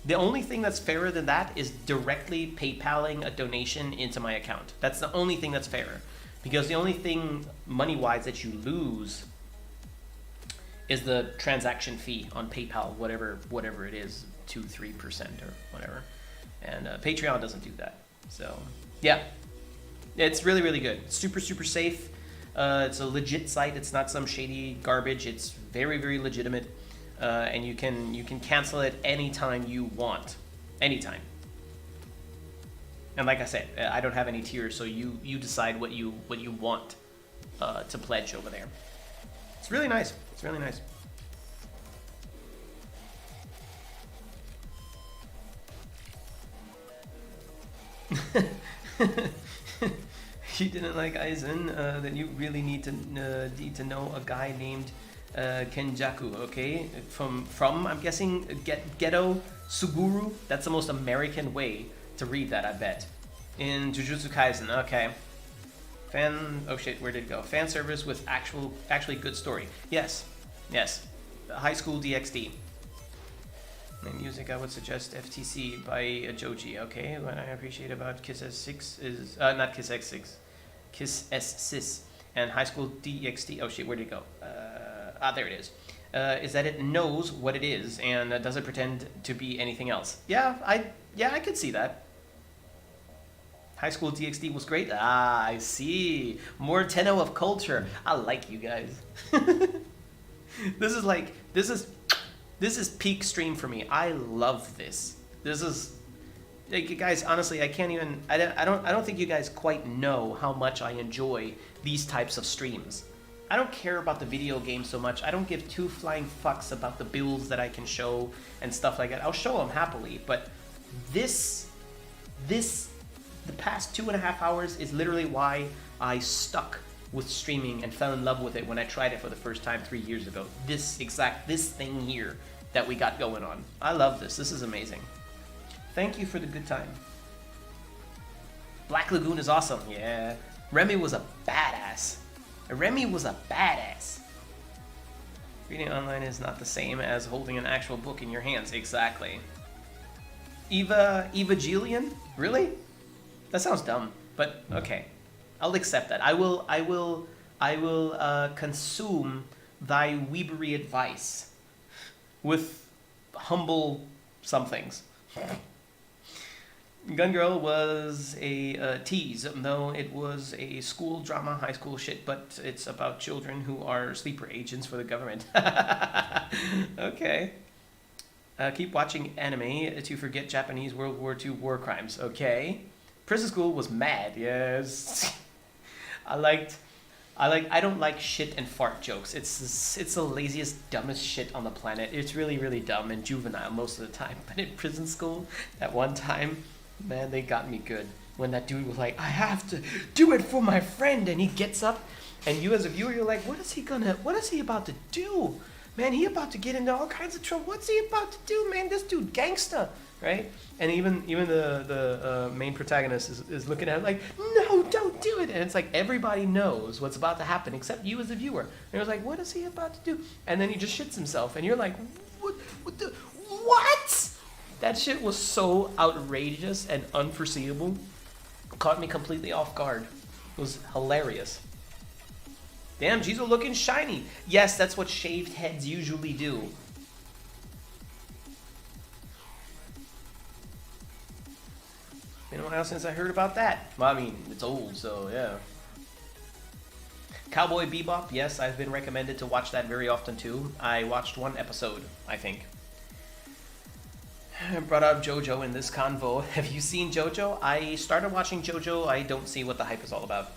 The only thing that's fairer than that is directly PayPaling a donation into my account. That's the only thing that's fairer. Because the only thing money-wise that you lose is the transaction fee on PayPal, whatever it is, 2-3% or whatever. And Patreon doesn't do that. So yeah, it's really good. Super safe. It's a legit site. It's not some shady garbage. It's very legitimate. And you can cancel it anytime you want, anytime. And like I said, I don't have any tiers, so you decide what you want to pledge over there. It's really nice. It's really nice. You didn't like Aizen, then you really need to know a guy named Kenjaku, okay? From I'm guessing Ghetto Suguru. That's the most American way to read that, I bet. In Jujutsu Kaisen, okay. Oh shit, where did it go? Fan service with actually good story. Yes. High School DxD. My music, I would suggest FTC by Joji. Okay, what I appreciate about Kiss S6 is not Kiss X6, Kiss S6 and High School DxD. Oh shit, where did it go? There it is. Is that it knows what it is and doesn't pretend to be anything else. Yeah, I could see that. High School DxD was great. Ah, I see. More Tenno of culture. I like you guys. This is peak stream for me. I love this. This is, like, guys, honestly, I can't even, I don't think you guys quite know how much I enjoy these types of streams. I don't care about the video game so much. I don't give two flying fucks about the builds that I can show and stuff like that. I'll show them happily, but the past 2.5 hours is literally why I stuck with streaming and fell in love with it when I tried it for the first time 3 years ago. This thing here that we got going on. I love this. This is amazing. Thank you for the good time. Black Lagoon is awesome. Yeah. Remy was a badass. Reading online is not the same as holding an actual book in your hands. Exactly. Evangelion? Really? That sounds dumb, but okay. I'll accept that. I will consume thy weebery advice with humble somethings. Gun Girl was a tease, though it was a school drama, high school shit, but it's about children who are sleeper agents for the government. Okay. Keep watching anime to forget Japanese World War II war crimes. Okay. Prison School was mad, yes. I don't like shit and fart jokes. It's the laziest, dumbest shit on the planet. It's really dumb and juvenile most of the time. But in Prison School, that one time, man, they got me good. When that dude was like, I have to do it for my friend, and he gets up, and you as a viewer, you're like, what is he about to do? Man, he about to get into all kinds of trouble. What's he about to do, man? This dude gangsta, right? And even the main protagonist is looking at him like, no, don't do it. And it's like everybody knows what's about to happen except you as a viewer. And it was like, what is he about to do? And then he just shits himself, and you're like, what? That shit was so outrageous and unforeseeable. Caught me completely off guard. It was hilarious. Damn, Jizo looking shiny. Yes, that's what shaved heads usually do. Been a while since I heard about that. Well, I mean, it's old, so yeah. Cowboy Bebop, yes, I've been recommended to watch that very often too. I watched one episode, I think. brought up JoJo in this convo. Have you seen JoJo? I started watching JoJo. I don't see what the hype is all about.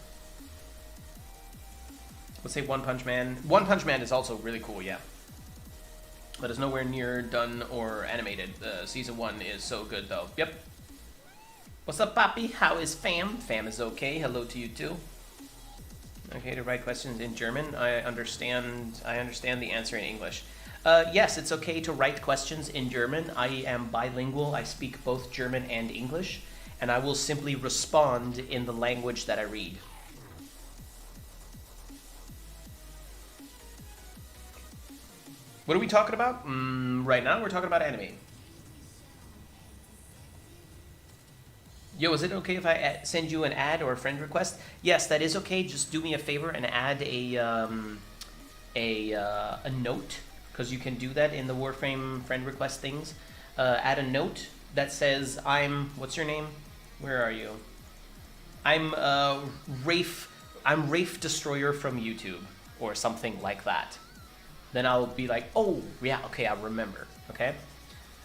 Let's say One Punch Man. One Punch Man is also really cool, yeah. But it's nowhere near done or animated. Season 1 is so good, though. Yep. What's up, Papi? How is fam? Fam is okay. Hello to you, too. Okay, to write questions in German. I understand the answer in English. Yes, it's okay to write questions in German. I am bilingual. I speak both German and English. And I will simply respond in the language that I read. What are we talking about? Right now, we're talking about anime. Yo, is it okay if I send you an ad or a friend request? Yes, that is okay. Just do me a favor and add a note, because you can do that in the Warframe friend request things. Add a note that says, what's your name? Where are you? I'm Rafe Destroyer from YouTube, or something like that. Then I'll be like, oh, yeah, okay, I remember, okay?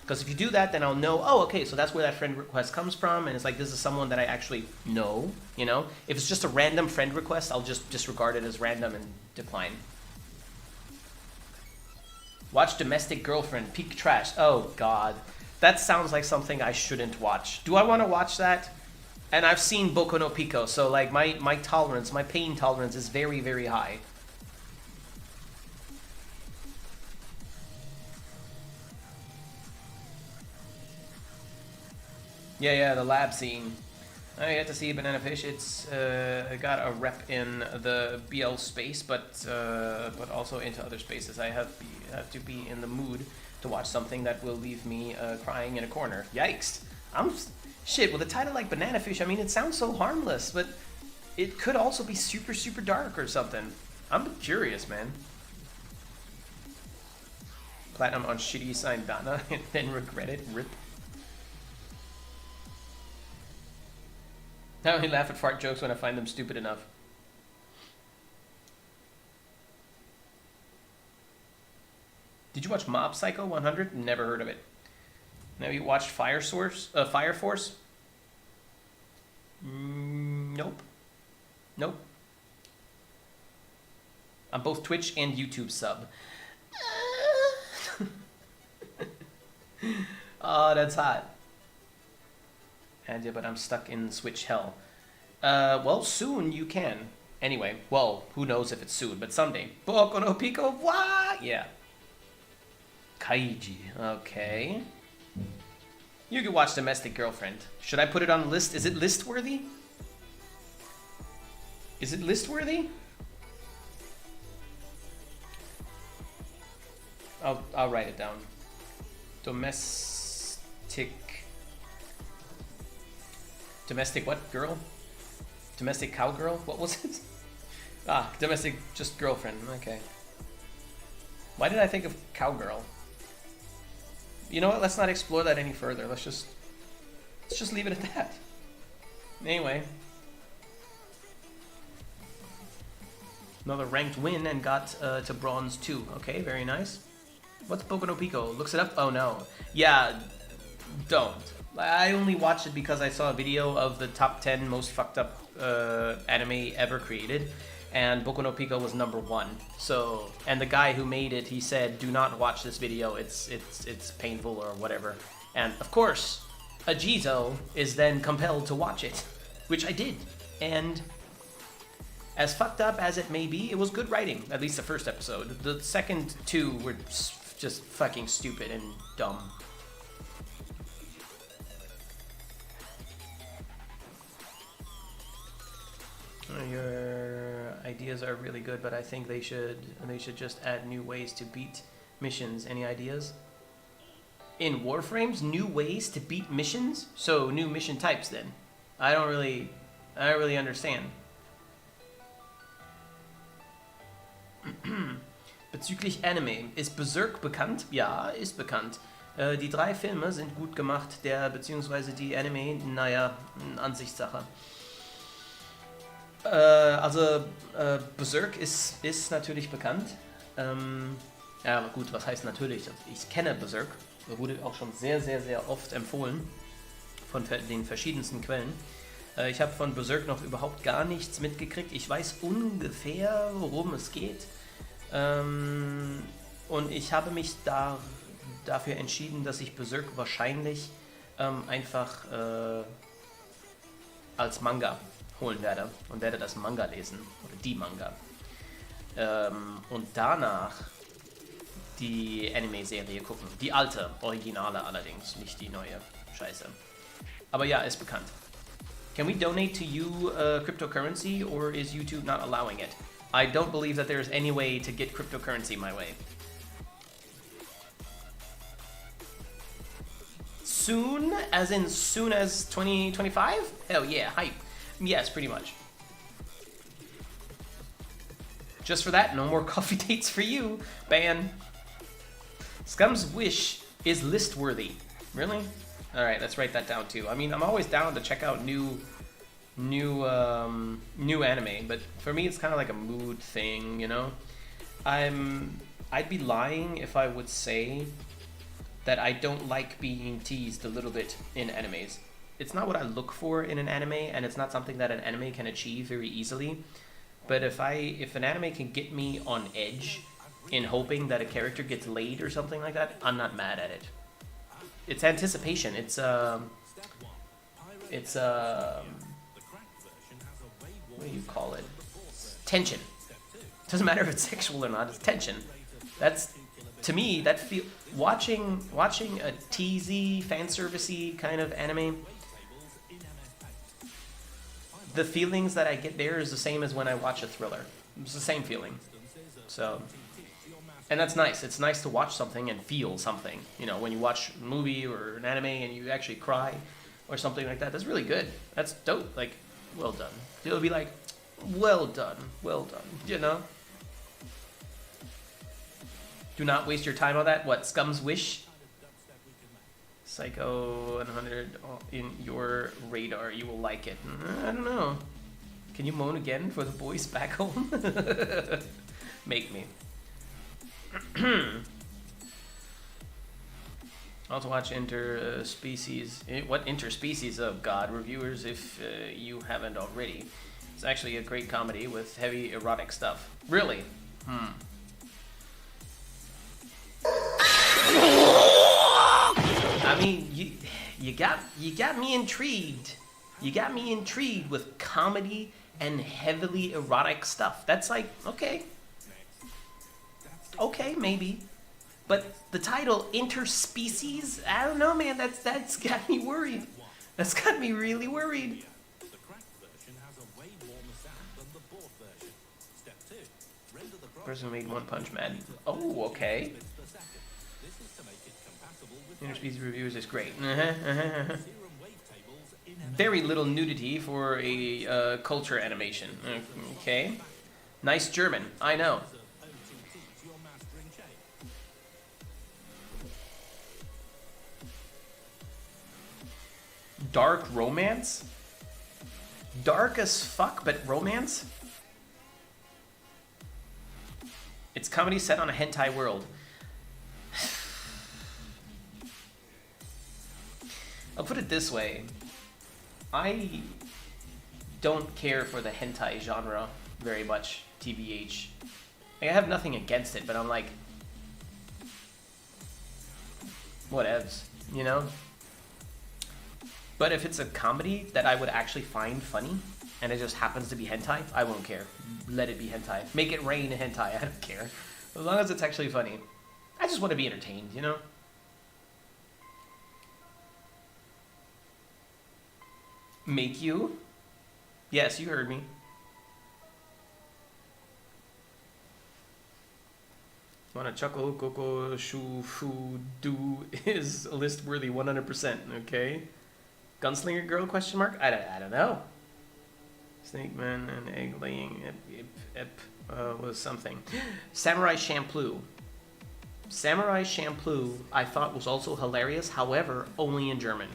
Because if you do that, then I'll know, oh, okay, so that's where that friend request comes from, and it's like, this is someone that I actually know, you know? If it's just a random friend request, I'll just disregard it as random and decline. Watch Domestic Girlfriend, peak trash. Oh, God. That sounds like something I shouldn't watch. Do I want to watch that? And I've seen Boku no Pico, so like my tolerance, my pain tolerance is very, very high. Yeah, the lab scene. I get to see Banana Fish. It's got a rep in the BL space, but also into other spaces. I have to be in the mood to watch something that will leave me crying in a corner. Yikes! Shit. With a title like Banana Fish, I mean, it sounds so harmless, but it could also be super, super dark or something. I'm curious, man. Platinum on shitty sign Dana and then regret it. Rip. I only laugh at fart jokes when I find them stupid enough. Did you watch Mob Psycho 100? Never heard of it. Now you watched Fire Force? Nope. Nope. I'm both Twitch and YouTube sub. Oh, that's hot. And yeah, but I'm stuck in Switch hell. Well, soon you can. Anyway, well, who knows if it's soon, but someday. Boku no Pico, what? Yeah. Kaiji, okay. You can watch Domestic Girlfriend. Should I put it on the list? Is it list-worthy? Is it list-worthy? I'll write it down. Domestic what? Girl? Domestic cowgirl? What was it? Domestic just girlfriend. Okay. Why did I think of cowgirl? You know what? Let's not explore that any further. Let's just leave it at that. Anyway. Another ranked win and got to bronze 2. Okay, very nice. What's Boku no Pico? Looks it up? Oh no. Yeah, don't. I only watched it because I saw a video of the top 10 most fucked up anime ever created, and Boku no Pico was #1. So, and the guy who made it, he said, "Do not watch this video. It's painful or whatever." And of course, a Jizo is then compelled to watch it, which I did. And as fucked up as it may be, it was good writing. At least the first episode. The second 2 were just fucking stupid and dumb. Your ideas are really good, but I think they should just add new ways to beat missions. Any ideas? In Warframes, new ways to beat missions? So new mission types then. I don't really understand. Bezüglich Anime, ist Berserk bekannt? Ja, ist bekannt. Die 3 Filme sind gut gemacht, beziehungsweise die Anime, naja, Ansichtssache. Also Berserk ist natürlich bekannt. Ja, aber gut, was heißt natürlich? Ich kenne Berserk. wurde auch schon sehr, sehr, sehr oft empfohlen von den verschiedensten Quellen. Ich habe von Berserk noch überhaupt gar nichts mitgekriegt. Ich weiß ungefähr, worum es geht. Und ich habe mich dafür entschieden, dass ich Berserk wahrscheinlich einfach als Manga holen werde und werde das Manga lesen oder die Manga und danach die Anime-Serie gucken. Die alte, originale allerdings, nicht die neue Scheiße. Aber ja, ist bekannt. Can we donate to you cryptocurrency or is YouTube not allowing it? I don't believe that there's any way to get cryptocurrency my way. Soon? As in soon as 2025? Hell yeah, hype. Yes, pretty much. Just for that, no more coffee dates for you. Ban. Scum's wish is list worthy. Really? Alright, let's write that down too. I mean, I'm always down to check out new anime, but for me it's kind of like a mood thing, you know? I'd be lying if I would say that I don't like being teased a little bit in animes. It's not what I look for in an anime, and it's not something that an anime can achieve very easily. But if an anime can get me on edge in hoping that a character gets laid or something like that, I'm not mad at it. It's anticipation. It's what do you call it? Tension. Doesn't matter if it's sexual or not. It's tension. That's, to me, that watching a teasy, fan servicey kind of anime. The feelings that I get there is the same as when I watch a thriller. It's the same feeling. So, and that's nice. It's nice to watch something and feel something. You know, when you watch a movie or an anime and you actually cry or something like that, that's really good. That's dope. Like, well done. It'll be like, well done, you know? Do not waste your time on that. What, Scum's wish? Psycho 100 in your radar. You will like it. I don't know. Can you moan again for the boys back home? Make me. Also watch interspecies. What interspecies of God reviewers if you haven't already. It's actually a great comedy with heavy erotic stuff. Really? I mean, you got me intrigued. You got me intrigued with comedy and heavily erotic stuff. That's like, okay, maybe. But the title interspecies, I don't know, man. That's got me worried. That's got me really worried. Person made One Punch Man. Oh, okay. Interspecies reviewers is great. Very little nudity for a culture animation. Okay. Nice German. I know. Dark romance? Dark as fuck, but romance? It's comedy set on a hentai world. I'll put it this way. I don't care for the hentai genre very much, TBH. Like, I have nothing against it, but I'm like, whatevs, you know? But if it's a comedy that I would actually find funny, and it just happens to be hentai, I won't care. Let it be hentai. Make it rain hentai, I don't care. As long as it's actually funny. I just want to be entertained, you know? Make you? Yes, you heard me. Wanna chuckle, Coco, Shu, Fu, Do is a list worthy 100%, okay? Gunslinger girl, question mark? I don't know. Snake man and egg laying was something. Samurai Champloo. Samurai Champloo I thought was also hilarious, however, only in German.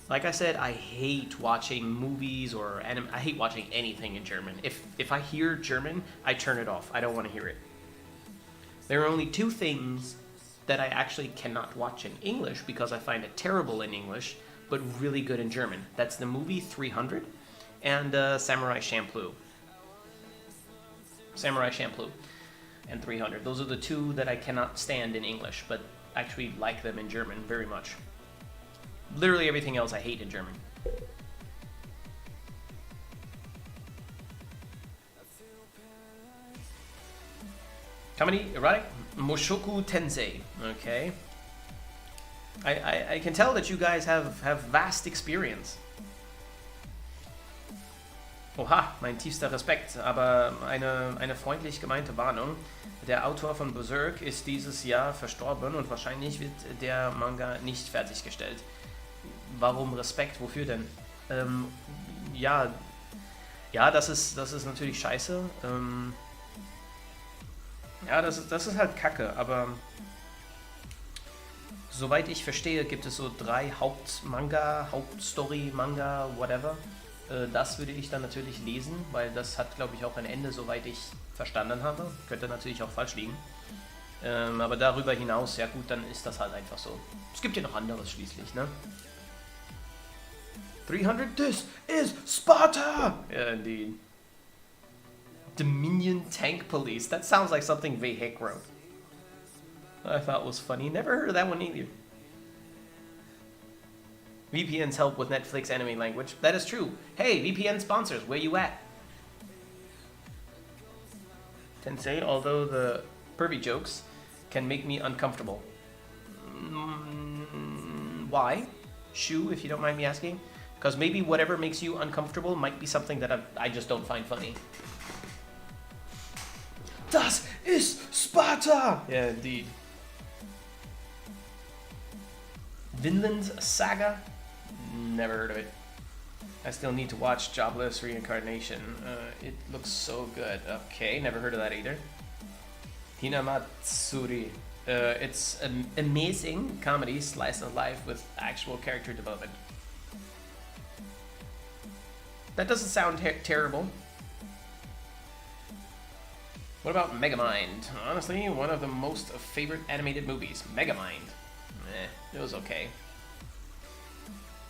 Like I said, I hate watching movies or anime. I hate watching anything in German. If I hear German, I turn it off. I don't want to hear it. There are only two things that I actually cannot watch in English because I find it terrible in English, but really good in German. That's the movie 300 and Samurai Champloo. Samurai Champloo and 300. Those are the two that I cannot stand in English, but actually like them in German very much. Literally everything else I hate in German. Comedy, erotic, Mushoku Tensei. Okay. I can tell that you guys have vast experience. Oha, mein tiefster Respekt, aber eine freundlich gemeinte Warnung. Der Autor von Berserk ist dieses Jahr verstorben und wahrscheinlich wird der Manga nicht fertiggestellt. Warum Respekt? Wofür denn? Ja, das ist natürlich scheiße. Ja, das ist halt Kacke, aber soweit ich verstehe, gibt es so 3 Hauptstory, Manga, whatever. Das würde ich dann natürlich lesen, weil das hat, glaube ich, auch ein Ende, soweit ich verstanden habe. Könnte natürlich auch falsch liegen. Aber darüber hinaus, ja gut, dann ist das halt einfach so. Es gibt ja noch anderes schließlich, ne? 300, this is Sparta! Yeah, indeed. Dominion Tank Police. That sounds like something Vehek wrote. I thought was funny. Never heard of that one either. VPNs help with Netflix anime language. That is true. Hey, VPN sponsors, where you at? Tensei, although the pervy jokes can make me uncomfortable. Why? Shu, if you don't mind me asking. Because maybe whatever makes you uncomfortable might be something that I just don't find funny. Das ist Sparta! Yeah, indeed. Vinland's Saga? Never heard of it. I still need to watch Jobless Reincarnation. It looks so good. Okay, never heard of that either. Hinamatsuri. It's an amazing comedy slice of life with actual character development. That doesn't sound terrible. What about Megamind? Honestly, one of the most favorite animated movies. Megamind. It was okay.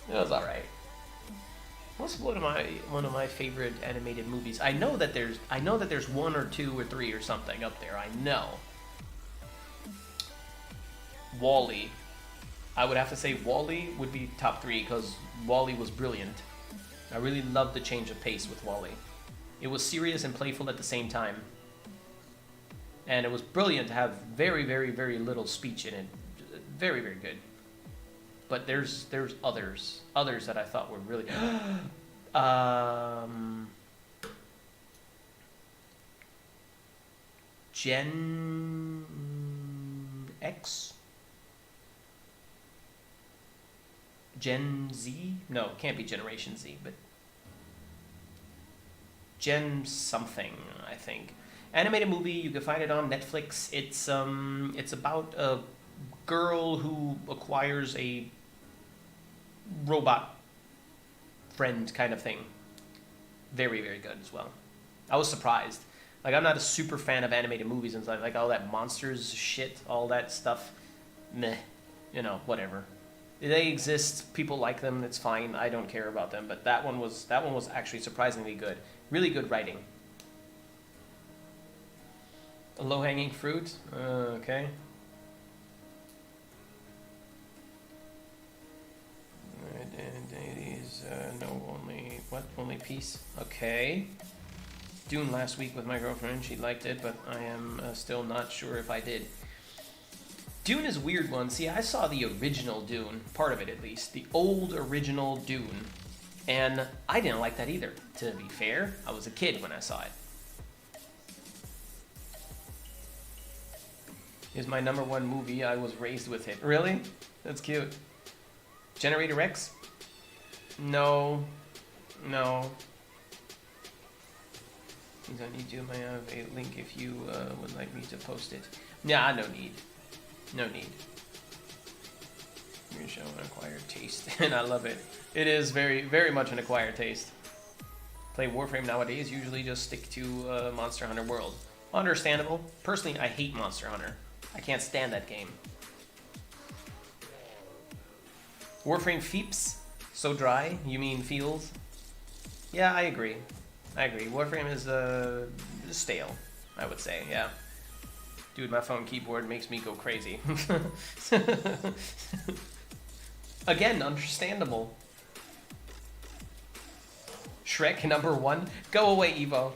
It was alright. What's one of my favorite animated movies? I know that there's 1 or 2 or 3 or something up there. I know. WALL-E. I would have to say WALL-E would be top 3 because WALL-E was brilliant. I really loved the change of pace with WALL-E. It was serious and playful at the same time. And it was brilliant to have very, very, very little speech in it. Very, very good. But there's others that I thought were really Gen X? Gen Z? No, it can't be Generation Z, but Gen something, I think. Animated movie, you can find it on Netflix. It's about a girl who acquires a robot friend kind of thing. Very, very good as well. I was surprised. Like, I'm not a super fan of animated movies and like all that monsters shit, all that stuff. Meh. You know, whatever. They exist, people like them, it's fine. I don't care about them, but that one was actually surprisingly good. Really good writing. A low-hanging fruit? Okay. Only Peace. Okay. Dune last week with my girlfriend. She liked it, but I am still not sure if I did. Dune is a weird one. See, I saw the original Dune, part of it at least, the old original Dune, and I didn't like that either. To be fair, I was a kid when I saw it. Is my #1 movie. I was raised with it. Really? That's cute. Generator X? No. No. I need to. I have a link if you would like me to post it. Nah, no need. No need. You're showing an acquired taste, and I love it. It is very, very much an acquired taste. Play Warframe nowadays, usually just stick to Monster Hunter World. Understandable. Personally, I hate Monster Hunter. I can't stand that game. Warframe feeps. So dry. You mean feels? Yeah, I agree. I agree. Warframe is stale, I would say, yeah. Dude, my phone keyboard makes me go crazy. Again, understandable. Shrek #1. Go away, Evo.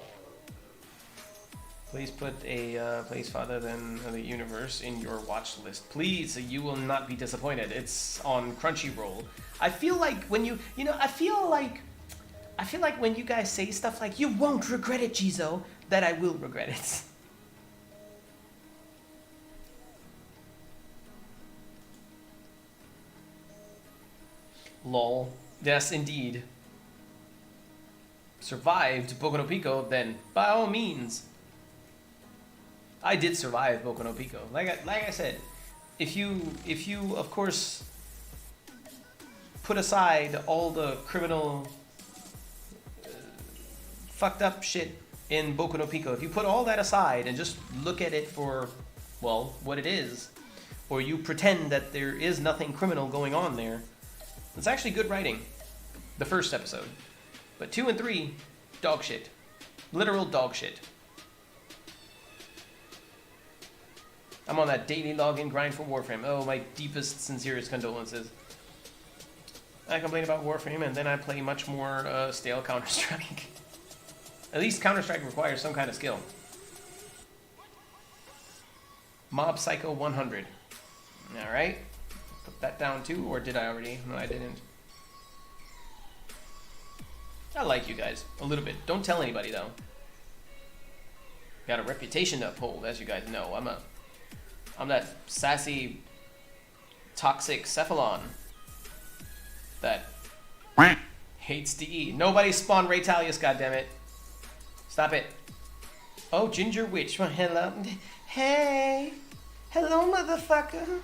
Please put a place farther than the universe in your watch list. Please, you will not be disappointed. It's on Crunchyroll. I feel like when I feel like when you guys say stuff like, you won't regret it, Jizo, that I will regret it. Lol. Yes, indeed. Survived Boku no Pico, then by all means. I did survive Boku no Pico. Like I said, if you of course put aside all the criminal fucked up shit in Boku no Pico, if you put all that aside and just look at it for, well, what it is, or you pretend that there is nothing criminal going on there, it's actually good writing. The first episode. But 2 and 3, dog shit. Literal dog shit. I'm on that daily login grind for Warframe. Oh, my deepest, sincerest condolences. I complain about Warframe and then I play much more stale Counter-Strike. At least Counter-Strike requires some kind of skill. Mob Psycho 100. Alright. Put that down too, or did I already? No, I didn't. I like you guys. A little bit. Don't tell anybody though. Got a reputation to uphold, as you guys know. I'm that sassy, toxic Cephalon that hates DE. Nobody spawned Raytalius, goddammit. Stop it. Oh, Ginger Witch. Well, hello. Hey. Hello, motherfucker.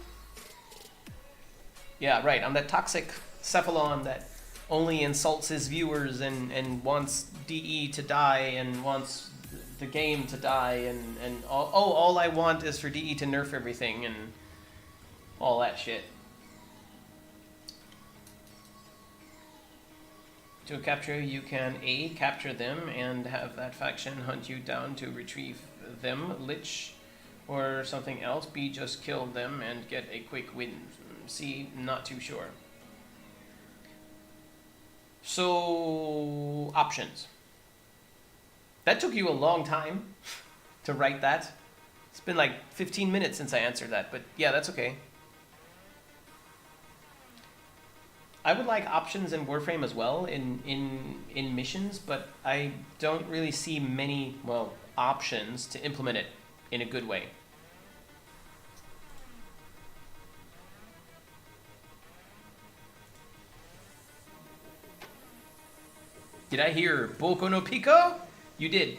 Yeah, right. I'm that toxic Cephalon that only insults his viewers and wants DE to die and wants the game to die and all I want is for DE to nerf everything and all that shit. To capture, you can A, capture them and have that faction hunt you down to retrieve them, Lich, or something else. B, just kill them and get a quick win. C, not too sure. So, options. That took you a long time to write that. It's been like 15 minutes since I answered that, but yeah, that's okay. I would like options in Warframe as well in missions, but I don't really see many, well, options to implement it in a good way. Did I hear Boku no Pico? You did.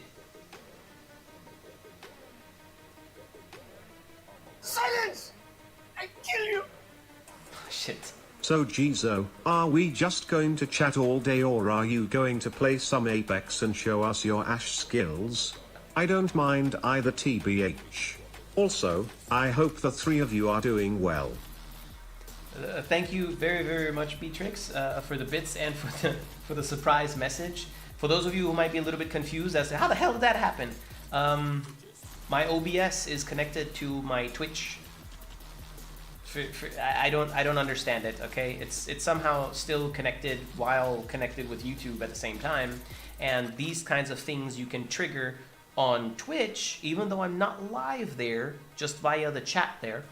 Silence! I kill you! Shit. So Jizo, are we just going to chat all day or are you going to play some Apex and show us your Ash skills? I don't mind either, TBH. Also, I hope the three of you are doing well. Thank you very, very much, Beatrix, for the bits and for the surprise message. For those of you who might be a little bit confused as to how the hell did that happen, my OBS is connected to my Twitch. I don't understand it. Okay, it's somehow still connected while connected with YouTube at the same time, and these kinds of things you can trigger on Twitch, even though I'm not live there, just via the chat there.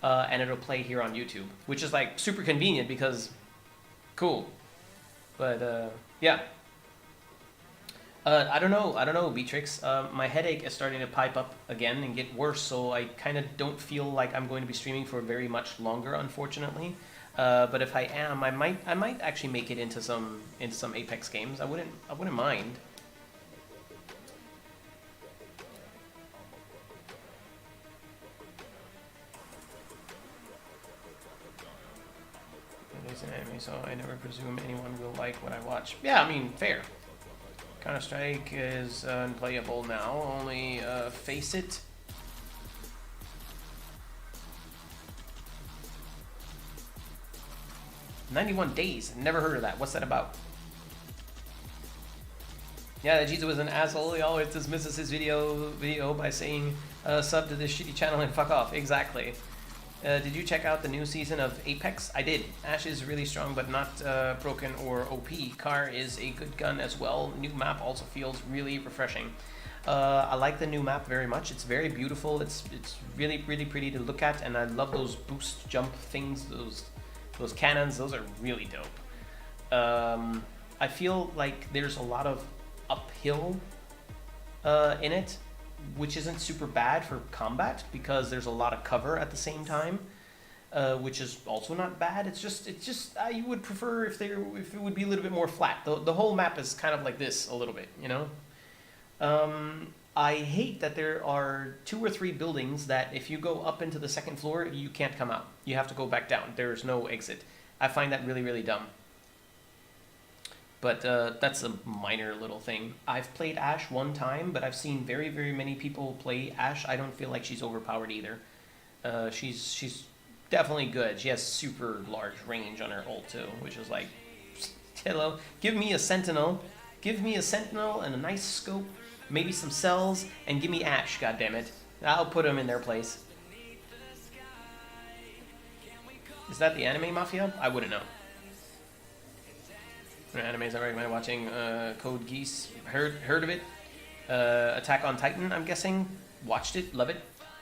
And it'll play here on YouTube, which is like super convenient because cool. But yeah. I don't know, Beatrix. My headache is starting to pipe up again and get worse, so I kind of don't feel like I'm going to be streaming for very much longer, unfortunately. But if I am, I might actually make it into some Apex games. I wouldn't mind. It's an anime, so I never presume anyone will like what I watch. Yeah, I mean, fair. Counter-Strike is unplayable now, only Face It. 91 days. Never heard of that. What's that about? Yeah, Jizo is an asshole. He always dismisses his video by saying sub to this shitty channel and fuck off. Exactly. Did you check out the new season of Apex? I did. Ash is really strong but not broken or OP. Car is a good gun as well. New map also feels really refreshing. I like the new map very much. It's very beautiful. It's really, really pretty to look at, and I love those boost jump things, those cannons. Those are really dope. I feel like there's a lot of uphill in it, which isn't super bad for combat because there's a lot of cover at the same time, which is also not bad. It's just I would prefer if it would be a little bit more flat. The whole map is kind of like this a little bit, you know. I hate that there are 2 or 3 buildings that if you go up into the second floor, you can't come out. You have to go back down. There's no exit. I find that really, really dumb. But that's a minor little thing. I've played Ashe one time, but I've seen very, very many people play Ashe. I don't feel like she's overpowered either. She's definitely good. She has super large range on her ult too, which is like, hello, give me a sentinel. Give me a sentinel and a nice scope, maybe some cells, and give me Ashe, goddammit. I'll put them in their place. Is that the anime mafia? I wouldn't know. Animes I recommend watching, Code Geass, heard of it. Attack on Titan, I'm guessing. Watched it, love it.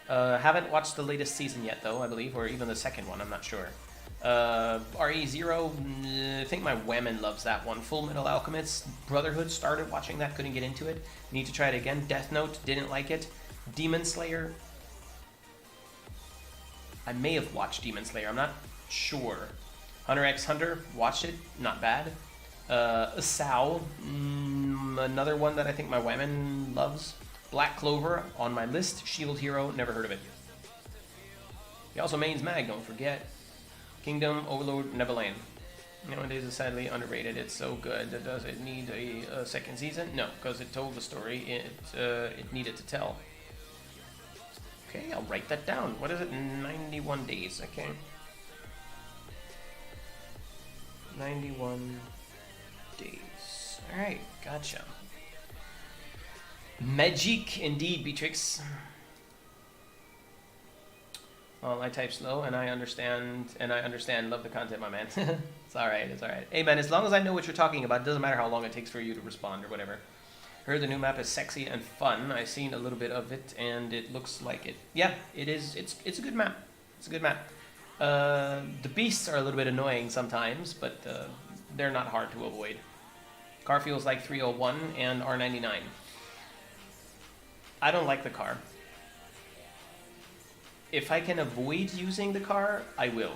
Haven't watched the latest season yet though, I believe, or even the second one, I'm not sure. RE0, I think my woman loves that one. Full Metal Alchemist Brotherhood, started watching that, couldn't get into it. Need to try it again. Death Note, didn't like it. Demon Slayer, I may have watched Demon Slayer, I'm not sure. Hunter x Hunter, watched it, not bad. Sao, another one that I think my woman loves. Black Clover on my list. Shield Hero, never heard of it. He also mains Mag, don't forget. Kingdom, Overlord, Neverland. Nowadays is sadly underrated. It's so good. Does it need a second season? No, because it told the story it needed to tell. Okay, I'll write that down. What is it? 91 days. Okay. 91 days. Alright, gotcha. Magic indeed, Beatrix. Well, I type slow and I understand. Love the content, my man. It's alright, it's alright. Hey man, as long as I know what you're talking about, it doesn't matter how long it takes for you to respond or whatever. Heard the new map is sexy and fun. I've seen a little bit of it and it looks like it. Yeah, it is. It's a good map. It's a good map. The beasts are a little bit annoying sometimes, but they're not hard to avoid. Car feels like 301 and R99. I don't like the car. If I can avoid using the car, I will.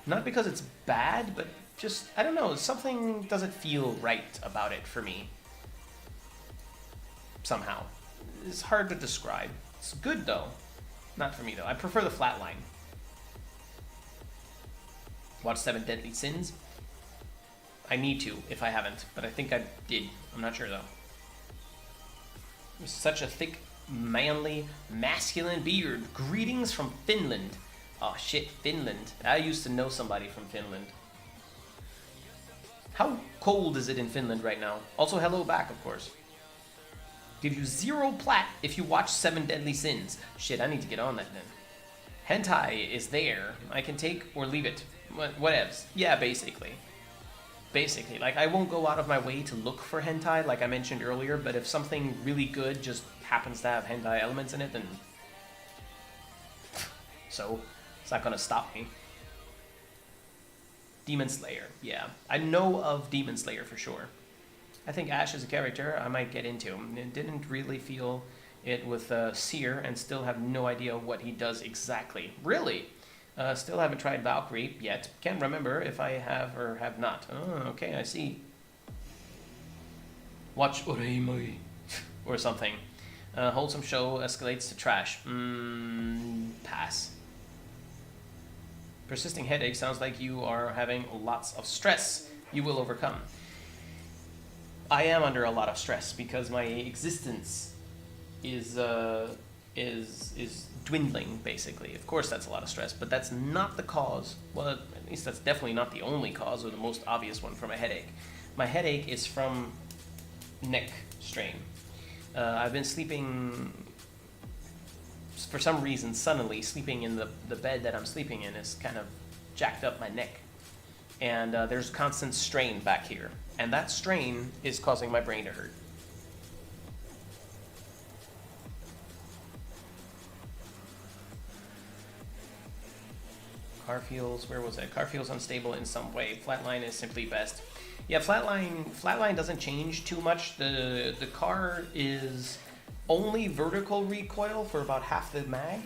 Not because it's bad, but just, I don't know, something doesn't feel right about it for me. Somehow. It's hard to describe. It's good though. Not for me though. I prefer the flatline. Watch 7 Deadly Sins? I need to, if I haven't, but I think I did. I'm not sure though. Such a thick, manly, masculine beard. Greetings from Finland. Oh shit, Finland. I used to know somebody from Finland. How cold is it in Finland right now? Also, hello back, of course. Give you 0 plat if you watch 7 Deadly Sins. Shit, I need to get on that then. Hentai is there. I can take or leave it. Whatevs. Yeah, basically. Basically, like, I won't go out of my way to look for hentai, like I mentioned earlier, but if something really good just happens to have hentai elements in it, then... so, it's not gonna stop me. Demon Slayer, yeah. I know of Demon Slayer for sure. I think Ashe is a character I might get into. It didn't really feel it with Seer, and still have no idea what he does exactly. Really? Still haven't tried Valkyrie yet. Can't remember if I have or have not. Oh, okay, I see. Watch Oreimoi or something. Wholesome show escalates to trash. Pass. Persisting headache sounds like you are having lots of stress. You will overcome. I am under a lot of stress because my existence is is dwindling, basically. Of course, that's a lot of stress, but that's not the cause. Well, at least that's definitely not the only cause or the most obvious one for my headache. My headache is from neck strain. I've been sleeping, for some reason, suddenly sleeping in the bed that I'm sleeping in is kind of jacked up my neck. And there's constant strain back here. And that strain is causing my brain to hurt. Car feels, where was it? Car feels unstable in some way. Flatline is simply best. Yeah, flatline doesn't change too much. The car is only vertical recoil for about half the mag,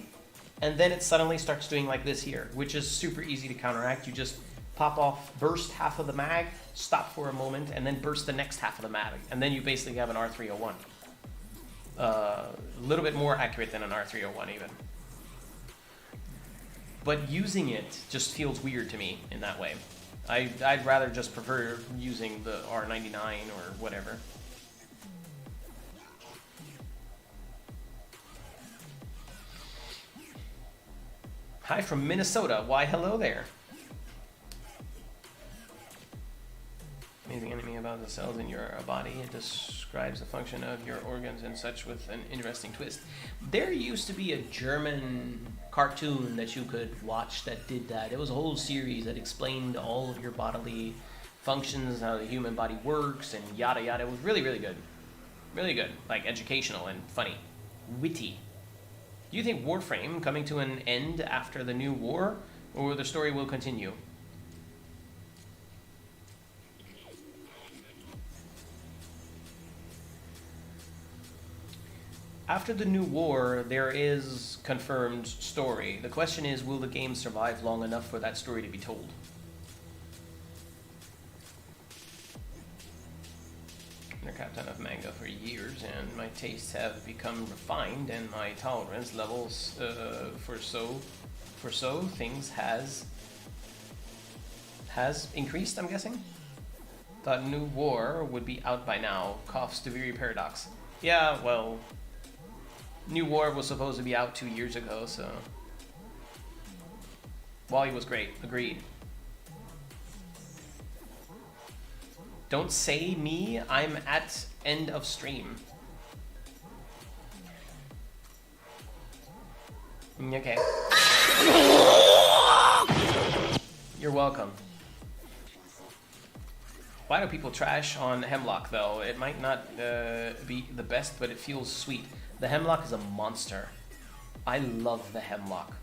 and then it suddenly starts doing like this here, which is super easy to counteract. You just pop off, burst half of the mag, stop for a moment, and then burst the next half of the mag, and then you basically have an R301. A little bit more accurate than an R301 even. But using it just feels weird to me in that way. I'd rather just prefer using the R99 or whatever. Hi from Minnesota. Why, hello there. Amazing enemy about the cells in your body. It describes the function of your organs and such with an interesting twist. There used to be a German cartoon that you could watch that did that. It was a whole series that explained all of your bodily functions, how the human body works, and yada yada. It was really, really good. Really good. Like educational and funny. Witty. Do you think Warframe coming to an end after the new war, or the story will continue? After the new war, there is confirmed story. The question is, will the game survive long enough for that story to be told? I'm a captain of manga for years, and my tastes have become refined, and my tolerance levels for so things has increased, I'm guessing? Thought New War would be out by now. Coughs to Viri Paradox. Yeah, well, New War was supposed to be out 2 years ago, so... Wally was great. Agreed. Don't say me. I'm at end of stream. Okay. You're welcome. Why do people trash on Hemlock, though? It might not be the best, but it feels sweet. The Hemlock is a monster. I love the Hemlock.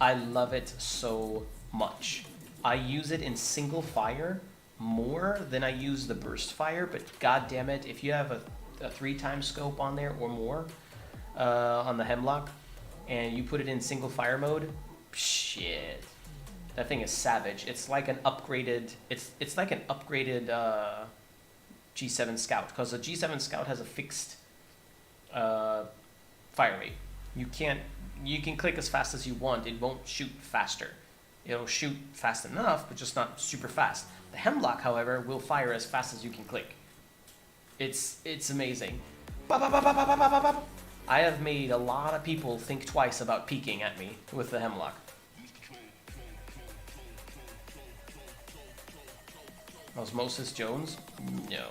I love it so much. I use it in single fire more than I use the burst fire, but god damn it, if you have a 3-time scope on there or more on the Hemlock, and you put it in single fire mode, shit. That thing is savage. It's like an upgraded, it's like an upgraded G7 Scout, because the G7 Scout has a fixed fire rate. You can click as fast as you want. It won't shoot faster. It'll shoot fast enough, but just not super fast. The Hemlock, however, will fire as fast as you can click. It's amazing. I have made a lot of people think twice about peeking at me with the Hemlock. Osmosis Jones? No.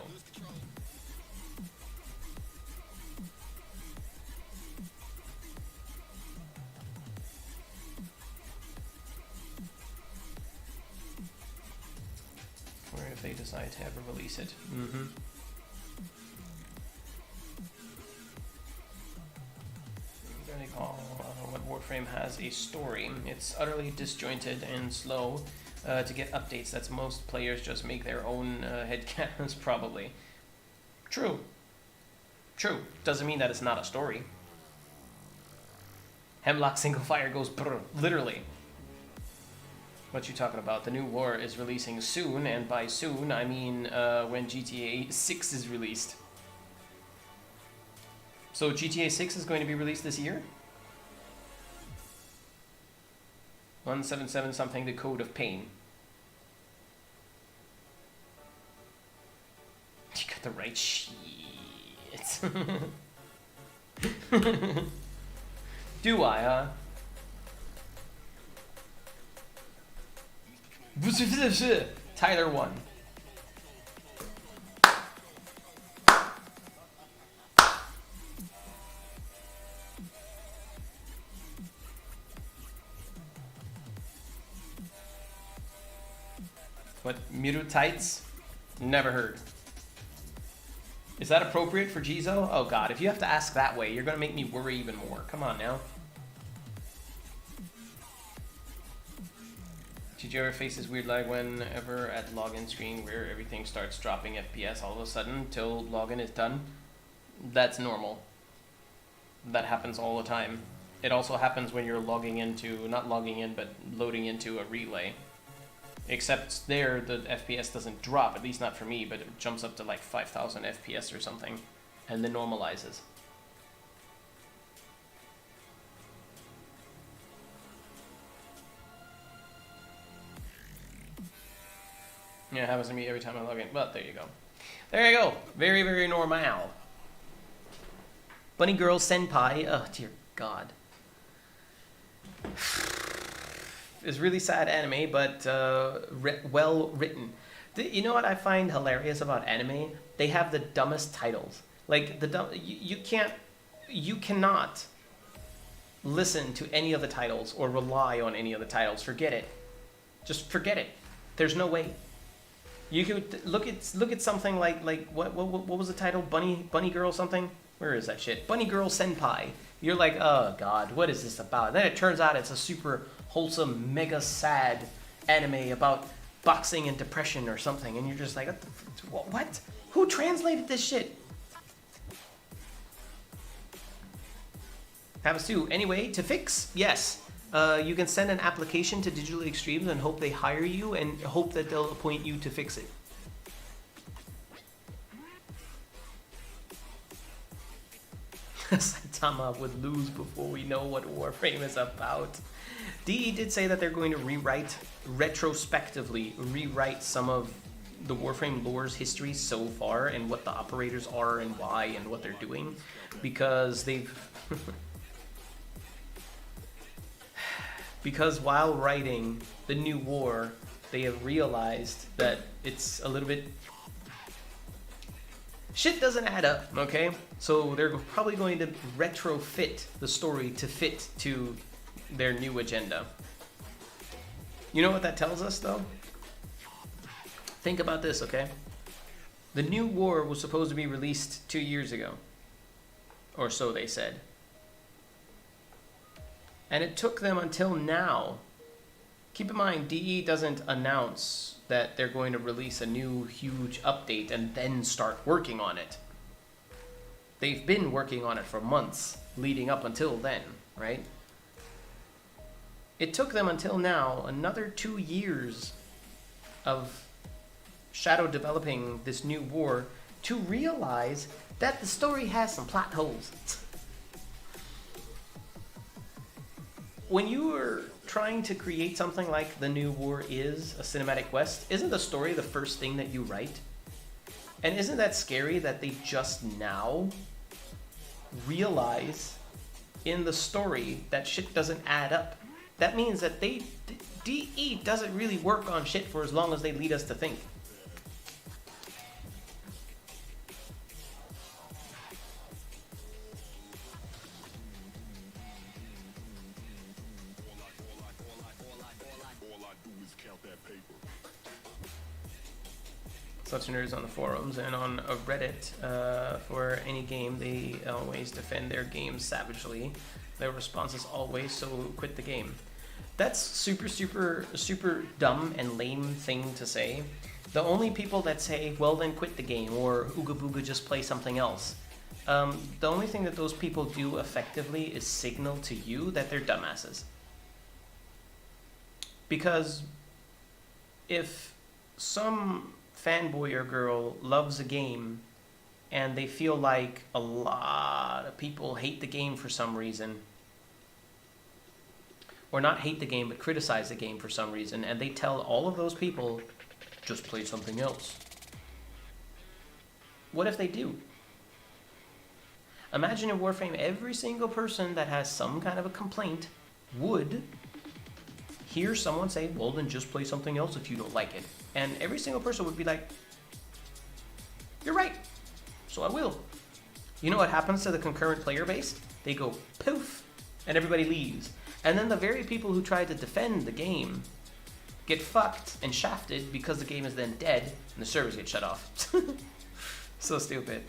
Or if they decide to ever release it. Mm-hmm. I recall what Warframe has a story. It's utterly disjointed and slow to get updates. That's most players just make their own headcanons, probably. True. True. Doesn't mean that it's not a story. Hemlock single fire goes brr, literally. What you talking about? The new war is releasing soon, and by soon I mean when GTA 6 is released. So GTA 6 is going to be released this year? 177 something, the Code of Pain. You got the right shit. Do I, huh? Tyler won. What, Miru tights? Never heard. Is that appropriate for Jizo? Oh god, if you have to ask that way, you're gonna make me worry even more. Come on now. Did you ever face this weird lag whenever at login screen where everything starts dropping FPS all of a sudden till login is done? That's normal. That happens all the time. It also happens when you're logging into, not logging in, but loading into a relay. Except there, the FPS doesn't drop, at least not for me, but it jumps up to like 5,000 FPS or something, and then normalizes. Yeah, it happens to me every time I log in. But there you go. There you go. Very, very normal. Bunny Girl Senpai. Oh, dear God. It's really sad anime, but well written. You know what I find hilarious about anime? They have the dumbest titles. Like you cannot listen to any of the titles or rely on any of the titles. Forget it. Just forget it. There's no way. You could look at something like what was the title? Bunny Girl something? Where is that shit? Bunny Girl Senpai. You're like, oh god, what is this about? And then it turns out it's a super wholesome, mega sad anime about boxing and depression or something, and you're just like, what? Who translated this shit? Have a stew. Anyway, to fix, yes. You can send an application to Digital Extremes and hope they hire you and hope that they'll appoint you to fix it. Saitama would lose before we know what Warframe is about. DE did say that they're going to retrospectively rewrite some of the Warframe lore's history so far and what the operators are and why and what they're doing, because they've because while writing the new war, they have realized that it's a little bit shit doesn't add up, okay? So they're probably going to retrofit the story to fit to their new agenda. You know what that tells us, though? Think about this, okay? The new war was supposed to be released 2 years ago. Or so they said. And it took them until now. Keep in mind, DE doesn't announce that they're going to release a new huge update and then start working on it. They've been working on it for months leading up until then, right? It took them until now, another 2 years of shadow developing this new war to realize that the story has some plot holes. When you are trying to create something like The New War is a cinematic quest, isn't the story the first thing that you write? And isn't that scary that they just now realize in the story that shit doesn't add up? That means that DE doesn't really work on shit for as long as they lead us to think. Such nerds on the forums and on Reddit for any game, they always defend their games savagely. Their response is always, so quit the game. That's super dumb and lame thing to say. The only people that say, well then quit the game, or ooga booga just play something else, the only thing that those people do effectively is signal to you that they're dumbasses. Because if some fanboy or girl loves a game and they feel like a lot of people hate the game for some reason, or not hate the game but criticize the game for some reason, and they tell all of those people, just play something else. What if they do? Imagine in Warframe, every single person that has some kind of a complaint would hear someone say, well, then just play something else if you don't like it. And every single person would be like, you're right, so I will. You know what happens to the concurrent player base? They go poof, and everybody leaves. And then the very people who try to defend the game get fucked and shafted because the game is then dead and the servers get shut off. So stupid.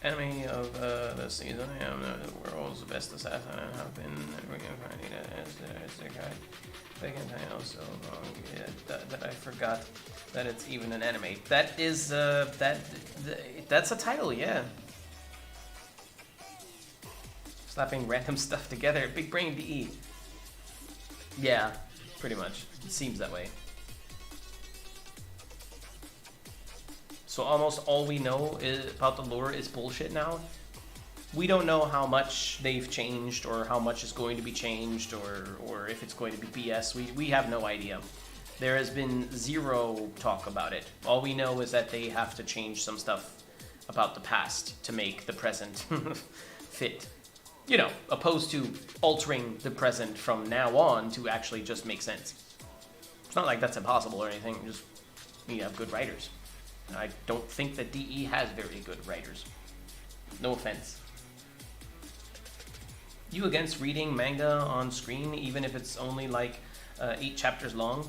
Enemy of the season, I am the world's best assassin and have been reincarnated as the guy. They can tell so long that I forgot that it's even an anime. That is that's a title, yeah. Slapping random stuff together, big brain DE. Yeah, pretty much. It seems that way. So almost all we know about the lore is bullshit now. We don't know how much they've changed or how much is going to be changed or if it's going to be BS. We have no idea. There has been zero talk about it. All we know is that they have to change some stuff about the past to make the present fit. You know, opposed to altering the present from now on to actually just make sense. It's not like that's impossible or anything, just we have good writers. I don't think that DE has very good writers. No offense. You against reading manga on screen, even if it's only like 8 chapters long?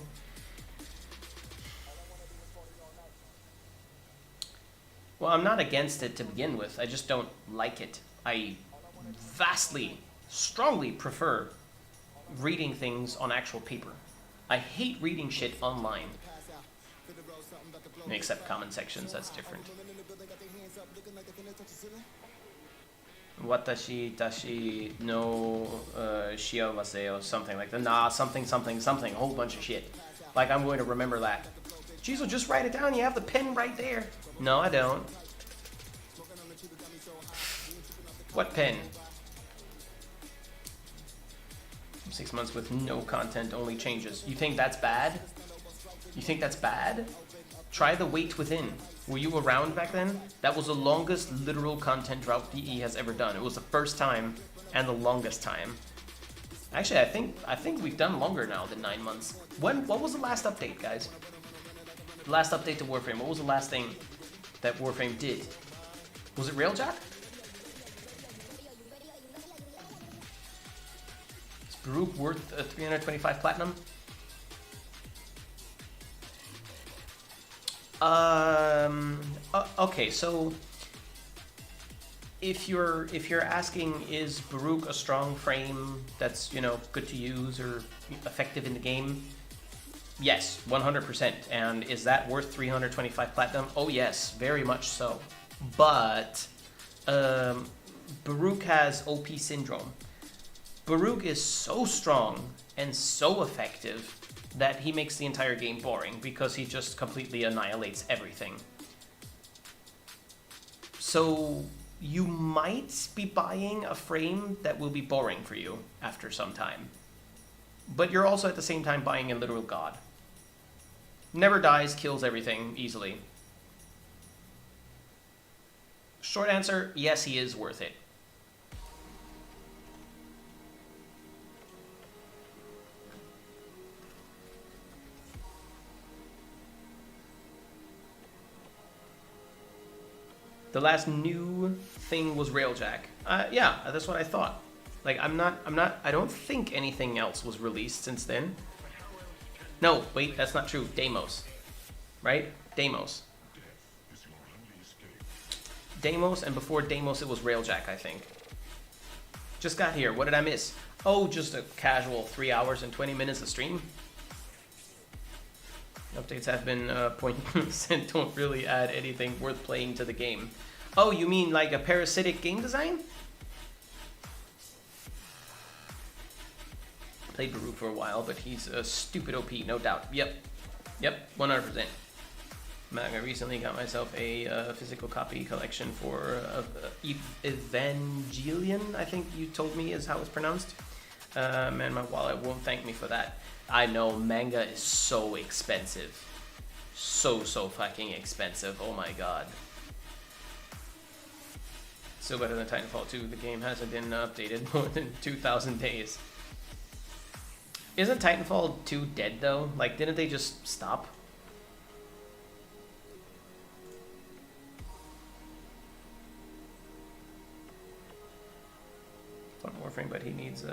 Well, I'm not against it to begin with. I just don't like it. I vastly, strongly prefer reading things on actual paper. I hate reading shit online. Except comment sections, that's different. Watashi tashi no shiawase or something like that. Nah, something, a whole bunch of shit. Like I'm going to remember that. Jizo, just write it down, you have the pen right there. No, I don't. What pen? 6 months with no content, only changes. You think that's bad? You think that's bad? Try The Wait Within. Were you around back then? That was the longest literal content drought DE has ever done. It was the first time and the longest time. Actually, I think we've done longer now than 9 months. What was the last update, guys? The last update to Warframe. What was the last thing that Warframe did? Was it Railjack? Is Baruch worth 325 platinum? Okay, so if you're asking, is Baruch a strong frame that's, you know, good to use or effective in the game? Yes, 100%. And is that worth 325 platinum? Oh yes, very much so. But Baruch has OP syndrome. Baruch is so strong and so effective that he makes the entire game boring because he just completely annihilates everything. So you might be buying a frame that will be boring for you after some time. But you're also at the same time buying a literal god. Never dies, kills everything easily. Short answer, yes, he is worth it. The last new thing was Railjack. Yeah, that's what I thought. Like, I don't think anything else was released since then. No, wait, that's not true. Deimos. Right? Deimos. Deimos, and before Deimos it was Railjack, I think. Just got here. What did I miss? Oh, just a casual 3 hours and 20 minutes of stream. Updates have been pointless and don't really add anything worth playing to the game. Oh, you mean like a parasitic game design? Played Baruch for a while, but he's a stupid OP, no doubt. Yep, 100%. I recently got myself a physical copy collection for Evangelion, I think you told me is how it's pronounced. Man, my wallet won't thank me for that. I know, manga is so expensive. So fucking expensive. Oh my god. Still better than Titanfall 2. The game hasn't been updated more than 2,000 days. Isn't Titanfall 2 dead though? Like, didn't they just stop? Fun Warframe, but he needs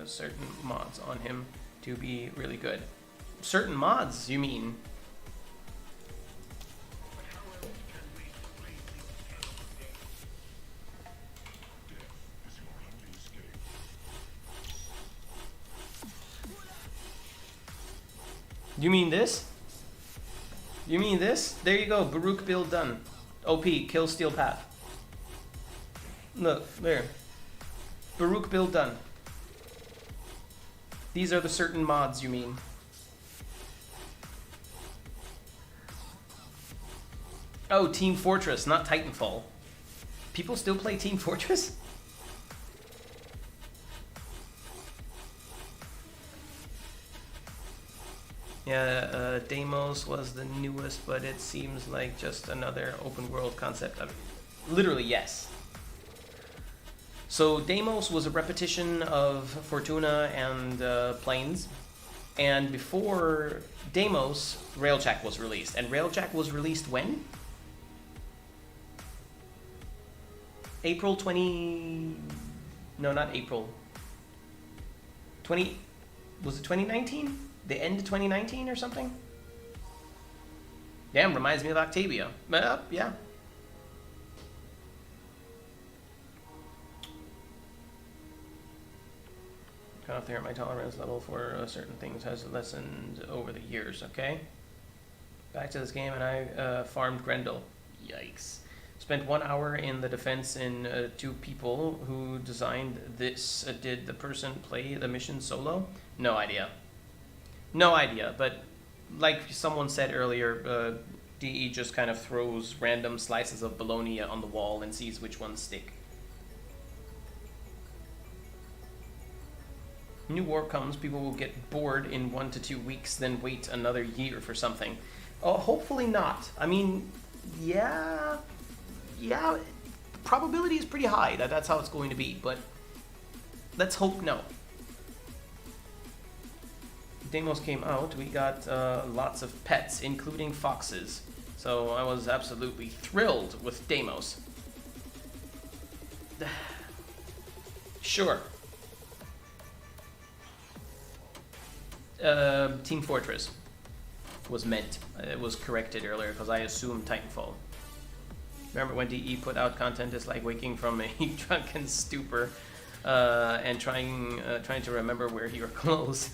certain mods on him to be really good. Certain mods, you mean? You mean this? You mean this? There you go, Baruch build done. OP, kill Steel Path. Look, there. Baruch build done. These are the certain mods you mean. Oh, Team Fortress, not Titanfall. People still play Team Fortress? Yeah, Deimos was the newest, but it seems like just another open world concept. Literally, yes. So Deimos was a repetition of Fortuna and Plains, and before Deimos, Railjack was released. And Railjack was released when? April 20... No, not April. 20... Was it 2019? The end of 2019 or something? Damn, reminds me of Octavia. Yeah. Kind of there, my tolerance level for certain things has lessened over the years, okay? Back to this game, and I farmed Grendel. Yikes. Spent 1 hour in the defense in 2 people who designed this. Did the person play the mission solo? No idea. No idea, but like someone said earlier, DE just kind of throws random slices of bologna on the wall and sees which ones stick. New war comes, people will get bored in 1 to 2 weeks, then wait another year for something. Oh, hopefully not. I mean, yeah, the probability is pretty high that that's how it's going to be, but let's hope no. Deimos came out, we got lots of pets, including foxes. So I was absolutely thrilled with Deimos. Sure. Team Fortress was meant. It was corrected earlier because I assumed Titanfall. Remember when DE put out content is like waking from a drunken stupor and trying to remember where your clothes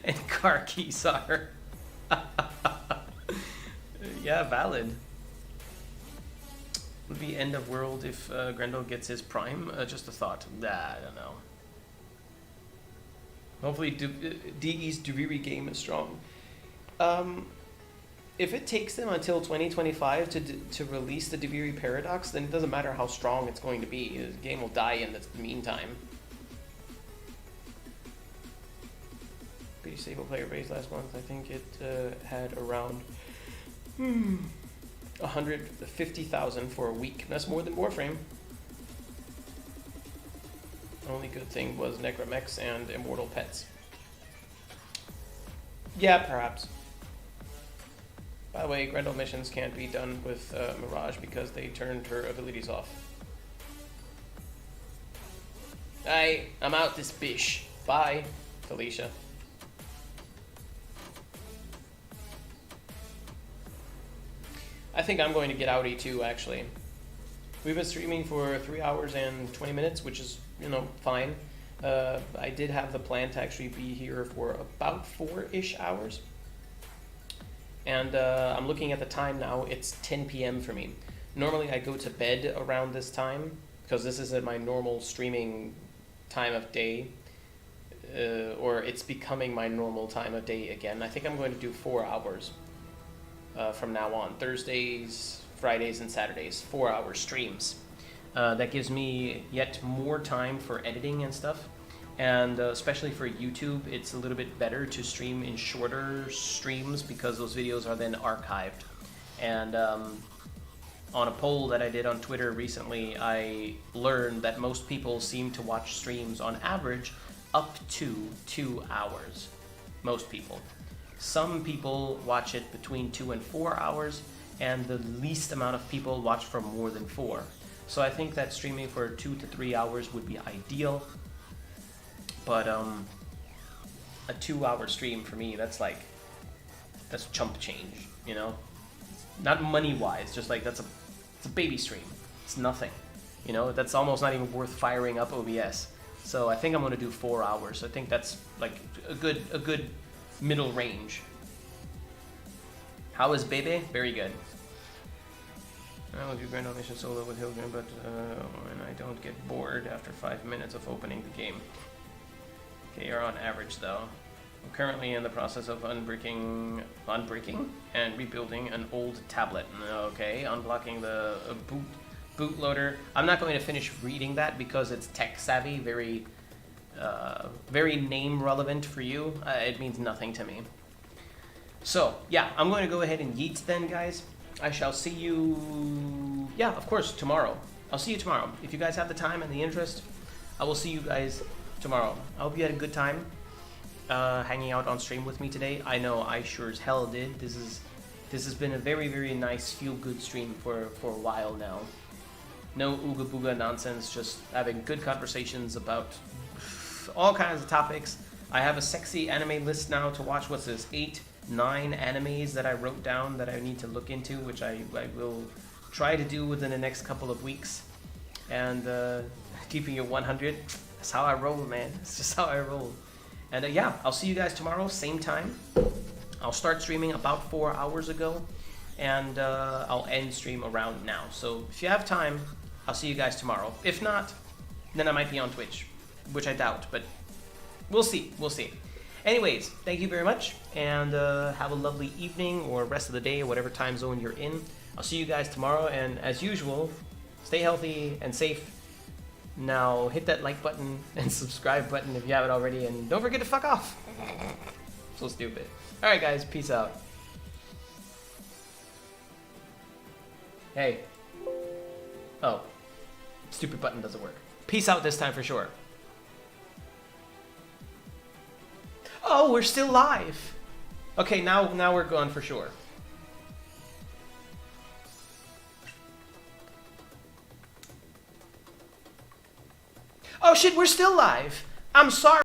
and car keys are. Yeah, valid. Would be end of world if Grendel gets his prime? Just a thought. I don't know. Hopefully DE's Duviri game is strong. If it takes them until 2025 to release the Duviri Paradox, then it doesn't matter how strong it's going to be. The game will die in the meantime. Pretty stable player base last month. I think it had around 150,000 for a week. That's more than Warframe. Only good thing was Necromex and Immortal Pets. Yeah, perhaps. By the way, Grendel missions can't be done with Mirage because they turned her abilities off. I'm out this bish. Bye, Felicia. I think I'm going to get outie too, actually. We've been streaming for 3 hours and 20 minutes, which is, fine. I did have the plan to actually be here for about 4-ish hours. And I'm looking at the time now, it's 10 p.m. for me. Normally I go to bed around this time, because this isn't my normal streaming time of day. Or it's becoming my normal time of day again. I think I'm going to do 4 hours from now on. Thursdays, Fridays, and Saturdays, 4-hour streams. That gives me yet more time for editing and stuff. And especially for YouTube, it's a little bit better to stream in shorter streams because those videos are then archived. And on a poll that I did on Twitter recently, I learned that most people seem to watch streams on average up to 2 hours. Most people. Some people watch it between 2 and 4 hours, and the least amount of people watch for more than 4. So I think that streaming for 2 to 3 hours would be ideal. But a 2-hour stream for me, that's chump change, you know? Not money-wise, just like it's a baby stream. It's nothing, you know? That's almost not even worth firing up OBS. So I think I'm gonna do 4 hours. I think that's like a good middle range. How is Bebe? Very good. I will do Grand Elevation solo with Hilgrim, but and I don't get bored after 5 minutes of opening the game. Okay, you're on average though. I'm currently in the process of unbricking and rebuilding an old tablet. Okay, unblocking the bootloader. I'm not going to finish reading that because it's tech savvy, very name relevant for you. It means nothing to me. So yeah, I'm going to go ahead and yeet then, guys. I shall see you, yeah, of course, tomorrow. I'll see you tomorrow. If you guys have the time and the interest, I will see you guys tomorrow. I hope you had a good time hanging out on stream with me today. I know I sure as hell did. This has been a very, very nice feel-good stream for a while now. No ooga booga nonsense, just having good conversations about all kinds of topics. I have a sexy anime list now to watch. What's this? 8, 9 animes that I wrote down that I need to look into, which I will try to do within the next couple of weeks. And keeping it 100, that's how I roll, man. It's just how I roll. And yeah, I'll see you guys tomorrow, same time. I'll start streaming about 4 hours ago, and I'll end stream around now. So if you have time, I'll see you guys tomorrow. If not, then I might be on Twitch, which I doubt, but we'll see. We'll see. Anyways, thank you very much, and have a lovely evening or rest of the day or whatever time zone you're in. I'll see you guys tomorrow, and as usual, stay healthy and safe. Now hit that like button and subscribe button if you haven't already, and don't forget to fuck off. So stupid. Alright guys, peace out. Hey. Oh. Stupid button doesn't work. Peace out this time for sure. Oh, we're still live. Okay, now we're gone for sure. Oh shit, we're still live. I'm sorry.